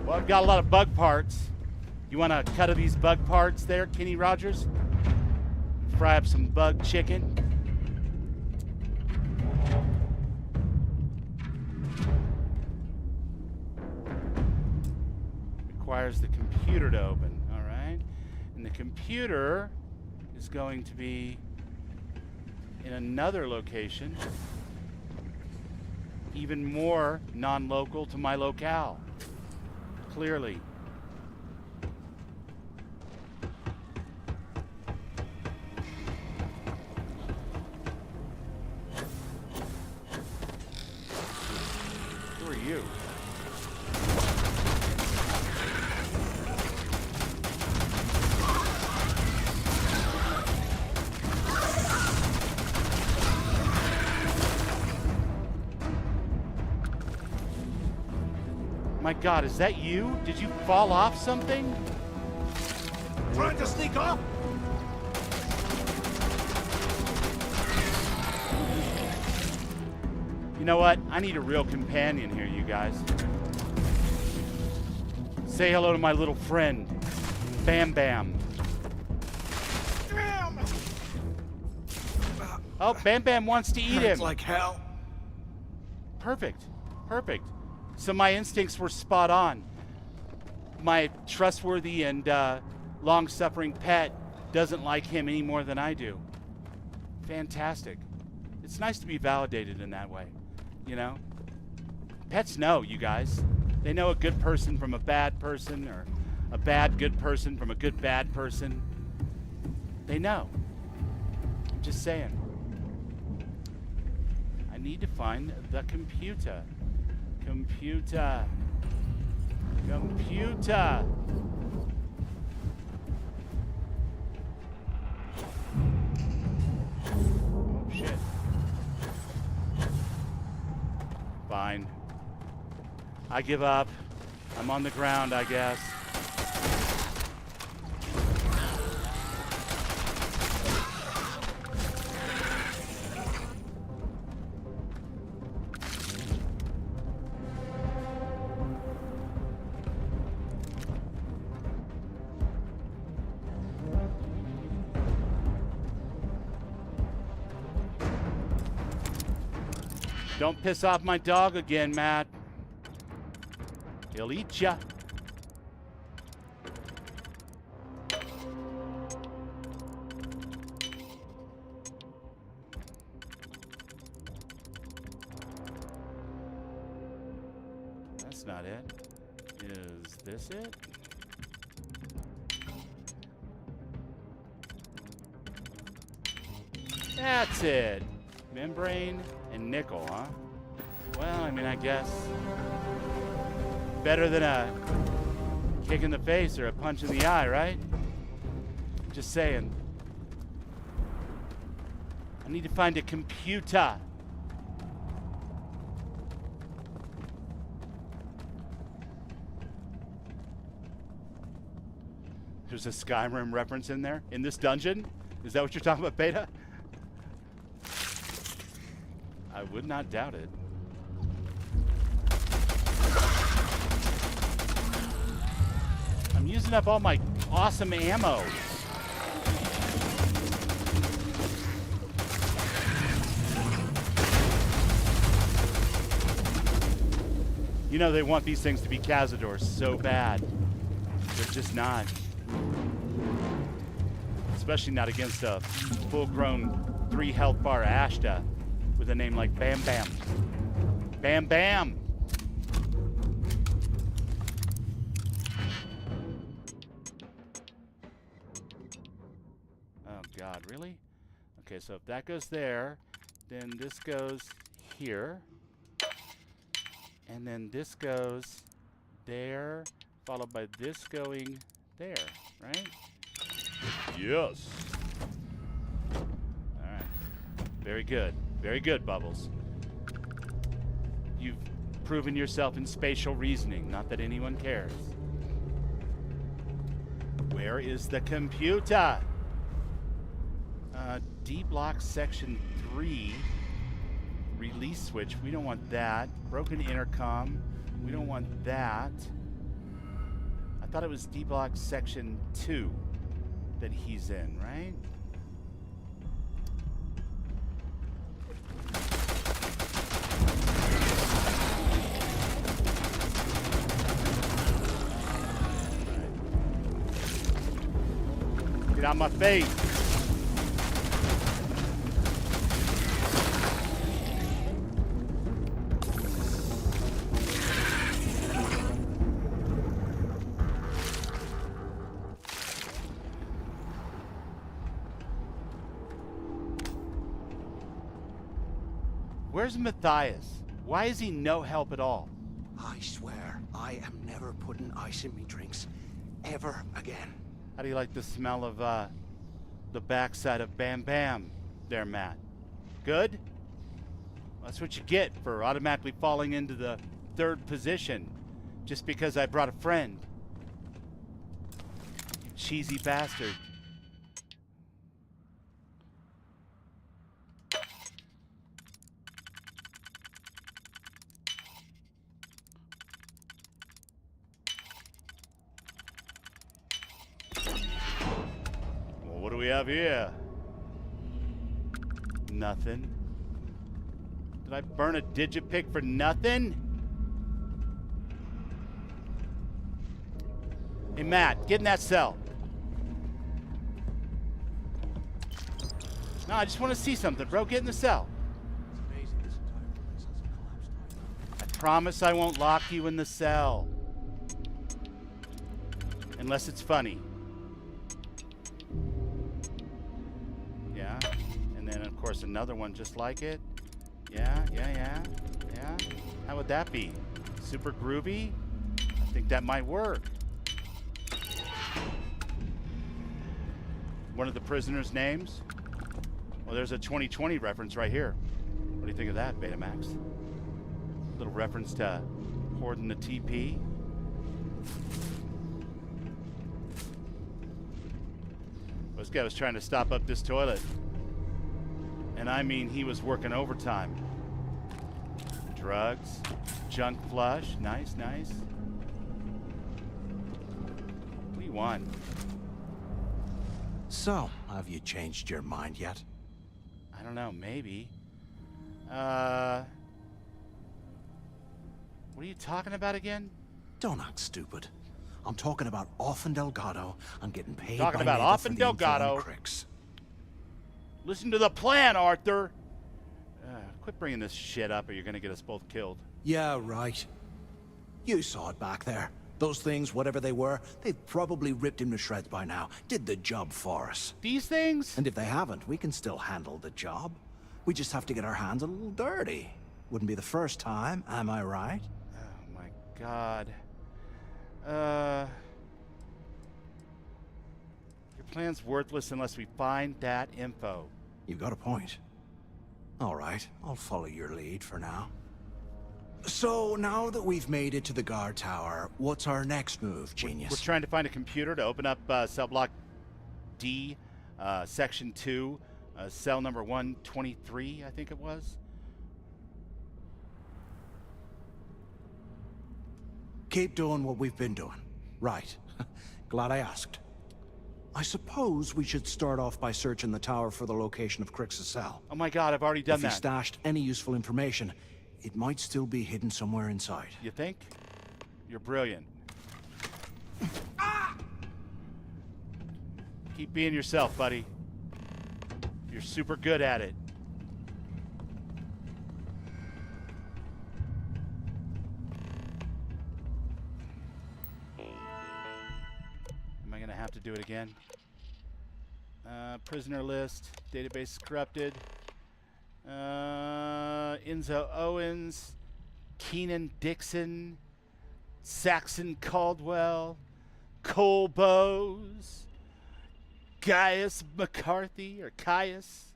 Well, I've got a lot of bug parts. You want a cut of these bug parts there, Kenny Rogers? Fry up some bug chicken. Requires the computer to open, all right? And the computer is going to be in another location, even more non-local to my locale. Clearly. Who are you? My God, is that you? Did you fall off something? Trying to sneak up? You know what? I need a real companion here, you guys. Say hello to my little friend, Bam Bam. Damn! Oh, Bam Bam wants to eat him. Like hell. Perfect. Perfect. So my instincts were spot on. My trustworthy and long-suffering pet doesn't like him any more than I do. Fantastic. It's nice to be validated in that way, you know? Pets know, you guys. They know a good person from a bad person, or a bad good person from a good bad person. They know. I'm just saying. I need to find the computer. Computer. Computer. Oh, shit. Fine. I give up. I'm on the ground, I guess. Don't piss off my dog again, Matt. He'll eat ya. That's not it. Is this it? That's it. Membrane and nickel, huh? Well, I mean, I guess better than a kick in the face or a punch in the eye, right? Just saying. I need to find a computer. There's a Skyrim reference in there in this dungeon. Is that what you're talking about, Beta? I would not doubt it. I'm using up all my awesome ammo. You know they want these things to be Cazadors so bad. They're just not. Especially not against a full-grown 3 health bar Ashta with a name like Bam Bam. Bam Bam! Oh God, really? Okay, so if that goes there, then this goes here. And then this goes there, followed by this going there, right? Yes. All right. Very good. Very good, Bubbles. You've proven yourself in spatial reasoning, not that anyone cares. Where is the computer? D block section 3. Release switch. We don't want that. Broken intercom. We don't want that. I thought it was D block section 2 that he's in, right? Get out my face. Where's Matthias? Why is he no help at all? I swear, I am never putting ice in me drinks. Ever again. How do you like the smell of, the backside of Bam Bam there, Matt? Good? That's what you get for automatically falling into the 3rd position just because I brought a friend. You cheesy bastard. What do we have here? Nothing. Did I burn a digipick for nothing? Hey, Matt, get in that cell. No, I just want to see something, bro. Get in the cell. I promise I won't lock you in the cell. Unless it's funny. Yeah. And then, of course, another one just like it. Yeah. How would that be? Super groovy? I think that might work. One of the prisoners' names? Well, there's a 2020 reference right here. What do you think of that, Betamax? Little reference to hoarding the TP. This guy was trying to stop up this toilet. And I mean, he was working overtime. Drugs. Junk flush. Nice, nice. What do you want? So, have you changed your mind yet? I don't know, maybe. What are you talking about again? Don't act stupid. I'm talking about off in Delgado. I'm getting paid Talking by about Neva off for in the info on Delgado. Cricks. Listen to the plan, Arthur. Quit bringing this shit up or you're gonna get us both killed. Yeah, right. You saw it back there. Those things, whatever they were, they've probably ripped him to shreds by now. Did the job for us. These things? And if they haven't, we can still handle the job. We just have to get our hands a little dirty. Wouldn't be the first time, am I right? Oh my god. Your plan's worthless unless we find that info. You've got a point. All right, I'll follow your lead for now. So, now that we've made it to the guard tower, what's our next move, genius? We're trying to find a computer to open up cell block D, section 2, cell number 123, I think it was. Keep doing what we've been doing. Right. Glad I asked. I suppose we should start off by searching the tower for the location of Crix's cell. Oh my god, I've already done If that. he stashed any useful information, it might still be hidden somewhere inside. You think? You're brilliant. Keep being yourself, buddy. You're super good at it. Am I gonna have to do it again? Prisoner list. Database is corrupted. Enzo Owens, Keenan Dixon, Saxon Caldwell, Cole Bowes, Gaius McCarthy, or Caius,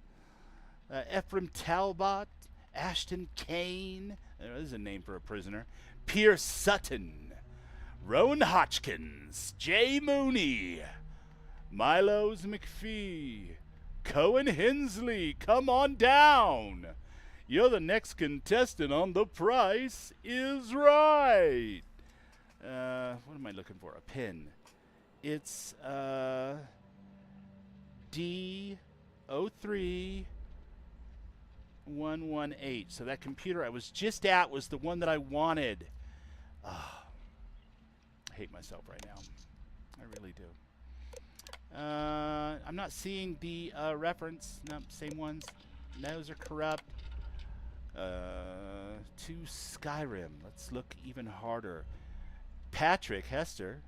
Ephraim Talbot, Ashton Kane, there's a name for a prisoner, Pierce Sutton, Rowan Hodgkins, Jay Mooney, Milos McPhee, Cohen Hensley, come on down. You're the next contestant on The Price is Right. What am I looking for? A pin. It's D03118. So that computer I was just at was the one that I wanted. I hate myself right now. I really do. I'm not seeing the reference. No, same ones. Those are corrupt. To Skyrim. Let's look even harder. Patrick Hester,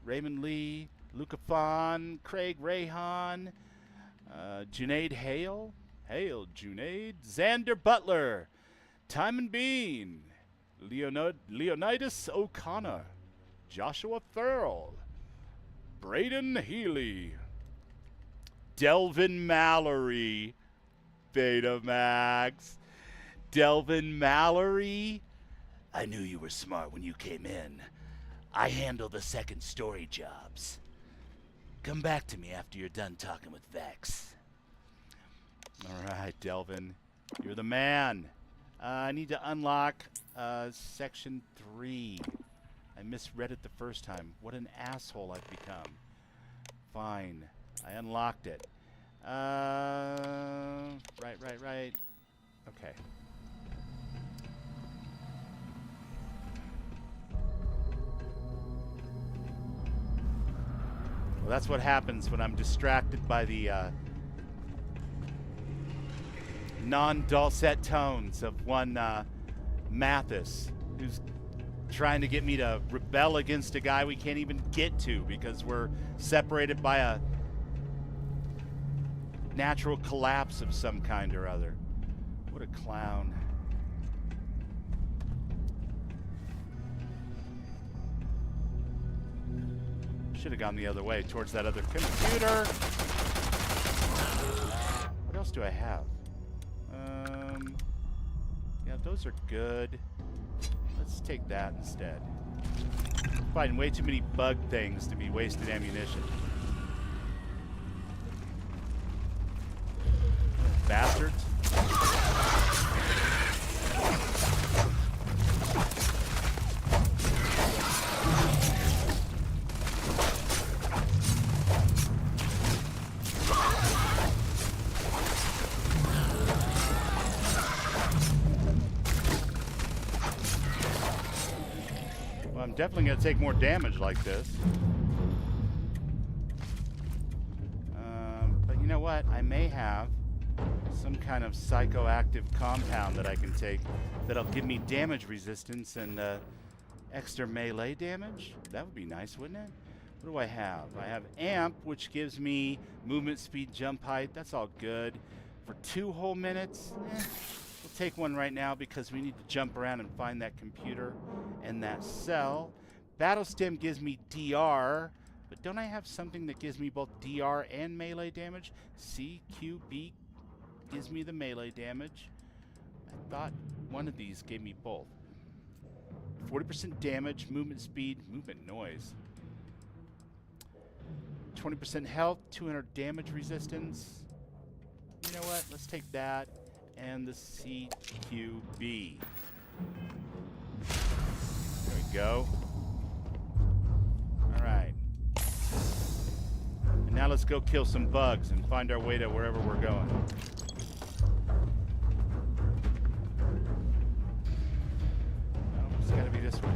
Raymond Lee, Luca Fon, Craig Rahan, Junaid Hale, Junaid, Xander Butler, Timon Bean, Leonidas O'Connor, Joshua Farrell, Braden Healy, Delvin Mallory, Betamax, Delvin Mallory. I knew you were smart when you came in. I handle the second story jobs. Come back to me after you're done talking with Vex. All right, Delvin, you're the man. I need to unlock section 3. I misread it the first time. What an asshole I've become. Fine. I unlocked it. Right. Okay. Well, that's what happens when I'm distracted by the non-dulcet tones of one Mathis, who's trying to get me to rebel against a guy we can't even get to because we're separated by a natural collapse of some kind or other. What a clown. Should have gone the other way, towards that other computer. What else do I have? Yeah, those are good. Let's take that instead. I'm fighting way too many bug things to be wasted ammunition. definitely going to take more damage like this. But you know what? I may have some kind of psychoactive compound that I can take that'll give me damage resistance and extra melee damage. That would be nice, wouldn't it? What do I have? I have amp, which gives me movement speed, jump height. That's all good. For 2 whole minutes, we'll take one right now because we need to jump around and find that computer and that cell. Battle stem gives me DR, but don't I have something that gives me both DR and melee damage? CQB gives me the melee damage. I thought one of these gave me both. 40% damage, movement speed, movement noise. 20% health, 200 damage resistance. You know what? Let's take that and the CQB. There we go. All right. And now let's go kill some bugs and find our way to wherever we're going. No, it's gotta be this way.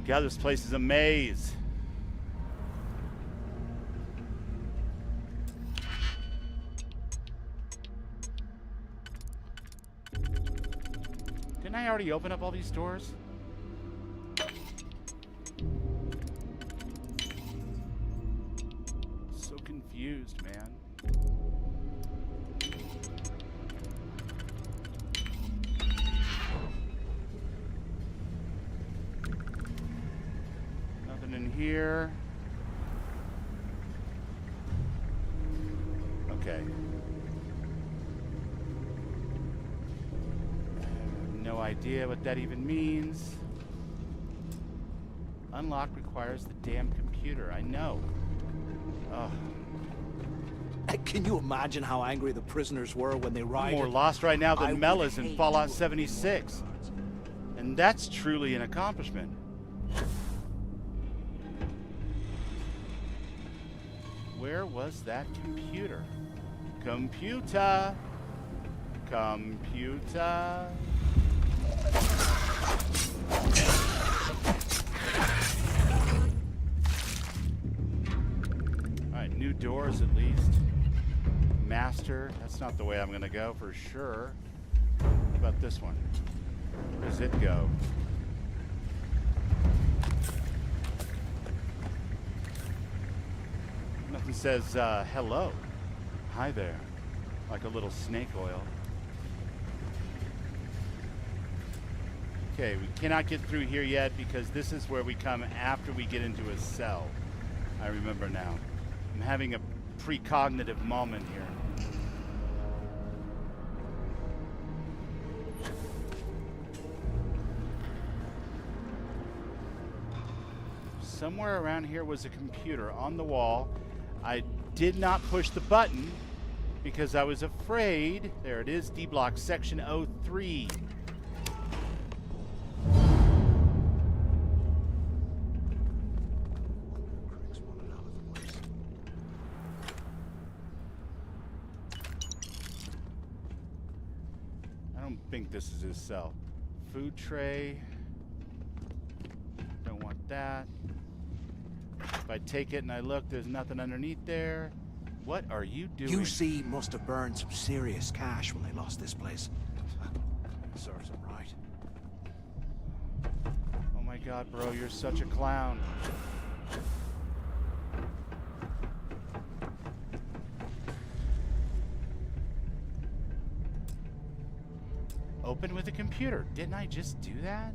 God, this place is a maze. Didn't I already open up all these doors? So confused, man. Here. Okay. I have no idea what that even means. Unlock requires the damn computer. I know. Oh. Can you imagine how angry the prisoners were when they rioted? I'm more lost right now than Mel is in Fallout 76. And that's truly an accomplishment. Where was that computer? Computer! Computer! Alright, new doors at least. Master, that's not the way I'm gonna go for sure. What about this one? Where does it go? Nothing says, hello. Hi there. Like a little snake oil. Okay, we cannot get through here yet because this is where we come after we get into a cell. I remember now. I'm having a precognitive moment here. Somewhere around here was a computer on the wall. I did not push the button because I was afraid. There it is, D-Block section 03. I don't think this is his cell. Food tray. Don't want that. If I take it and I look, there's nothing underneath there. What are you doing? UC must have burned some serious cash when they lost this place. Serves them right. Oh my god, bro, you're such a clown. Open with a computer. Didn't I just do that?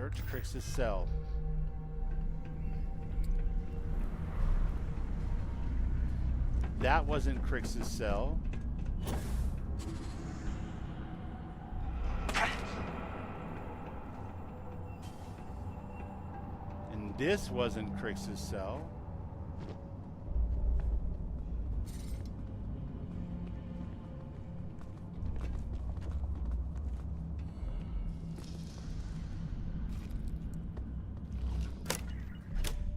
Search Crix's cell. That wasn't Crix's cell. And this wasn't Crix's cell.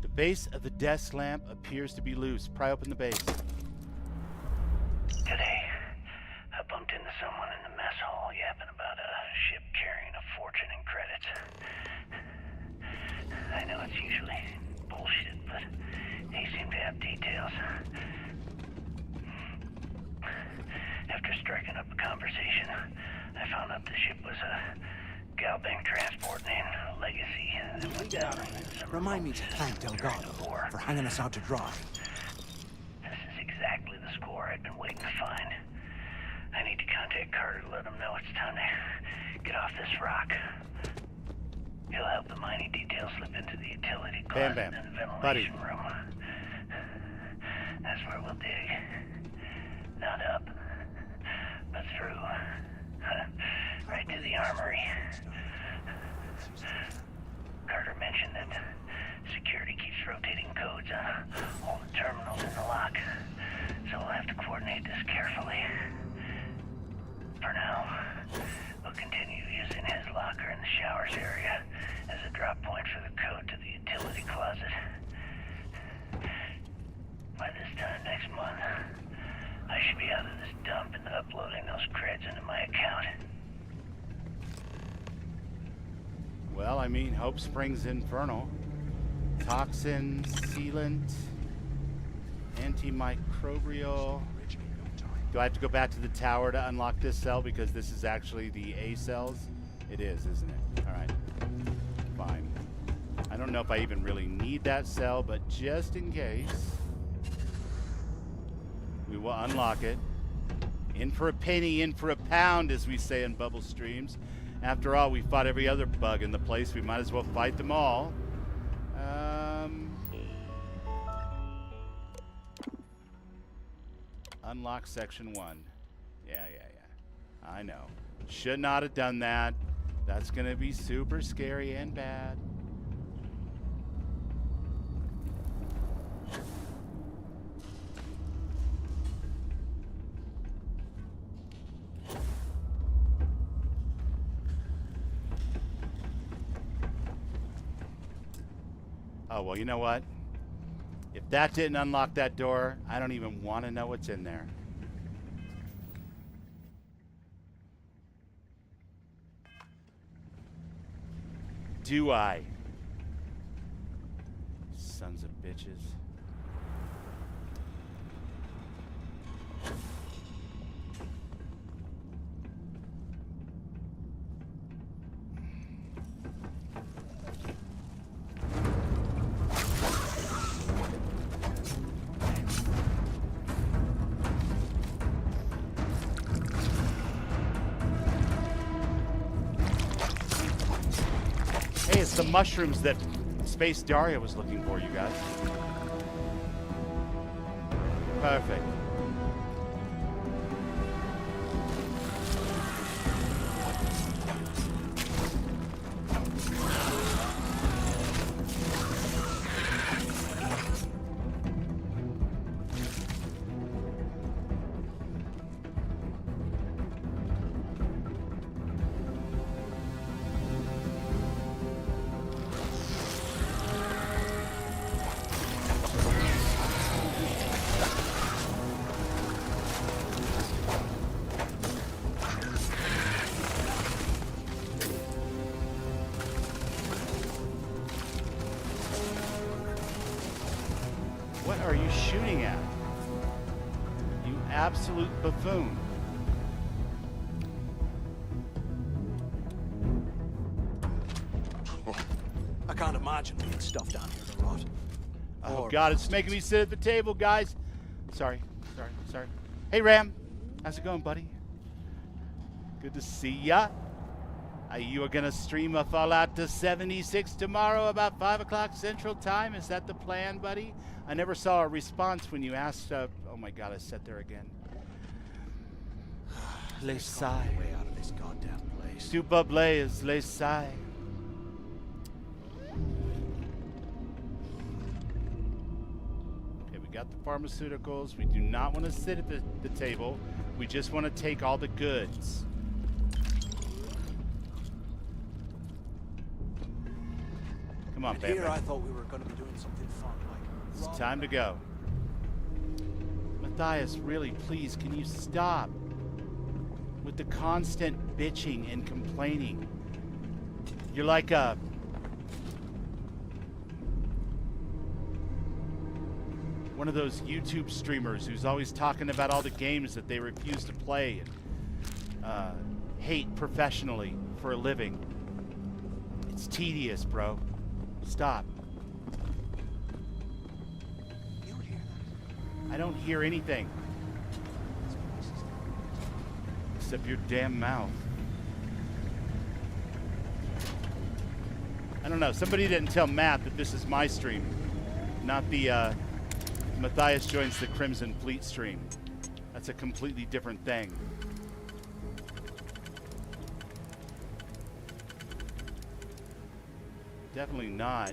The base of the desk lamp appears to be loose. Pry open the base. Today, I bumped into someone in the mess hall yapping about a ship carrying a fortune in credits. I know it's usually bullshit, but he seemed to have details. After striking up a conversation, I found out the ship was a Galbank transport named Legacy that went down in some Remind me to thank Delgado for hanging us out to dry. This is exactly the score I'd been waiting to find. I need to contact Carter to let him know it's time to get off this rock. He'll help the mining details slip into the utility closet Bam, in the buddy. ventilation room. That's where we'll dig. Not up, but through. Right to the armory. Carter mentioned that security keeps rotating codes on all the terminals in the lock, so we'll have to coordinate this carefully. For now, we'll continue using his locker in the showers area as a drop point for the code to the utility closet. By this time next month, I should be out of this dump and uploading those creds into my account. Well, I mean, Hope Springs Infernal. Toxin, sealant, antimicrobial. Do I have to go back to the tower to unlock this cell because this is actually the A cells? It is, isn't it? All right. Fine. I don't know if I even really need that cell, but just in case, we will unlock it. In for a penny, in for a pound, as we say in Bubble Streams. After all, we fought every other bug in the place. We might as well fight them all. Unlock section 1. Yeah. I know. Should not have done that. That's going to be super scary and bad. Oh, well, you know what? If that didn't unlock that door, I don't even want to know what's in there. Do I? Sons of bitches. Hey, it's the mushrooms that Space Daria was looking for, you guys. Perfect. What are you shooting at? You absolute buffoon. I can't imagine being stuffed down here to rot. Oh God, it's making me sit at the table, guys. Sorry. Hey Ram, how's it going, buddy? Good to see ya. You are gonna stream a Fallout to 76 tomorrow about 5 o'clock Central Time. Is that the plan, buddy? I never saw a response when you asked. Oh my God, I sat there again. Les Sai. Way out of this goddamn place. Du Bublé is Les Sai. Okay, we got the pharmaceuticals. We do not want to sit at the table. We just want to take all the goods. Come on, baby. Here I thought we were going to be doing something fun, like... It's time to go. Matthias, really, please, can you stop with the constant bitching and complaining? You're like one of those YouTube streamers who's always talking about all the games that they refuse to play and hate professionally for a living. It's tedious, bro. Stop. I don't hear anything. Except your damn mouth. I don't know. Somebody didn't tell Matt that this is my stream, not the Matthias joins the Crimson Fleet stream. That's a completely different thing. Definitely not.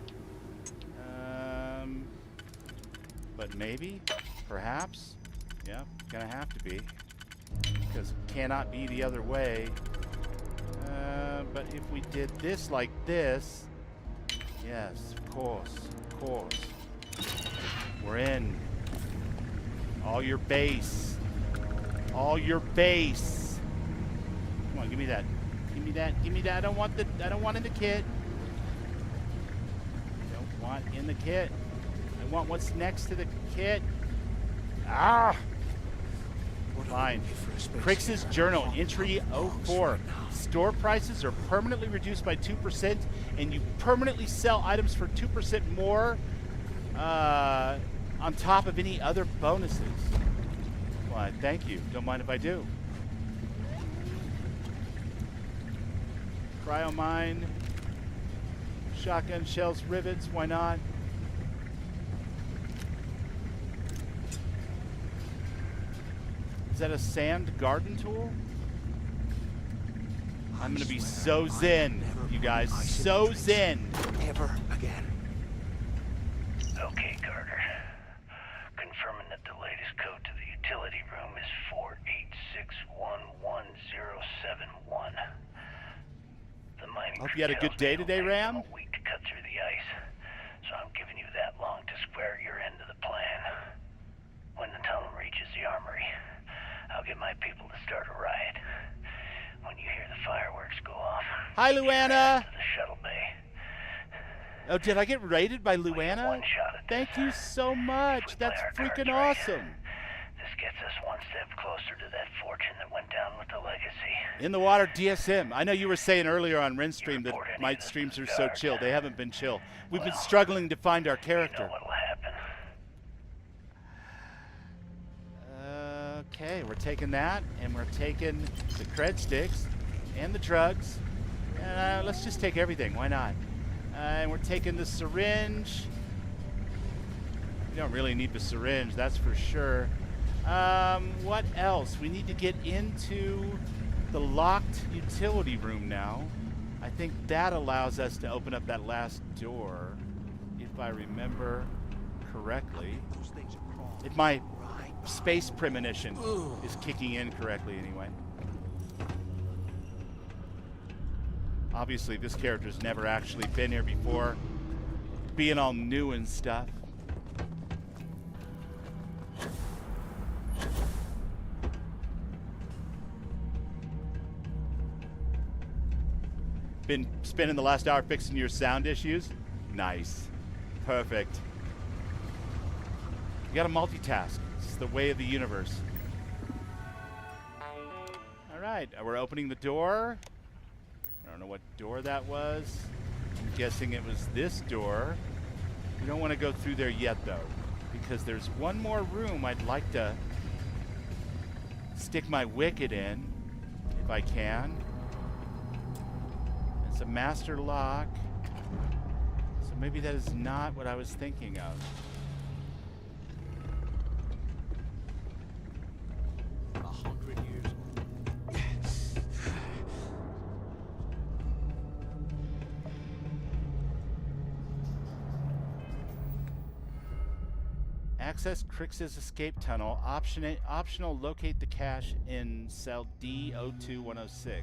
But maybe, perhaps. Yeah, gonna have to be. Because it cannot be the other way. But if we did this like this, yes, of course, of course. We're in. All your base. All your base. Come on, give me that. Give me that. Give me that. I don't want in the kit. Don't want in the kit. I want what's next to the kit. Ah! Fine. Crix's journal, entry 04. Store prices are permanently reduced by 2%, and you permanently sell items for 2% more on top of any other bonuses. Why, thank you. Don't mind if I do. Cryo mine. Shotgun shells, rivets, why not? Is that a sand garden tool? I'm gonna be so zen, you guys. So zen. Ever again. Okay, Carter. Confirming that the latest code to the utility room is 486111071. The mining Hope you had a good day today, Ram. A week to cut through the ice, so I'm giving you that long to square your end of the plan. When the tunnel reaches the armory, I'll get my people to start a riot. When you hear the fireworks go off, hi, Luana. to the shuttle bay. Oh, did I get raided by Luana? Thank you so much. That's freaking awesome. This gets us one step closer to that fortune that went down with the legacy. In the water, DSM. I know you were saying earlier on Ren stream that my streams are so chill. They haven't been chill. We've been struggling to find our character. You know what'll happen. Okay, we're taking that, and we're taking the cred sticks and the drugs. Let's just take everything. Why not? And we're taking the syringe. We don't really need the syringe, that's for sure. What else? We need to get into the locked utility room now. I think that allows us to open up that last door, if I remember correctly. If my space premonition is kicking in correctly anyway. Obviously, this character's never actually been here before, being all new and stuff. Been spending the last hour fixing your sound issues? Nice. Perfect. You gotta multitask. It's the way of the universe. All right, we're opening the door. I don't know what door that was. I'm guessing it was this door. We don't want to go through there yet, though, because there's one more room I'd like to stick my wicket in, if I can. It's a master lock. So maybe that is not what I was thinking of. Access Crix's escape tunnel. Optional locate the cache in cell D02106.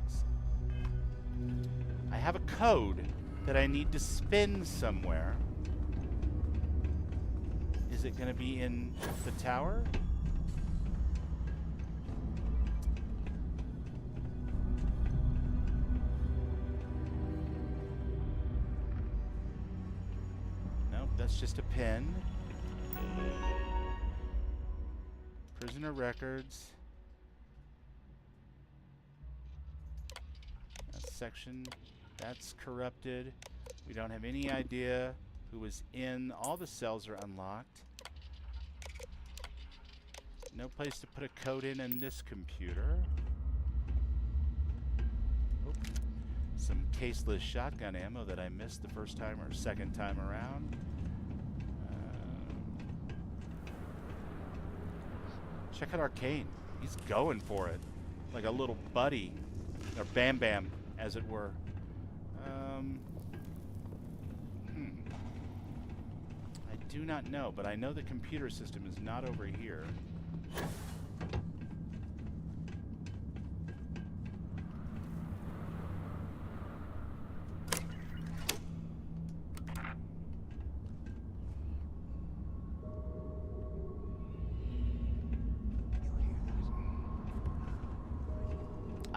I have a code that I need to spin somewhere. Is it going to be in the tower? Nope, that's just a pin. Prisoner records. That section, that's corrupted. We don't have any idea who was in. All the cells are unlocked. No place to put a code in this computer. Oop. Some caseless shotgun ammo that I missed the first time or second time around. Check out Arcane. He's going for it. Like a little buddy. Or Bam Bam, as it were. I do not know, but I know the computer system is not over here.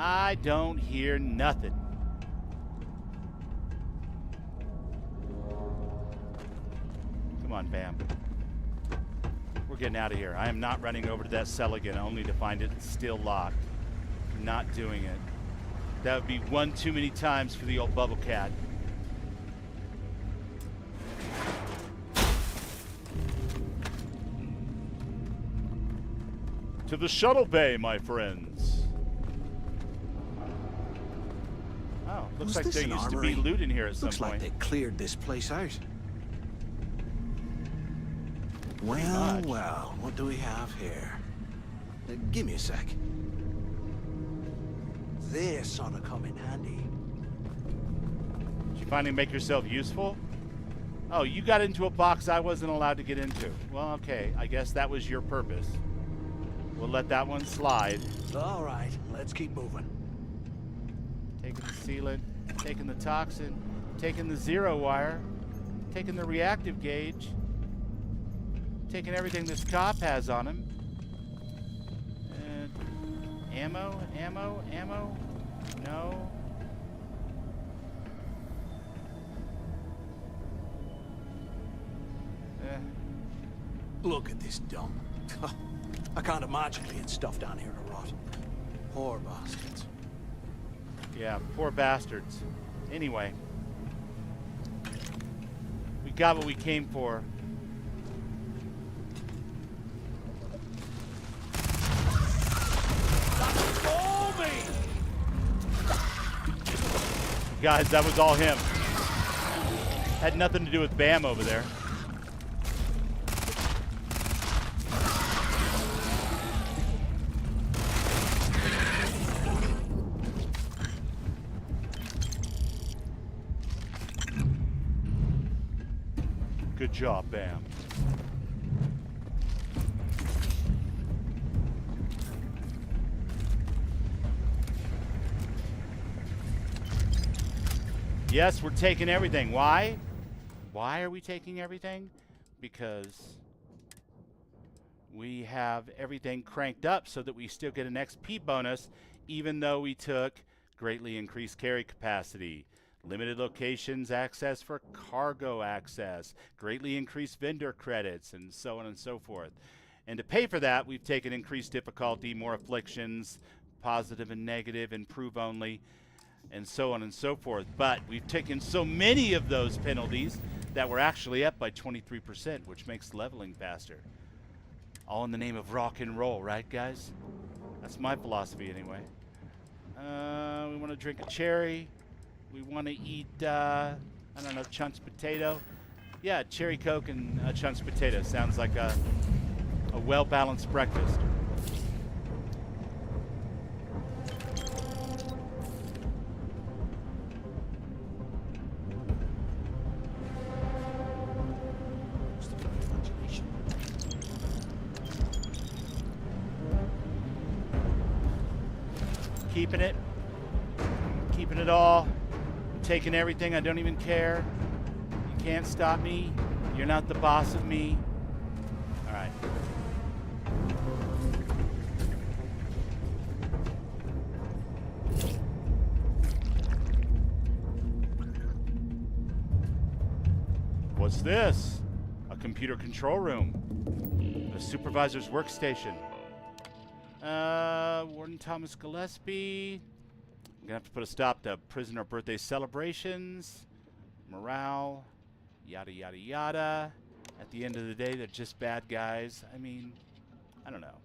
I don't hear nothing. Come on, Bam. We're getting out of here. I am not running over to that cell again, only to find it still locked. Not doing it. That would be one too many times for the old bubble cat. To the shuttle bay, my friends. Oh, looks like there used to be loot in here at some point. Looks like they cleared this place out. Well, well, what do we have here? Give me a sec. This ought to come in handy. Did you finally make yourself useful? Oh, you got into a box I wasn't allowed to get into. Well, okay, I guess that was your purpose. We'll let that one slide. All right, let's keep moving. Taking the sealant, taking the toxin, taking the zero wire, taking the reactive gauge, taking everything this cop has on him. Ammo, ammo, ammo. No. Look at this dump. I can't imagine being stuff down here to rot. Poor bastards. Yeah, poor bastards. Anyway. We got what we came for. Guys, that was all him. Had nothing to do with Bam over there. Good job, Bam. Yes, we're taking everything. Why? Why are we taking everything? Because we have everything cranked up so that we still get an XP bonus, even though we took greatly increased carry capacity, limited locations access for cargo access, greatly increased vendor credits, and so on and so forth. And to pay for that, we've taken increased difficulty, more afflictions, positive and negative, improve only, and so on and so forth. But we've taken so many of those penalties that we're actually up by 23%, which makes leveling faster. All in the name of rock and roll, right, guys? That's my philosophy anyway. We want to drink a cherry. We want to eat, I don't know, chunks potato. Yeah, cherry Coke and chunks potato. Sounds like a well-balanced breakfast. Keeping it. Keeping it all. Taking everything. I don't even care. You can't stop me. You're not the boss of me. All right. What's this? A computer control room. A supervisor's workstation. Warden Thomas Gillespie. I'm gonna have to put a stop to prisoner birthday celebrations. Morale. Yada, yada, yada. At the end of the day, they're just bad guys. I mean, I don't know.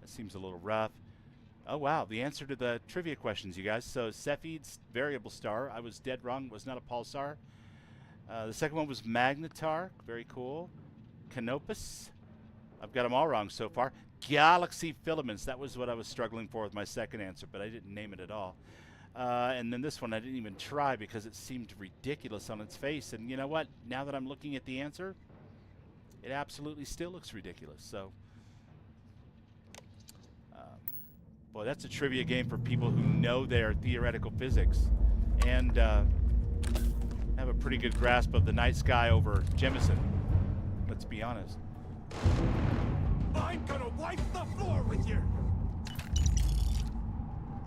That seems a little rough. Oh, wow. The answer to the trivia questions, you guys. So, Cephid's variable star. I was dead wrong. It was not a pulsar. The second one was Magnetar. Very cool. Canopus. I've got them all wrong so far. Galaxy filaments. That was what I was struggling for with my second answer, but I didn't name it at all. And then this one I didn't even try because it seemed ridiculous on its face. And you know what? Now that I'm looking at the answer, it absolutely still looks ridiculous. So, boy, that's a trivia game for people who know their theoretical physics and have a pretty good grasp of the night sky over Jemison. Let's be honest. I'm gonna wipe the floor with you.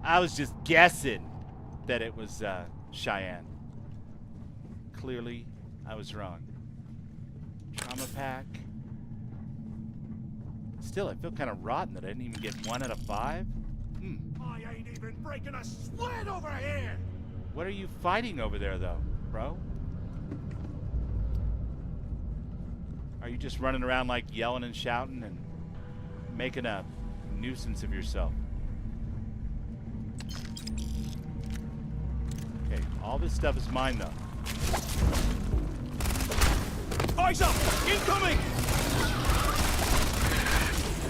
I was just guessing that it was Cheyenne. Clearly, I was wrong. Trauma pack. Still, I feel kind of rotten that I didn't even get 1 out of 5. I ain't even breaking a sweat over here. What are you fighting over there, though, bro? Are you just running around like yelling and shouting and making a nuisance of yourself? Okay, all this stuff is mine, though. Eyes up! Incoming!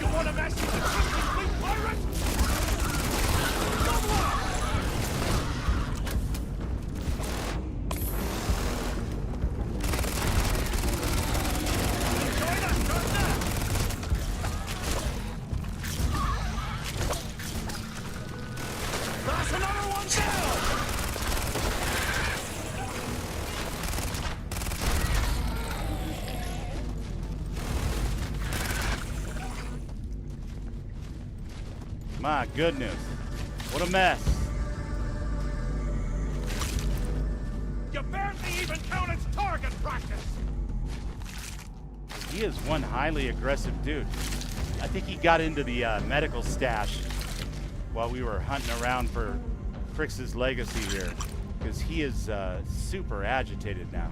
You wanna mess with the Crimson Fleet pirate? Double up! Join us, Gardner! That's another one down! My goodness. What a mess. You barely even count as target practice! He is one highly aggressive dude. I think he got into the medical stash while we were hunting around for Crix's legacy here, because he is super agitated now.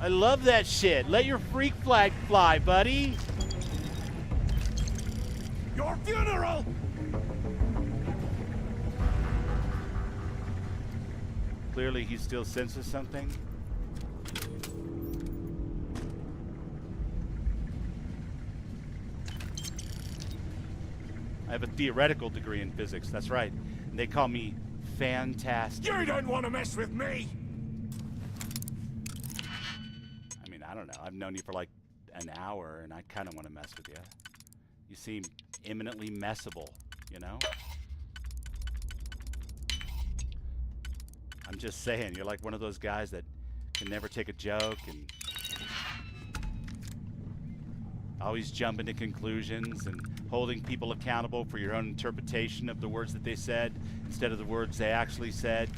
I love that shit. Let your freak flag fly, buddy. Your funeral! Clearly he still senses something. I have a theoretical degree in physics, that's right. And they call me fantastic. You don't want to mess with me! I mean, I don't know. I've known you for like an hour, and I kind of want to mess with you. You seem imminently messable, you know? I'm just saying, you're like one of those guys that can never take a joke and always jump into conclusions and holding people accountable for your own interpretation of the words that they said instead of the words they actually said.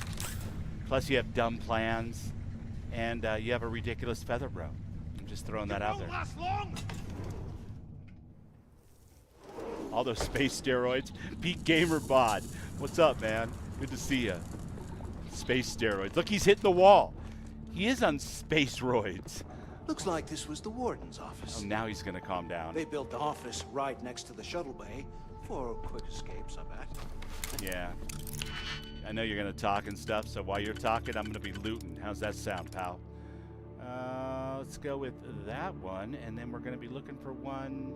Plus you have dumb plans and you have a ridiculous feather, bro. I'm just throwing that out there. Last long. All those space steroids. Pete Gamer Bod. What's up, man? Good to see ya. Space steroids. Look, he's hitting the wall. He is on space roids. Looks like this was the warden's office. Oh, now he's gonna calm down. They built the office right next to the shuttle bay for quick escapes, I bet. Yeah. I know you're gonna talk and stuff, so while you're talking, I'm gonna be looting. How's that sound, pal? Let's go with that one, and then we're gonna be looking for one.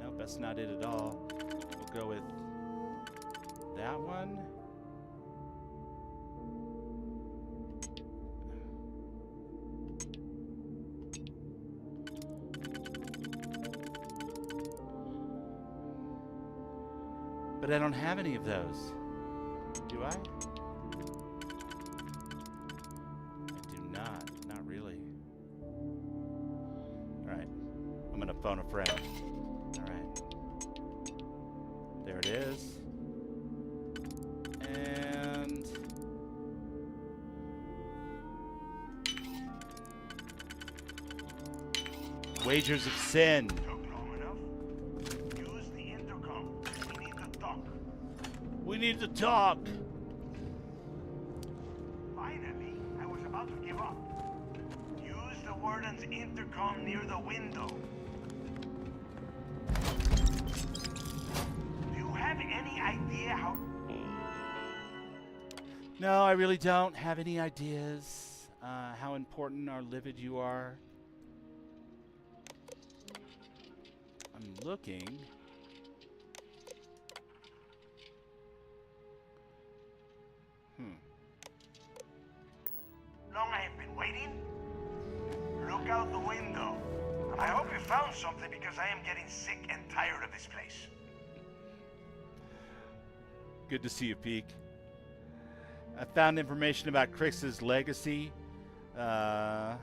Nope, that's not it at all. We'll go with that one. But I don't have any of those. Do I? I do not. Not really. Alright. I'm gonna phone a friend. Alright. There it is. And... Wagers of Sin. We need to talk. Finally, I was about to give up. Use the warden's intercom near the window. Do you have any idea how... No, I really don't have any ideas how important or livid you are. I'm looking. Long I have been waiting? Look out the window. I hope you found something because I am getting sick and tired of this place. Good to see you, Peek. I found information about Crix's legacy. Let's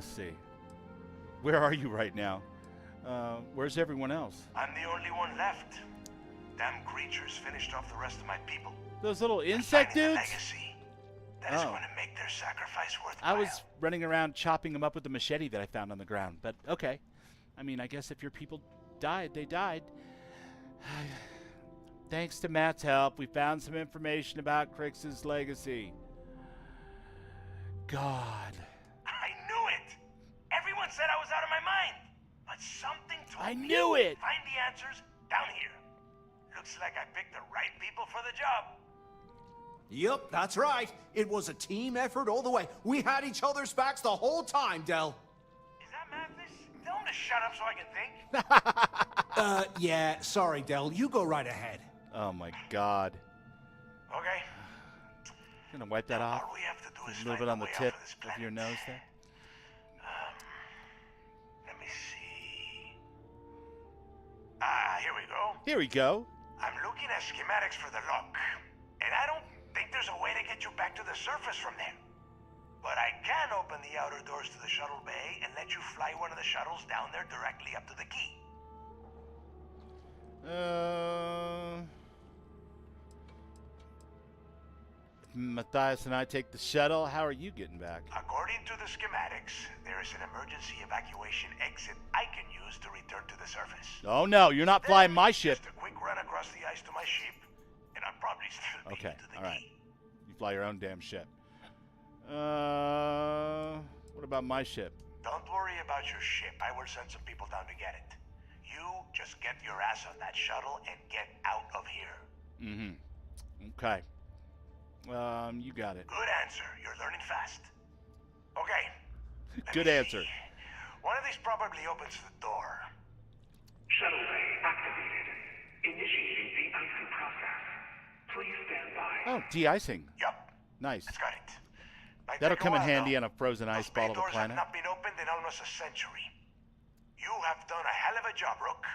see. Where are you right now? Where's everyone else? I'm the only one left. Damn creatures finished off the rest of my people. Those little insect dudes? Legacy. That is going to make their sacrifice worthwhile. I was running around chopping them up with the machete that I found on the ground, but okay. I mean, I guess if your people died, they died. Thanks to Matt's help, we found some information about Crix's legacy. God. I knew it! Everyone said I was out of my mind! But something told me I knew it! Find the answers down here. Looks like I picked the right people for the job. Yup, that's right. It was a team effort all the way. We had each other's backs the whole time, Del. Is that madness? Tell him to shut up so I can think. Yeah, sorry, Del. You go right ahead. Oh my God. Okay. Gonna wipe that off. All we have to do is a little bit on the tip of your nose there. Let me see. Here we go. Here we go. I'm looking at schematics for the lock, and I don't think there's a way to get you back to the surface from there. But I can open the outer doors to the shuttle bay and let you fly one of the shuttles down there directly up to the key. Matthias and I take the shuttle. How are you getting back? According to the schematics, there is an emergency evacuation exit I can use to return to the surface. Oh no, you're not flying my ship. Just a quick run across the ice to my ship, and I'm probably still Okay, to the all right. key. You fly your own damn ship. What about my ship? Don't worry about your ship. I will send some people down to get it. You just get your ass on that shuttle and get out of here. Mm-hmm. Okay. You got it. Good answer. You're learning fast. Okay. Good answer. One of these probably opens the door. Shuttle bay activated. Initiating the icing process. Please stand by. Oh, de-icing. Yup. Nice. That's got it. Might That'll take a come in while, handy though. on a frozen ice Those bay ball of a doors have planet. not been opened in almost a century. You have done a hell of a job, Rook.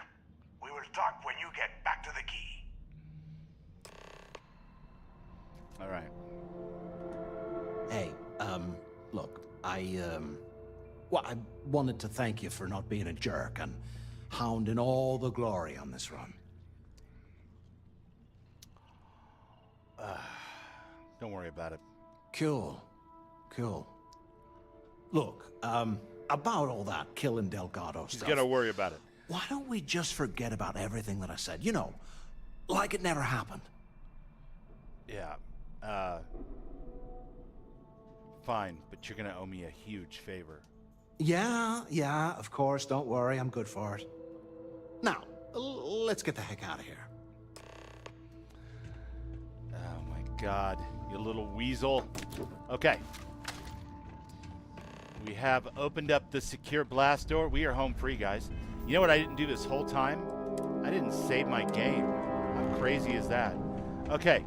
We will talk when you get back to the key. All right. Hey, look, well, I wanted to thank you for not being a jerk and hounding all the glory on this run. Don't worry about it. Cool. Look, about all that killing Delgado He's stuff. gonna worry about it. Why don't we just forget about everything that I said? You know, like it never happened. Yeah. Fine, but you're gonna owe me a huge favor. Yeah, of course. Don't worry, I'm good for it. Now, let's get the heck out of here. Oh my god, you little weasel. Okay. We have opened up the secure blast door. We are home free, guys. You know what I didn't do this whole time? I didn't save my game. How crazy is that? Okay.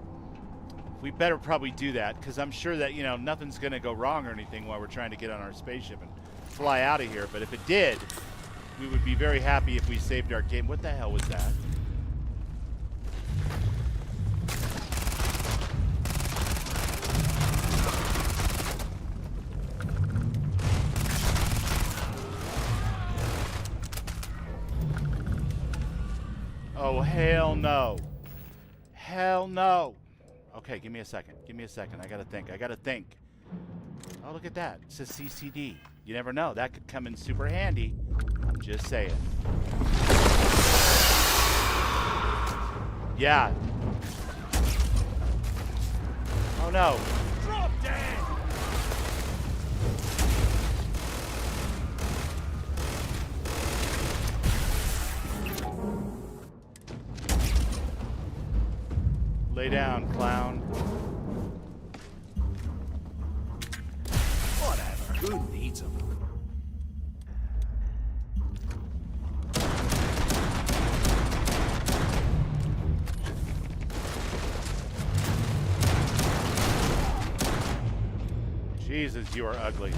We better probably do that, because I'm sure that, you know, nothing's going to go wrong or anything while we're trying to get on our spaceship and fly out of here. But if it did, we would be very happy if we saved our game. What the hell was that? Oh, hell no. Hell no. Okay, give me a second. Give me a second. I gotta think. Oh, look at that. It says CCD. You never know. That could come in super handy. I'm just saying. Yeah. Oh, no. Drop dead! Lay down, clown. Whatever. Who needs them? Jesus, you are ugly.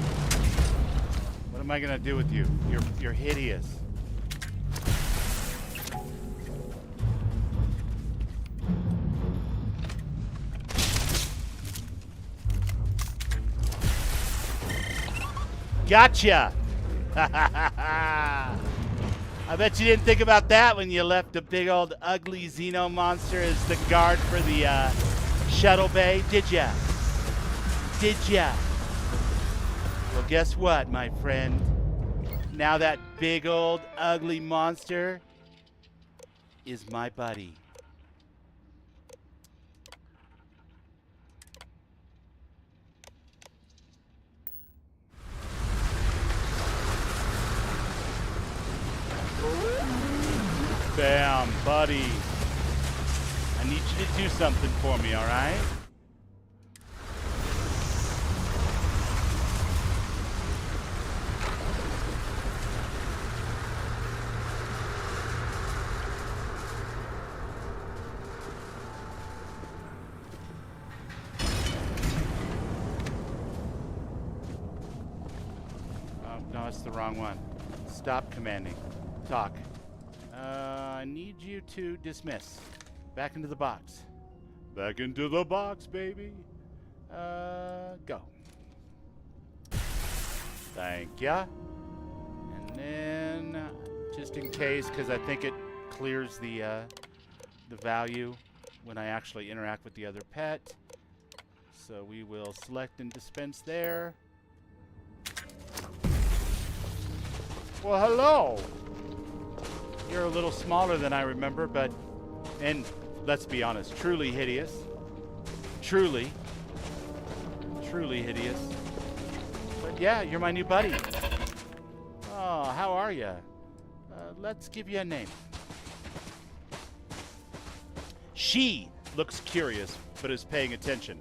What am I gonna do with you? You're hideous. Gotcha! I bet you didn't think about that when you left the big old ugly Xeno monster as the guard for the shuttle bay, did ya? Did ya? Well, guess what, my friend? Now that big old ugly monster is my buddy. Bam, buddy. I need you to do something for me, all right? Oh, no, that's the wrong one. Stop commanding. Talk. I need you to dismiss. Back into the box. Back into the box, baby. Go. Thank ya. And then, just in case, because I think it clears the value when I actually interact with the other pet. So we will select and dispense there. Well, hello. You're a little smaller than I remember, but, and let's be honest, truly hideous. Truly hideous. But yeah, you're my new buddy. Oh, how are you? Let's give you a name. She looks curious, but is paying attention.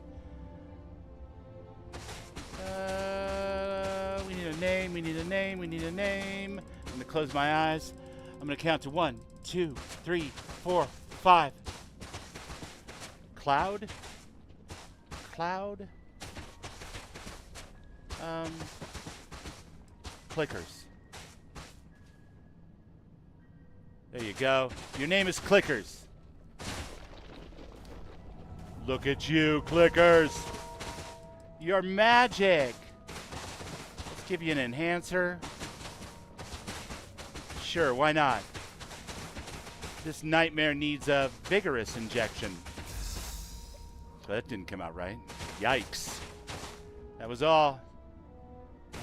We need a name, we need a name, we need a name. I'm gonna close my eyes. I'm gonna count to 1, 2, 3, 4, 5. Cloud? Cloud? Clickers. There you go. Your name is Clickers. Look at you, Clickers. You're magic. Let's give you an enhancer. Sure, why not? This nightmare needs a vigorous injection. But that didn't come out right. Yikes. That was all.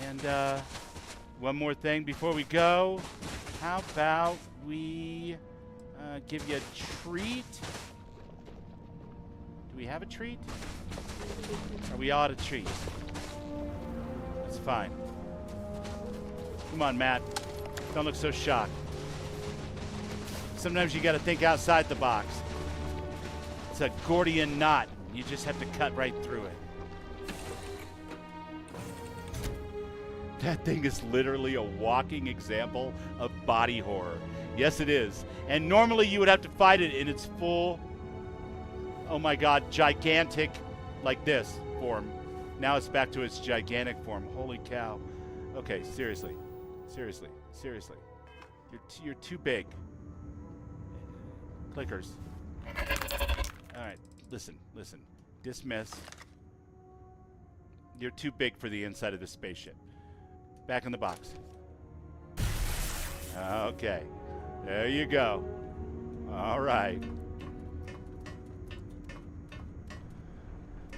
And one more thing before we go. How about we give you a treat? Do we have a treat? Are we out of treat? fine. Come on, Matt. Don't look so shocked. Sometimes you got to think outside the box. It's a Gordian knot. You just have to cut right through it. That thing is literally a walking example of body horror. Yes, it is. And normally you would have to fight it in its full, oh my God, gigantic, like this, form. Now it's back to its gigantic form. Holy cow. Okay, seriously. Seriously. Seriously. You're too big. Clickers. All right, listen. Dismiss. You're too big for the inside of the spaceship. Back in the box. Okay. There you go. All right.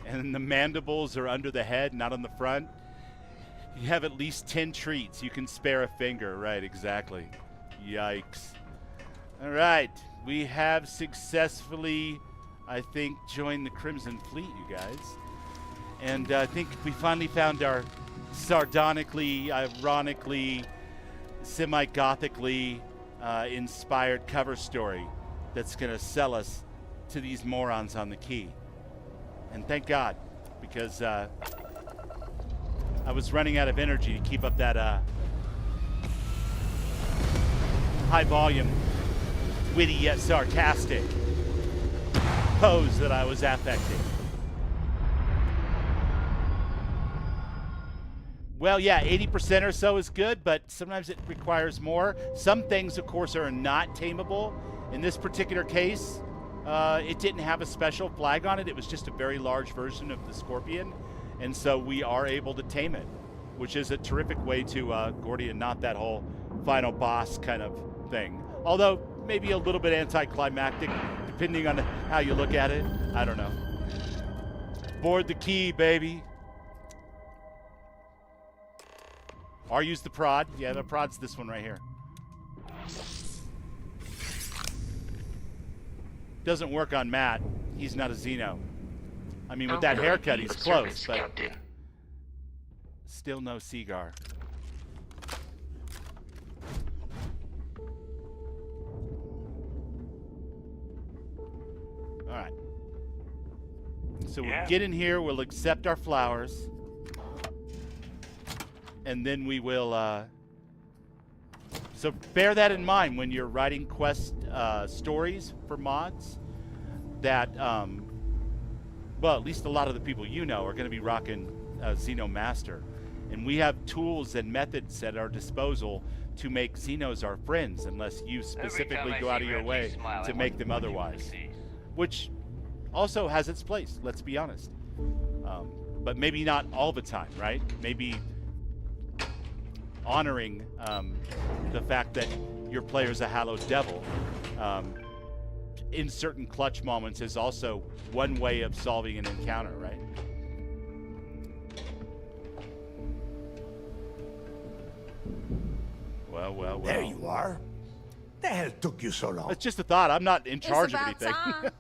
And the mandibles are under the head, not on the front. You have at least 10 treats. You can spare a finger. Right, exactly. Yikes. All right. We have successfully, I think, joined the Crimson Fleet, you guys. And I think we finally found our sardonically, ironically, semi-gothically inspired cover story that's going to sell us to these morons on the quay. And thank God, because I was running out of energy to keep up that high volume, witty yet sarcastic pose that I was affecting. Well, yeah, 80% or so is good, but sometimes it requires more. Some things, of course, are not tameable. In this particular case, it didn't have a special flag on it. It was just a very large version of the Scorpion, and so we are able to tame it, which is a terrific way to Gordian knot that whole final boss kind of thing. Although, maybe a little bit anticlimactic, depending on how you look at it. I don't know. Board the key, baby. Or use the prod. Yeah, the prod's this one right here. Doesn't work on Matt. He's not a Xeno. I mean, with that haircut, he's close, but still no Seagar. All right. So we'll get in here. We'll accept our flowers. And then we will, so bear that in mind when you're writing quest stories for mods that, well, at least a lot of the people you know are going to be rocking Xeno Master. And we have tools and methods at our disposal to make Xenos our friends, unless you specifically go out of your way to make them otherwise. Which also has its place, let's be honest. But maybe not all the time, right? Maybe honoring the fact that your player's a hallowed devil in certain clutch moments is also one way of solving an encounter, right? Well. There you are. The hell took you so long? It's just a thought. I'm not in charge of anything.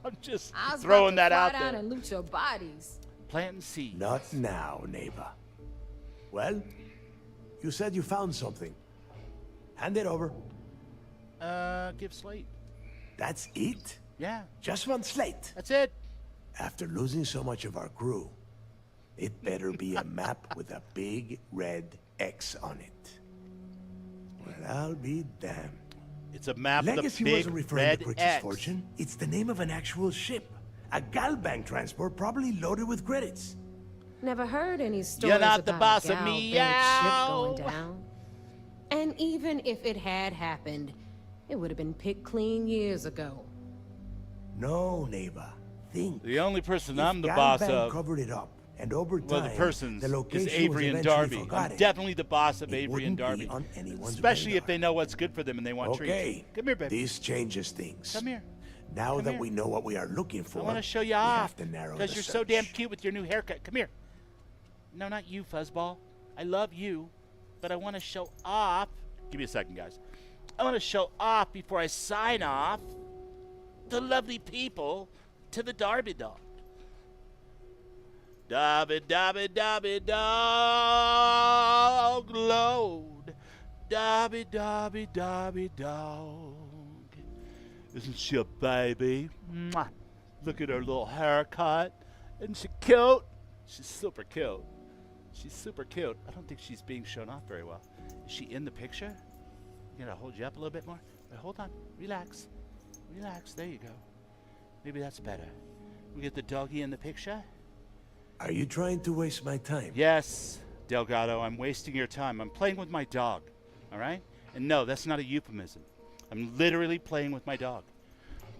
I'm just throwing that out there. Down and loot your bodies. Planting seeds. Not now, neighbor. Well, you said you found something. Hand it over. Give Slate. That's it? Yeah. Just one slate? That's it. After losing so much of our crew, it better be a map with a big red X on it. Well, I'll be damned. It's a map with a Legacy big wasn't referring red to Crix's X. fortune. It's the name of an actual ship. A Galbank transport probably loaded with credits. Never heard any stories You're not about the boss a of me, ship going down. And even if it had happened, it would have been picked clean years ago. No, neighbor. Think. The only person If I'm the boss Galbank of, covered it up, and over time, well, the person's the is location Avery was and eventually Darby. I'm forgotten. definitely the boss of It Avery and wouldn't be Darby. on anyone's Especially radar. if they know what's good for them and they want Okay. treats. Come here, baby. This changes things. Come here. Now Come that here. we know what we are looking for, I want to show you we off have to narrow because the you're so search. damn cute with your new haircut. Come here. No, not you, Fuzzball. I love you, but I want to show off. Give me a second, guys. I want to show off before I sign off the lovely people to the Darby dog. Dobby, dobby, dobby, dog load. Dobby, dobby, dobby, dog. Isn't she a baby? Mwah. Look at her little haircut. Isn't she cute? She's super cute. She's super cute. I don't think she's being shown off very well. Is she in the picture? You gotta hold you up a little bit more. Wait, hold on. Relax. Relax. There you go. Maybe that's better. We get the doggy in the picture. Are you trying to waste my time? Yes, Delgado. I'm wasting your time. I'm playing with my dog. All right? And no, that's not a euphemism. I'm literally playing with my dog.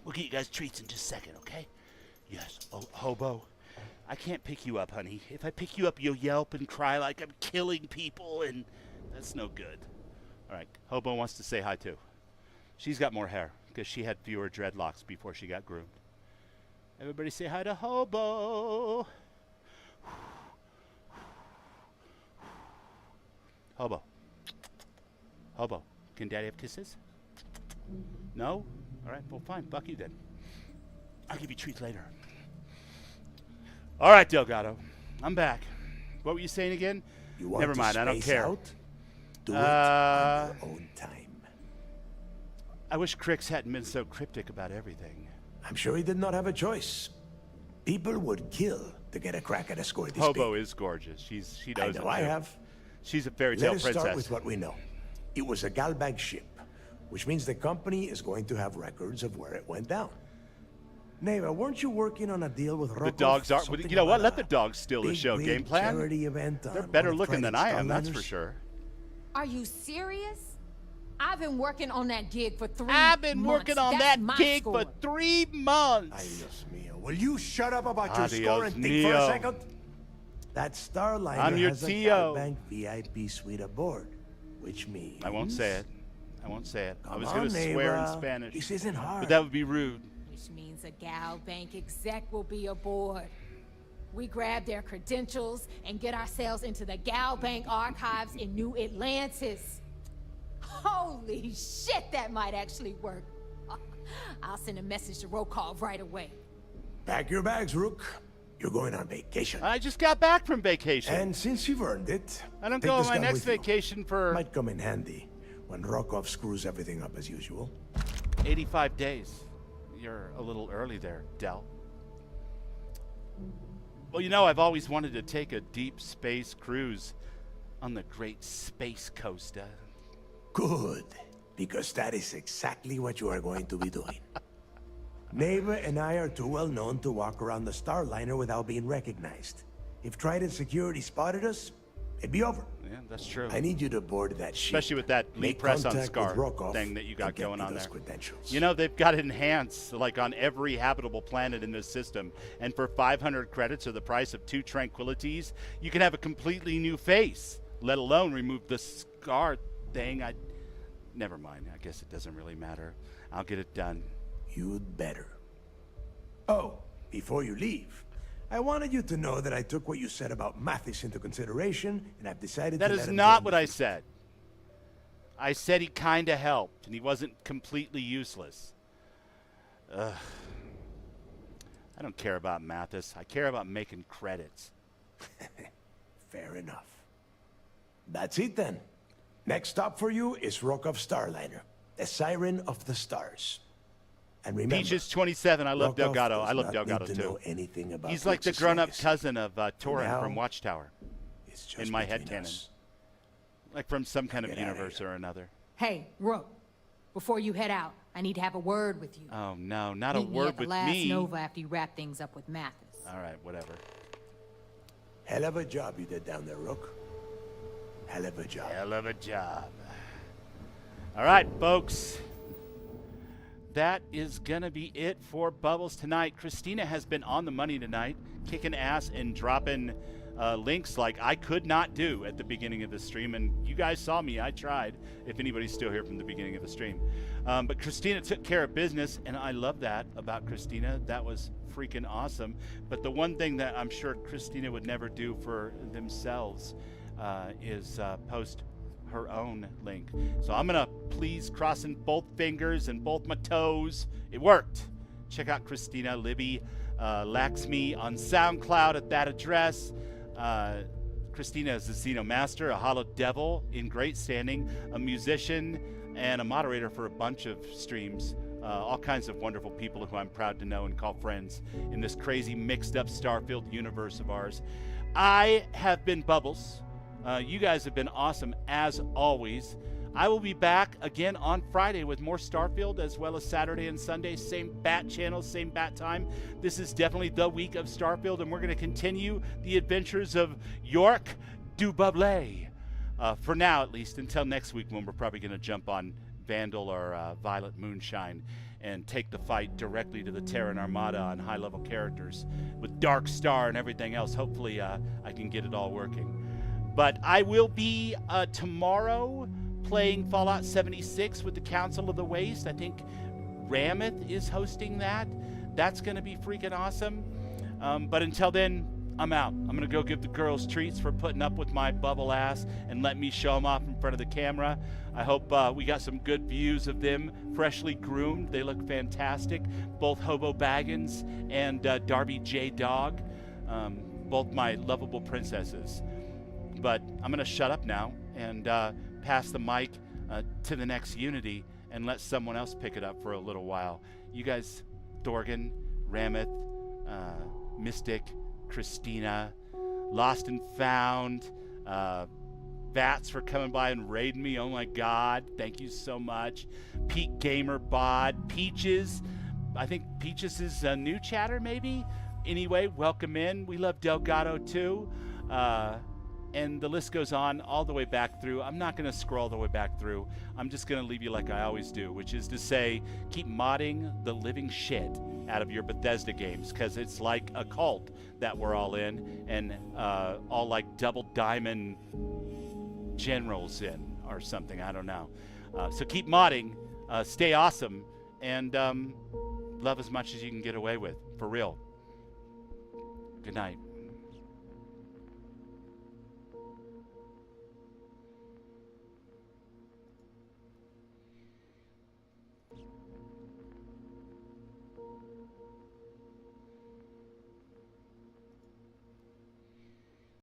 We'll get you guys treats in just a second, okay? Yes. Oh, Hobo. I can't pick you up, honey. If I pick you up, you'll yelp and cry like I'm killing people, and that's no good. All right, Hobo wants to say hi, too. She's got more hair, because she had fewer dreadlocks before she got groomed. Everybody say hi to Hobo. Hobo. Hobo. Can Daddy have kisses? No? All right, well, fine. Fuck you, then. I'll give you treats later. All right, Delgado. I'm back. What were you saying again? You want Never to mind, I don't space care. out? Do it on your own time. I wish Crix hadn't been so cryptic about everything. I'm sure he did not have a choice. People would kill to get a crack at a score this Hobo big. is gorgeous. She I knows know it, I too. have. She's a fairy Let tale us princess. start with what we know. It was a Galbag ship, which means the company is going to have records of where it went down. Neva, weren't you working on a deal with Rokov? The dogs are. Something You know what? about Let the dogs steal the big show. rig Game plan. charity event They're on better one of looking than I am. That's Starliners? for sure. Are you serious? I've been working on that gig for 3 months. I've been working on That's that my gig score. for 3 months. Adios mio. Will you shut up about your Adios score and think for a mio. second? That Starliner I'm your has a Tio. Galbank VIP suite aboard, which means... I won't say it. I won't say it. I Come was going to on, swear in Neva. Spanish. This isn't hard. But that would be rude. Which means a Gal Bank exec will be aboard. We grab their credentials and get ourselves into the Gal Bank archives in New Atlantis. Holy shit, that might actually work. I'll send a message to Rokov right away. Pack your bags, Rook. You're going on vacation. I just got back from vacation. And since you've earned it, I don't take go on this my gun next with you. vacation for Might come in handy when Rokov screws everything up as usual. 85 days. You're a little early there, Del. Well, you know, I've always wanted to take a deep space cruise on the Great Space Coaster. Good, because that is exactly what you are going to be doing. Neva and I are too well known to walk around the Starliner without being recognized. If Trident Security spotted us, it'd be over. Yeah, that's true. I need you to board that ship. Especially with that lead Make press on contact with Scar Rokov thing that you got and get going me on those there. credentials. You know, they've got it enhanced, like on every habitable planet in this system. And for 500 credits or the price of 2 tranquilities, you can have a completely new face, let alone remove the Scar thing. Never mind. I guess it doesn't really matter. I'll get it done. You'd better. Oh, before you leave, I wanted you to know that I took what you said about Mathis into consideration, and I've decided That to is let him not join what the I said. I said he kind of helped, and he wasn't completely useless. Ugh. I don't care about Mathis. I care about making credits. Fair enough. That's it then. Next stop for you is Rokov Starliner, the Siren of the Stars. And remember, Peaches 27. I love Rokov Delgado. does I love not Delgado need to too. know anything about He's like the Crix's grown-up legacy. cousin of Torin now, from Watchtower. It's just In my between headcanon. us. Like from some kind of Get outta universe or another. Hey, Rook, before you head out, I need to have a word with you. Oh no, not a Meet me word at the with last me. Nova after you wrap things up with Mathis. All right, whatever. Hell of a job you did down there, Rook. Hell of a job. Hell of a job. All right, folks. That is going to be it for Bubbles tonight. Christina has been on the money tonight, kicking ass and dropping links like I could not do at the beginning of the stream. And you guys saw me. I tried, if anybody's still here from the beginning of the stream. But Christina took care of business, and I love that about Christina. That was freaking awesome. But the one thing that I'm sure Christina would never do for themselves is post her own link. So I'm gonna please crossing both fingers and both my toes. It worked. Check out Christina Libby Laxmi on SoundCloud at that address. Christina is the Xeno Master, a Hollow Devil in great standing, a musician, and a moderator for a bunch of streams. All kinds of wonderful people who I'm proud to know and call friends in this crazy mixed up Starfield universe of ours. I have been Bubbles. You guys have been awesome as always. I will be back again on Friday with more Starfield, as well as Saturday and Sunday. Same bat channel, same bat time. This is definitely the week of Starfield, and we're going to continue the adventures of Yoryk du Buble. For now, at least, until next week, when we're probably going to jump on Vandal or Violet Moonshine and take the fight directly to the Terran Armada on high-level characters with Dark Star and everything else. Hopefully, I can get it all working. But I will be tomorrow playing Fallout 76 with the Council of the Waste. I think Rameth is hosting that. That's going to be freaking awesome. But until then, I'm out. I'm going to go give the girls treats for putting up with my bubble ass and let me show them off in front of the camera. I hope we got some good views of them, freshly groomed. They look fantastic. Both Hobo Baggins and Darby J. Dog, both my lovable princesses. But I'm going to shut up now and pass the mic to the next Unity and let someone else pick it up for a little while. You guys, Dorgan, Rameth, Mystic, Christina, Lost and Found, Vats for coming by and raiding me. Oh my God, thank you so much. Pete Gamer Bod, Peaches. I think Peaches is a new chatter maybe. Anyway, welcome in. We love Delgado too. And the list goes on all the way back through. I'm not going to scroll all the way back through. I'm just going to leave you like I always do, which is to say, keep modding the living shit out of your Bethesda games, because it's like a cult that we're all in, and all like double diamond generals in or something. I don't know. So keep modding, stay awesome, and love as much as you can get away with. For real. Good night.